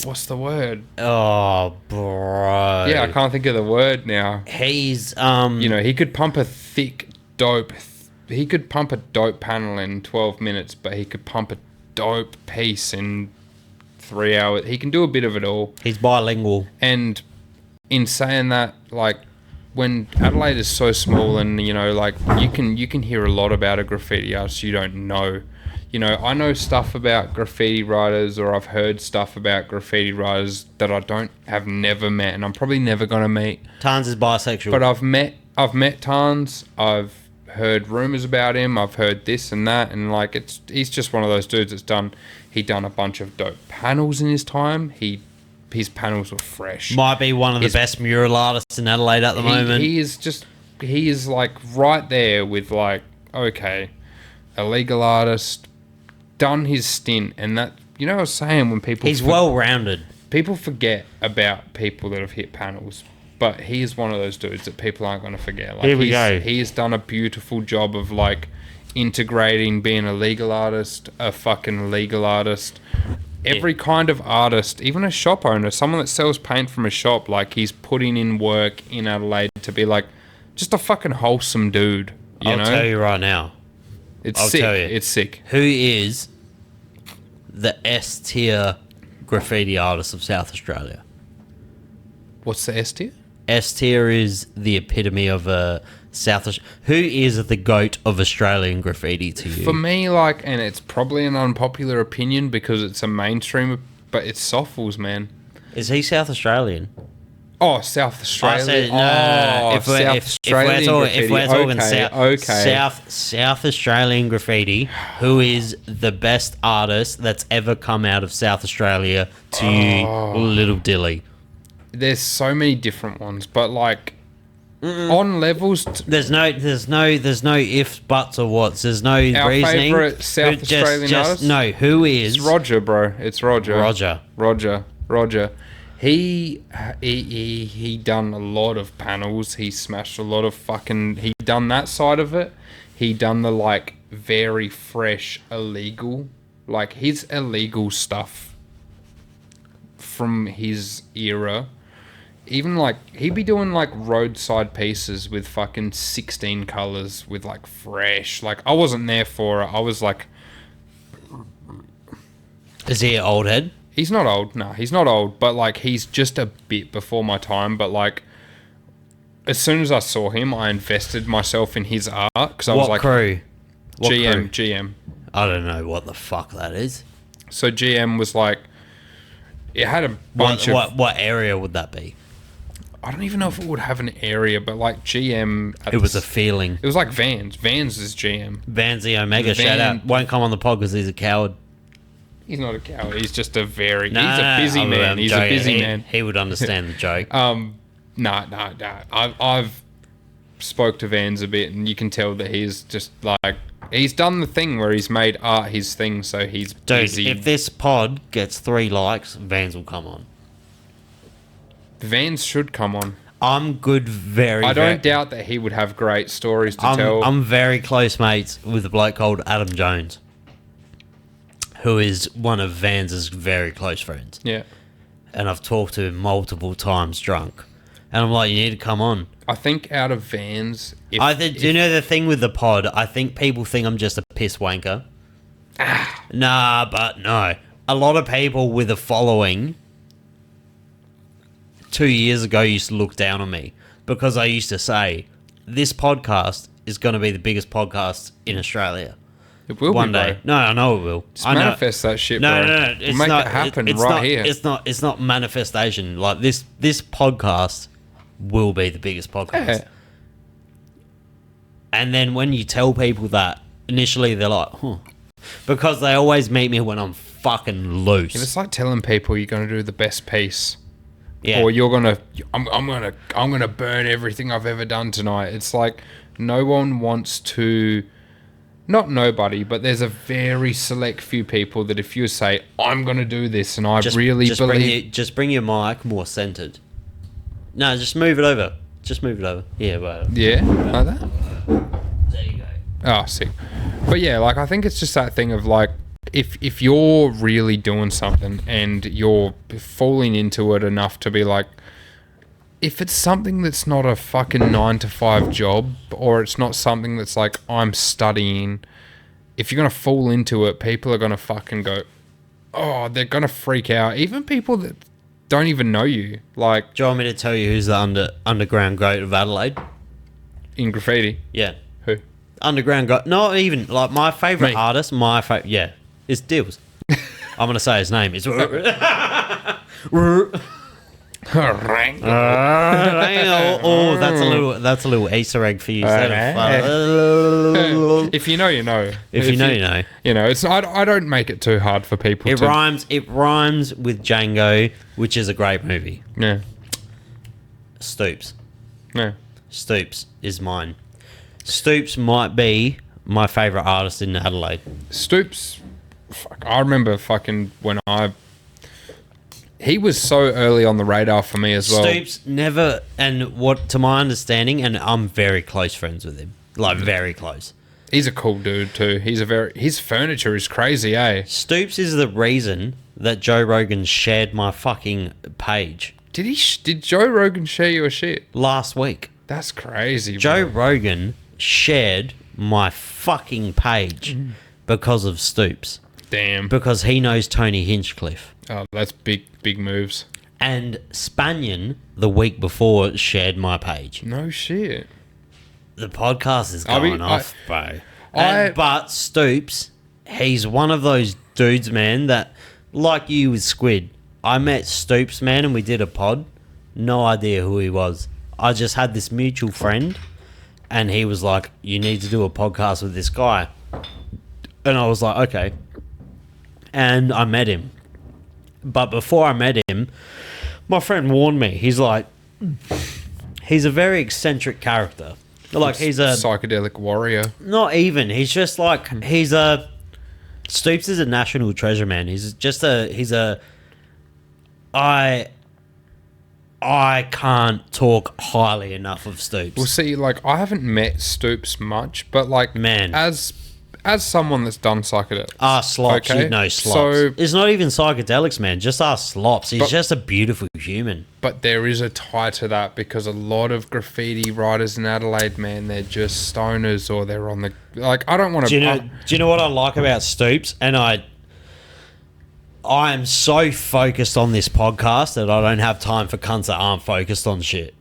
what's the word? Oh, bro. Yeah, I can't think of the word now. He's you know, he could pump a dope panel in 12 minutes, but he could pump a dope piece in 3 hours. He can do a bit of it all. He's bilingual. And in saying that, like, when Adelaide is so small, and, you know, like, you can hear a lot about a graffiti artist you don't know. You know, I know stuff about graffiti writers, or I've heard stuff about graffiti writers that have never met, and I'm probably never gonna meet. Tarns is bisexual. But I've met Tarns. I've heard rumors about him. I've heard this and that, and, like, he's just one of those dudes that's done a bunch of dope panels in his time. His panels were fresh. Might be one of the best mural artists in Adelaide at the moment. He is like right there with, like, okay, a legal artist, done his stint, and that, you know what I was saying, when people... He's well-rounded. People forget about people that have hit panels, but he is one of those dudes that people aren't going to forget. Like, Here we go. He has done a beautiful job of, like, integrating being a legal artist, a fucking legal artist, every kind of artist, even a shop owner, someone that sells paint from a shop. Like, he's putting in work in Adelaide to be, like, just a fucking wholesome dude, you know? I'll tell you right now. It's I'll sick. tell you. It's sick. Who is the S-tier graffiti artist of South Australia? What's the S tier? S-tier is the epitome of a Who is the GOAT of Australian graffiti to you? For me, like, and it's probably an unpopular opinion because it's a mainstream, but it's Softfuls, man. Is he South Australian? Oh, South Australia. I said, no. Oh, If we're talking South Australian graffiti, who is the best artist that's ever come out of South Australia to you, Little Dilly? There's so many different ones, but like on levels. There's no ifs, buts, or whats. There's no Our reasoning. favourite South Australian artist? No, who is? It's Roger, bro. It's Roger. Roger. He done a lot of panels. He smashed a lot of fucking... He done that side of it. He done the, like, very fresh illegal... Like, his illegal stuff from his era. Even, like, he'd be doing, like, roadside pieces with fucking 16 colours with, like, fresh... Like, I wasn't there for it. I was, like... Is he an old head? He's not old. No, he's not old. But, like, he's just a bit before my time. But, like, as soon as I saw him, I invested myself in his art. Because I was like... Crew? What crew? GM. I don't know what the fuck that is. So, GM was like... It had a bunch of... What area would that be? I don't even know if it would have an area, but, like, GM... It was a feeling. It was like Vans. Vans is GM. Vans the Omega, shout out. Won't come on the pod because he's a coward. He's not a coward. He's just a very... Nah, he's a busy man. He's a busy man. He would understand the joke. Nah. I've spoke to Vans a bit, and you can tell that he's just like... He's done the thing where he's made art his thing, so he's busy. Dude, if this pod gets 3 likes, Vans will come on. Vans should come on. I'm good, I don't doubt that he would have great stories to tell. I'm very close mates with a bloke called Adam Jones, who is one of Vans's very close friends. Yeah. And I've talked to him multiple times drunk. And I'm like, you need to come on. I think out of Vans... Do you know the thing with the pod? I think people think I'm just a piss wanker. Nah, but no. A lot of people with a following 2 years ago used to look down on me because I used to say, this podcast is going to be the biggest podcast in Australia. It will one be, day. bro. No, I know it will. Just manifest that shit, bro. No. We'll make it happen here. It's not manifestation. Like this podcast will be the biggest podcast. Yeah. And then when you tell people that, initially they're like, huh. Because they always meet me when I'm fucking loose. It's like telling people you're going to do the best piece. Yeah. Or you're going to... I'm going to burn everything I've ever done tonight. It's like no one wants to... Not nobody, but there's a very select few people that if you say, I'm going to do this, and I really believe... Just bring your mic more centered. No, just move it over. Yeah, right. Yeah, like that? There you go. Oh, sick. But yeah, like, I think it's just that thing of, like, if you're really doing something and you're falling into it enough to be like, if it's something that's not a fucking 9-to-5 job, or it's not something that's like, I'm studying, if you're going to fall into it, people are going to fucking go, oh, they're going to freak out. Even people that don't even know you. Like, Do you want me to tell you who's the underground goat of Adelaide? in graffiti. Yeah. Who? Underground goat. Not even, like, my favourite Me. artist, yeah, is Dills. I'm going to say his name. It's... Oh, that's a little Easter egg for you. If you know, you know. If you know, you know. You know, it's I don't make it too hard for people It to... rhymes with Django, which is a great movie. Yeah. Stoops. Yeah. Stoops is mine. Stoops might be my favourite artist in Adelaide. Stoops, I remember fucking when he was so early on the radar for me as well. Stoops never, and what to my understanding, and I'm very close friends with him, like very close. He's a cool dude too. His furniture is crazy, eh? Stoops is the reason that Joe Rogan shared my fucking page Did Joe Rogan share your shit? last week. That's crazy, Joe bro. Rogan shared my fucking page because of Stoops, Damn. because he knows Tony Hinchcliffe. Oh, that's big moves. And Spanion, the week before, shared my page. No shit. The podcast is I going mean, off, bro. I- But Stoops, he's one of those dudes, man, that, like you with Squid, I met Stoops, man, and we did a pod. No idea who he was. I just had this mutual friend, and he was like, you need to do a podcast with this guy. And I was like, okay. And I met him. But before I met him, my friend warned me. He's like, he's a very eccentric character. Like, he's a... psychedelic warrior. Not even. He's just like... He's a... Stoops is a national treasure, man. He's just a... He's a... I can't talk highly enough of Stoops. Well, see, like, I haven't met Stoops much, but, like, Man. as someone that's done psychedelics. Slops, okay? you know Slops. So, It's not even psychedelics, man. Just Slops. He's But- just a beautiful human. but there is a tie to that because a lot of graffiti writers in Adelaide, man, they're just stoners or they're on the... Like, I don't want to... Do you know what I like about Stoops? And I am so focused on this podcast that I don't have time for cunts that aren't focused on shit.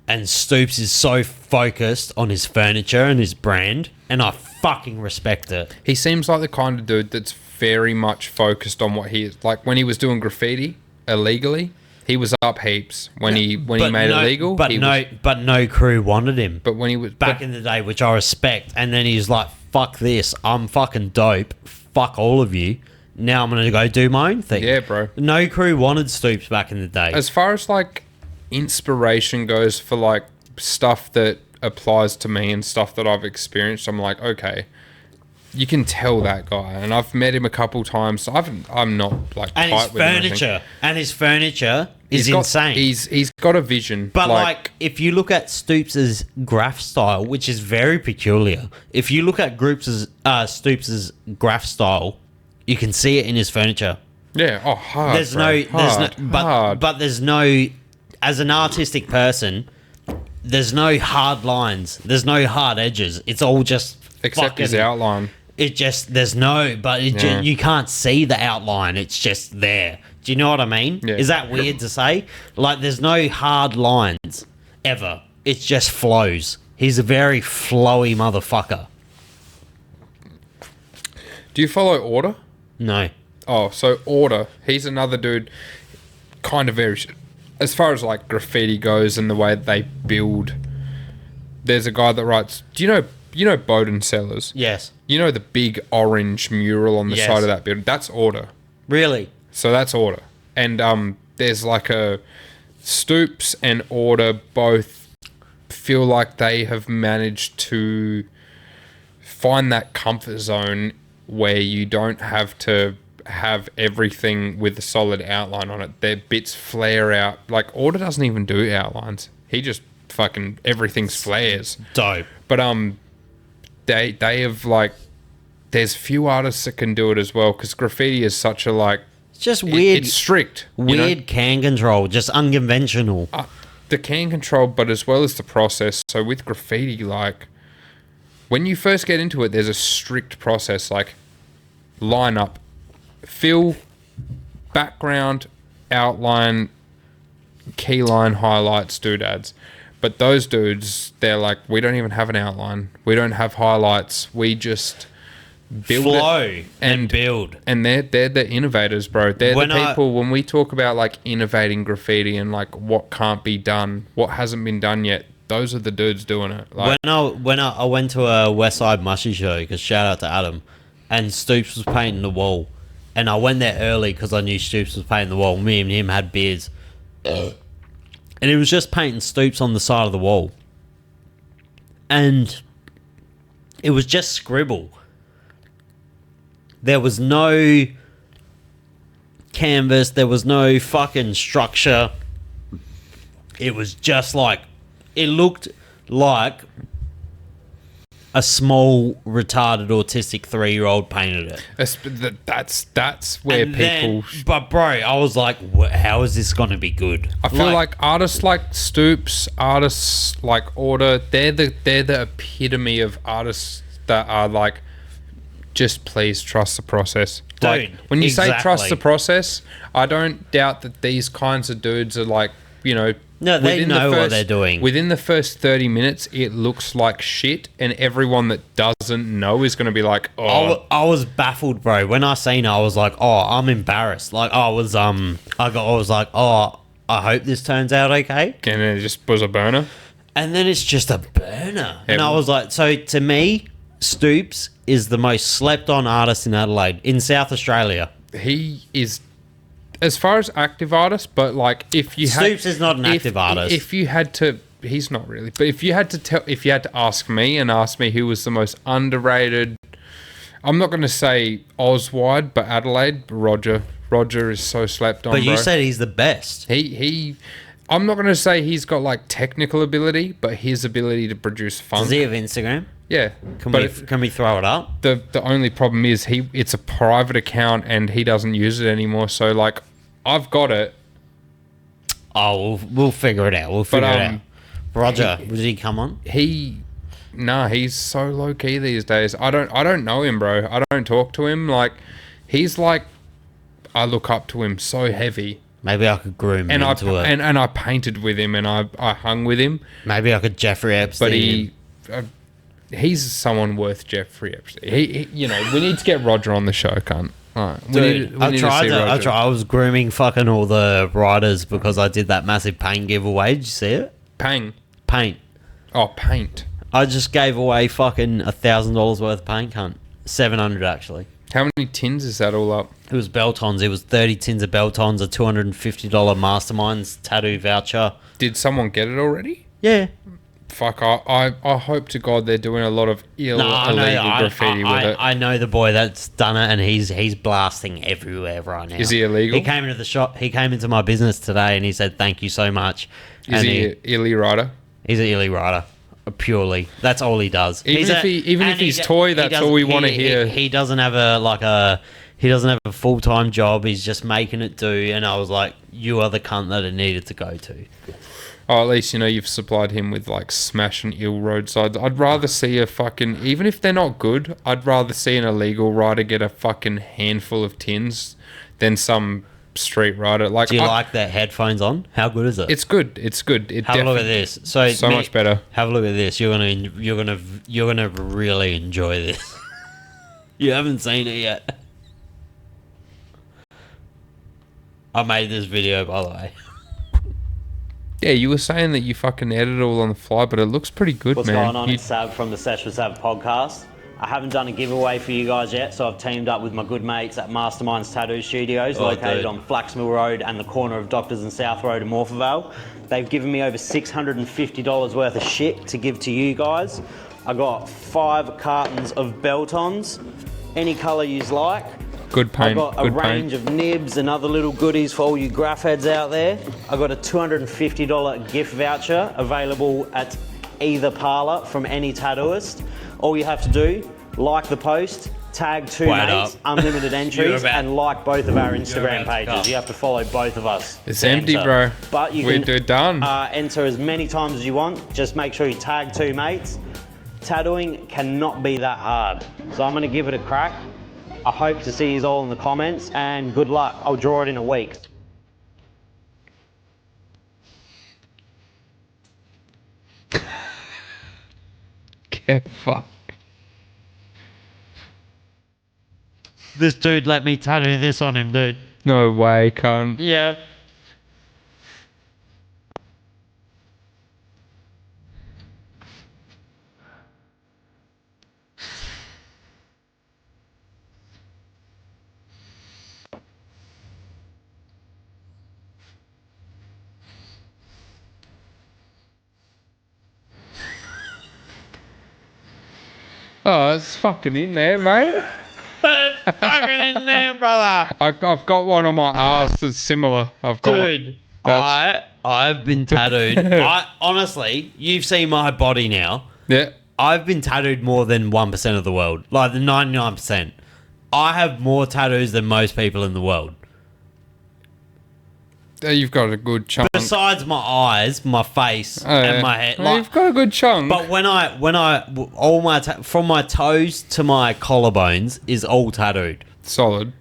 And Stoops is so focused on his furniture and his brand, and I fucking respect it. He seems like the kind of dude that's very much focused on what he is. Like, when he was doing graffiti illegally, he was up heaps. When he made it legal, but no crew wanted him. But when he was... Back in the day, which I respect, and then he's like, fuck this, I'm fucking dope, fuck all of you, now I'm gonna go do my own thing. Yeah, bro. No crew wanted Stoops back in the day. As far as, like, inspiration goes for, like, stuff that applies to me and stuff that I've experienced, I'm like, okay, you can tell that guy. And I've met him a couple times. I'm not, like, and tight his with him or furniture, is anything. insane. He's got a vision. But like, if you look at Stoops' graph style, which is very peculiar, if you look at Stoops' graph style, you can see it in his furniture. Yeah, oh, hard. There's bro. no, but there's no, as an artistic person, there's no hard lines. There's no hard edges. It's all just Except his fucking- outline. It just, there's no, but you can't see the outline. It's just there. Do you know what I mean? Yeah. Is that weird to say? Like, there's no hard lines ever. It just flows. He's a very flowy motherfucker. Do you follow Order? No. Oh, so Order. He's another dude, kind of very... As far as, like, graffiti goes and the way they build, there's a guy that writes... Do you know Bowden Cellars? Yes. You know the big orange mural on the Yes. side of that building? That's Order. Really? So that's Order. And there's like a... Stoops and Order both feel like they have managed to find that comfort zone where you don't have to have everything with a solid outline on it. Their bits flare out. Like, Order doesn't even do outlines. He just fucking... Everything's flares. Dope. But they have, like... There's few artists that can do it as well, because graffiti is such a, like... It's just weird. It's strict. you know? Weird can control. Just unconventional. The can control, but as well as the process. So with graffiti, like... When you first get into it, there's a strict process, like... Line up. Fill. Background. Outline. Key line. Highlights. Doodads. But those dudes, they're like, we don't even have an outline. We don't have highlights. We just... build Flow it and build. And they're the innovators, bro. They're When the people, when we talk about, like, innovating graffiti and, like, what can't be done, what hasn't been done yet, those are the dudes doing it. Like, When I went to a Westside Mushy show, because shout out to Adam, and Stoops was painting the wall, and I went there early because I knew Stoops was painting the wall. Me and him had beers, and he was just painting Stoops on the side of the wall, and It was just scribble. There was no canvas. There was no fucking structure. It was just like... It looked like a small, retarded, autistic 3-year-old painted it. That's where And people... then, but bro, I was like, how is this going to be good? I feel like artists like Stoops, artists like Order, they're the epitome of artists that are like, just please trust the process. Dude, like, when you say trust exactly. the process, I don't doubt that these kinds of dudes are like, you know... No, they know what they're doing. Within the first 30 minutes, it looks like shit, and everyone that doesn't know is going to be like, oh... I was baffled, bro. When I seen it, I was like, oh, I'm embarrassed. Like, I was like, oh, I hope this turns out okay. And then it just was a burner. And then it's just a burner. And I was like, so to me, Stoops is the most slept on artist in Adelaide, in South Australia. He is, as far as active artist, but like if you had... Stoops is not an active artist. If you had to... He's not really. But if you had to ask me who was the most underrated... I'm not going to say Oz-wide, but Adelaide, Roger. Roger is so slept on, But you bro. said he's the best. I'm not going to say he's got like technical ability, but his ability to produce funk. Does he have Instagram? Yeah. Can we throw it up? The only problem is it's a private account and he doesn't use it anymore. So like, I've got it. Oh, we'll figure it out. We'll figure it out. Roger, did he come on? He's so low key these days. I don't know him, bro. I don't talk to him. Like, he's like, I look up to him so heavy. Maybe I could groom him into it. And I painted with him and I hung with him. Maybe I could Jeffrey Epstein. But he's someone worth Jeffrey Epstein. We need to get Roger on the show, cunt. All right. Dude, I was grooming fucking all the writers because I did that massive paint giveaway. Did you see it? Paint. Oh, paint. I just gave away fucking $1,000 worth of paint, cunt. 700 actually. How many tins is that all up? It was Beltons. It was 30 tins of Beltons, a $250 Masterminds tattoo voucher. Did someone get it already? Yeah. Fuck, I hope to God they're doing a lot of illegal graffiti with it. I know the boy that's done it, and he's blasting everywhere right now. Is he illegal? He came into the shop. He came into my business today, and he said, "Thank you so much." Is he an illy rider? He's an illy rider. Purely, that's all he does. Even if he's toy, that's all we want to hear. He doesn't have a full-time job. He's just making it do. And I was like, you are the cunt that it needed to go to. Oh, at least you've supplied him with like smashing ill roadsides. I'd rather see a fucking, even if they're not good, I'd rather see an illegal rider get a fucking handful of tins than some street rider. Like, do you like the headphones on? How good is it? It's good. Have a look at this. So much better. Have a look at this. You're gonna really enjoy this. You haven't seen it yet. I made this video, by the way. Yeah, you were saying that you fucking edit it all on the fly, but it looks pretty good, What's man. going on? It's Sav from the Sesh podcast. I haven't done a giveaway for you guys yet, so I've teamed up with my good mates at Masterminds Tattoo Studios, located on Flaxmill Road and the corner of Doctors and South Road in Morphettvale. They've given me over $650 worth of shit to give to you guys. I got 5 cartons of Beltons, any colour you like. Good paint. I got a range of nibs and other little goodies for all you graph heads out there. I got a $250 gift voucher available at either parlour from any tattooist. All you have to do, like the post, tag 2 mates, unlimited entries, and like both of our Instagram pages. You have to follow both of us. It's empty, bro. But you can enter as many times as you want. Just make sure you tag 2 mates. Tattooing cannot be that hard. So I'm going to give it a crack. I hope to see you all in the comments, and good luck. I'll draw it in a week. Get fucked. This dude let me tattoo this on him, dude. No way, cunt. Yeah. Oh, it's fucking in there, mate. Fucking in there, brother. I've got one on my ass that's similar. Dude, I've been tattooed. Honestly, you've seen my body now. Yeah. I've been tattooed more than 1% of the world. Like the 99%. I have more tattoos than most people in the world. You've got a good chunk. Besides my eyes, my face, and my head. Well, you've got a good chunk. But all my from my toes to my collarbones is all tattooed. Solid.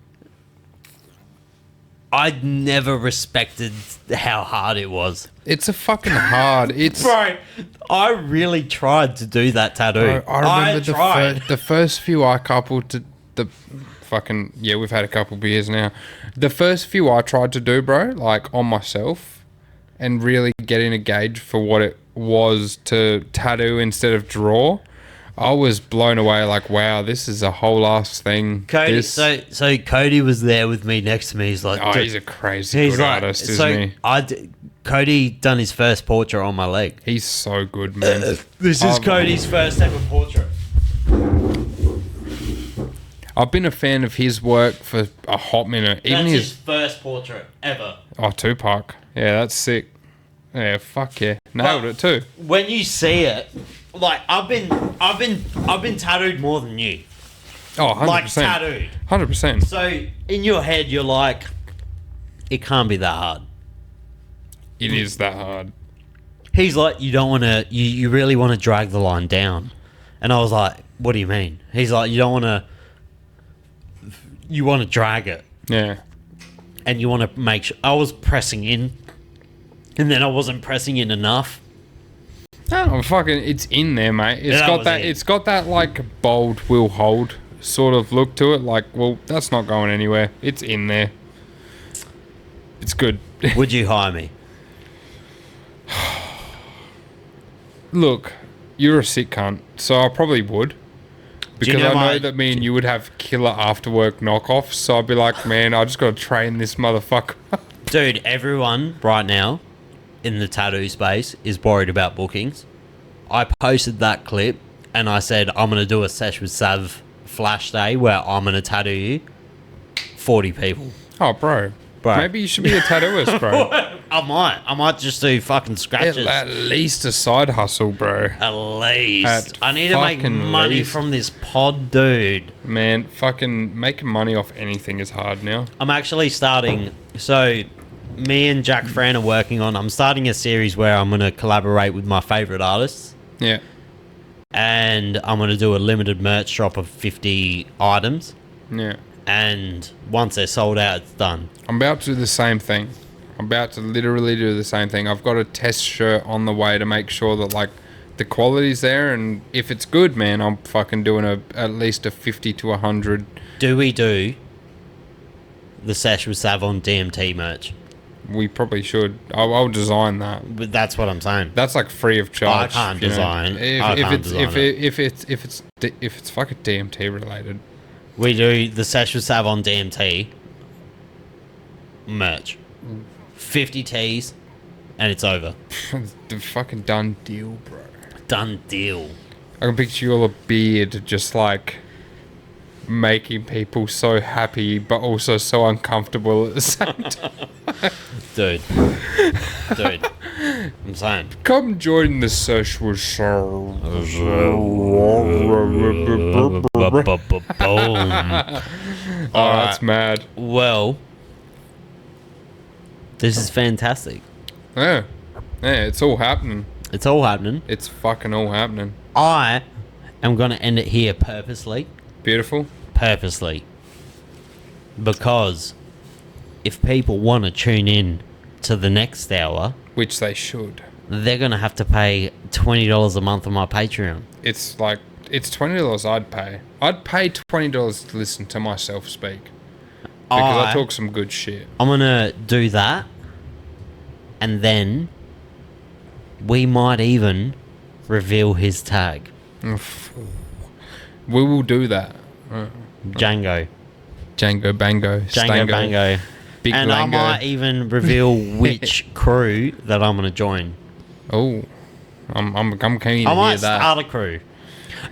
I'd never respected how hard it was. It's a fucking hard. It's Bro, I really tried to do that tattoo. Bro, I remember the first few I coupled to the fucking we've had a couple beers now. The first few I tried to do, bro, like on myself, and really getting a gauge for what it was to tattoo instead of draw. I was blown away. Like, wow, this is a whole ass thing. Cody, so Cody was there with me next to me. He's like, he's a crazy good artist, isn't he? Cody done his first portrait on my leg. He's so good, man. This is Cody's first ever portrait. I've been a fan of his work for a hot minute. Even That's his first portrait ever. Oh, Tupac. Yeah, that's sick. Yeah, fuck yeah. Nailed it too. When you see it, like I've been tattooed more than you. Oh, 100%. Like tattooed. 100%. So in your head you're like, it can't be that hard. It is that hard. He's like, you don't want to, you really want to drag the line down. And I was like, what do you mean? He's like, you want to drag it. Yeah. And you want to make sure, I was pressing in. And then I wasn't pressing in enough. Oh, fucking, it's in there, mate. It's got that like bold will hold sort of look to it. Like, well, that's not going anywhere. It's in there. It's good. Would you hire me? Look, you're a sick cunt, so I probably would. Because I know that me and you would have killer after work knockoffs, so I'd be like, man, I just got to train this motherfucker. Dude, everyone right now in the tattoo space is worried about bookings. I posted that clip and I said, I'm going to do a Sesh with Sav flash day where I'm going to tattoo you. 40 people. Oh, bro. Maybe you should be a tattooist, bro. I might just do fucking scratches. At least a side hustle, bro. At least. I need to make money from this pod, dude. Man, fucking making money off anything is hard now. I'm actually starting... So, me and Jack Fran are working on... I'm starting a series where I'm going to collaborate with my favourite artists. Yeah. And I'm going to do a limited merch drop of 50 items. Yeah. And once they're sold out, it's done. I'm about to do the same thing. I'm about to literally do the same thing. I've got a test shirt on the way to make sure that like the quality's there, and if it's good, man, I'm fucking doing at least a 50 to 100. Do we do the Sesh with Sav on DMT merch? We probably should. I'll design that. But that's what I'm saying. That's like free of charge. I can't design. If it's fucking DMT related. We do the Sesh with Sav on DMT merch. 50 T's and it's over. The fucking done deal, bro. Done deal. I can picture you all a beard just like making people so happy but also so uncomfortable at the same time. Dude, I'm saying. Come join the Sesh with Sav. Boom. Oh, that's mad. Well, this is fantastic. Yeah, it's all happening. It's all happening. It's fucking all happening. I am going to end it here purposely. Beautiful. Purposely. Because if people want to tune in to the next hour, which they should, they're going to have to pay $20 a month on my Patreon. It's like, it's $20 I'd pay. I'd pay $20 to listen to myself speak. Because I talk some good shit. I'm going to do that. And then we might even reveal his tag. We will do that. Django Bango. Django Bango. Big and Lango. I might even reveal which crew that I'm going to join. Oh. I'm keen to I might hear that. start a crew.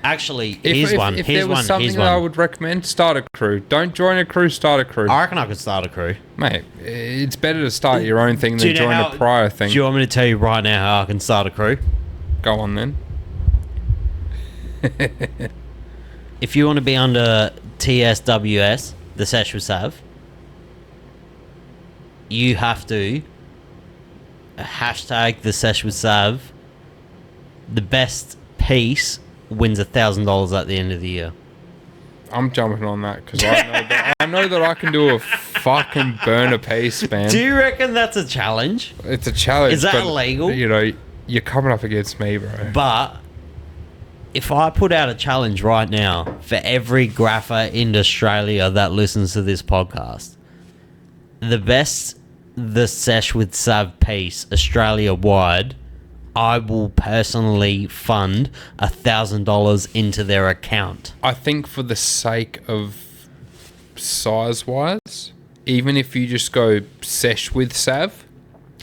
Actually, If here's one. If Here's there was one. something Here's that I one. would recommend, start a crew. Don't join a crew, start a crew. I reckon I could start a crew. Mate, it's better to start your own thing Do you than know join how- a prior thing. Do you want me to tell you right now how I can start a crew? Go on then. If you want to be under TSWS, the Sesh with Sav, you have to hashtag the Sesh with Sav. The best piece wins $1,000 at the end of the year. I'm jumping on that because I know that I can do a fucking burner piece, man. Do you reckon that's a challenge? It's a challenge. Is that but, illegal? You know, you're coming up against me, bro. But if I put out a challenge right now for every grapher in Australia that listens to this podcast, the best the Sesh with Sav piece Australia wide, I will personally fund $1,000 into their account. I think for the sake of size-wise, even if you just go Sesh with Sav,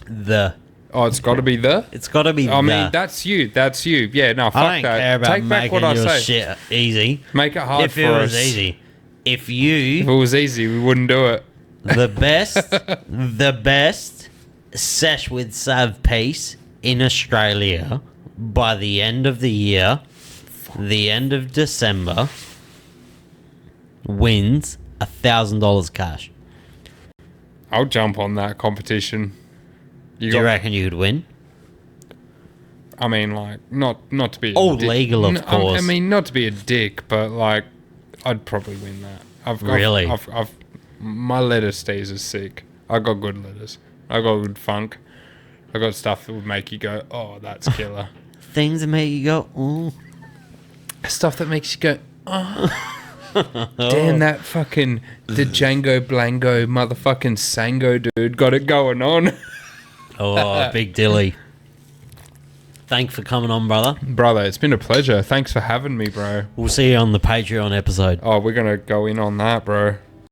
it's got to be the. It's got to be. I mean, that's you. That's you. Yeah, no, fuck I don't that. care about Take back making what I your say. shit easy. Make it hard If for it was us. easy, if If it you was easy, we wouldn't do it. the best Sesh with Sav piece in Australia by the end of the year, the end of December, wins $1,000 cash. I'll jump on that competition. Do you reckon you could win? I mean, like, not to be All legal, of course. I mean, not to be a dick, but like, I'd probably win that. Really? My letter stays are sick. I got good letters. I got good funk. I got stuff that would make you go, oh, that's killer. Things that make you go, ooh. Stuff that makes you go, oh. Damn, that fucking the Django Blango motherfucking Sango dude got it going on. Oh, big dilly. Thanks for coming on, brother. Brother, it's been a pleasure. Thanks for having me, bro. We'll see you on the Patreon episode. Oh, we're going to go in on that, bro.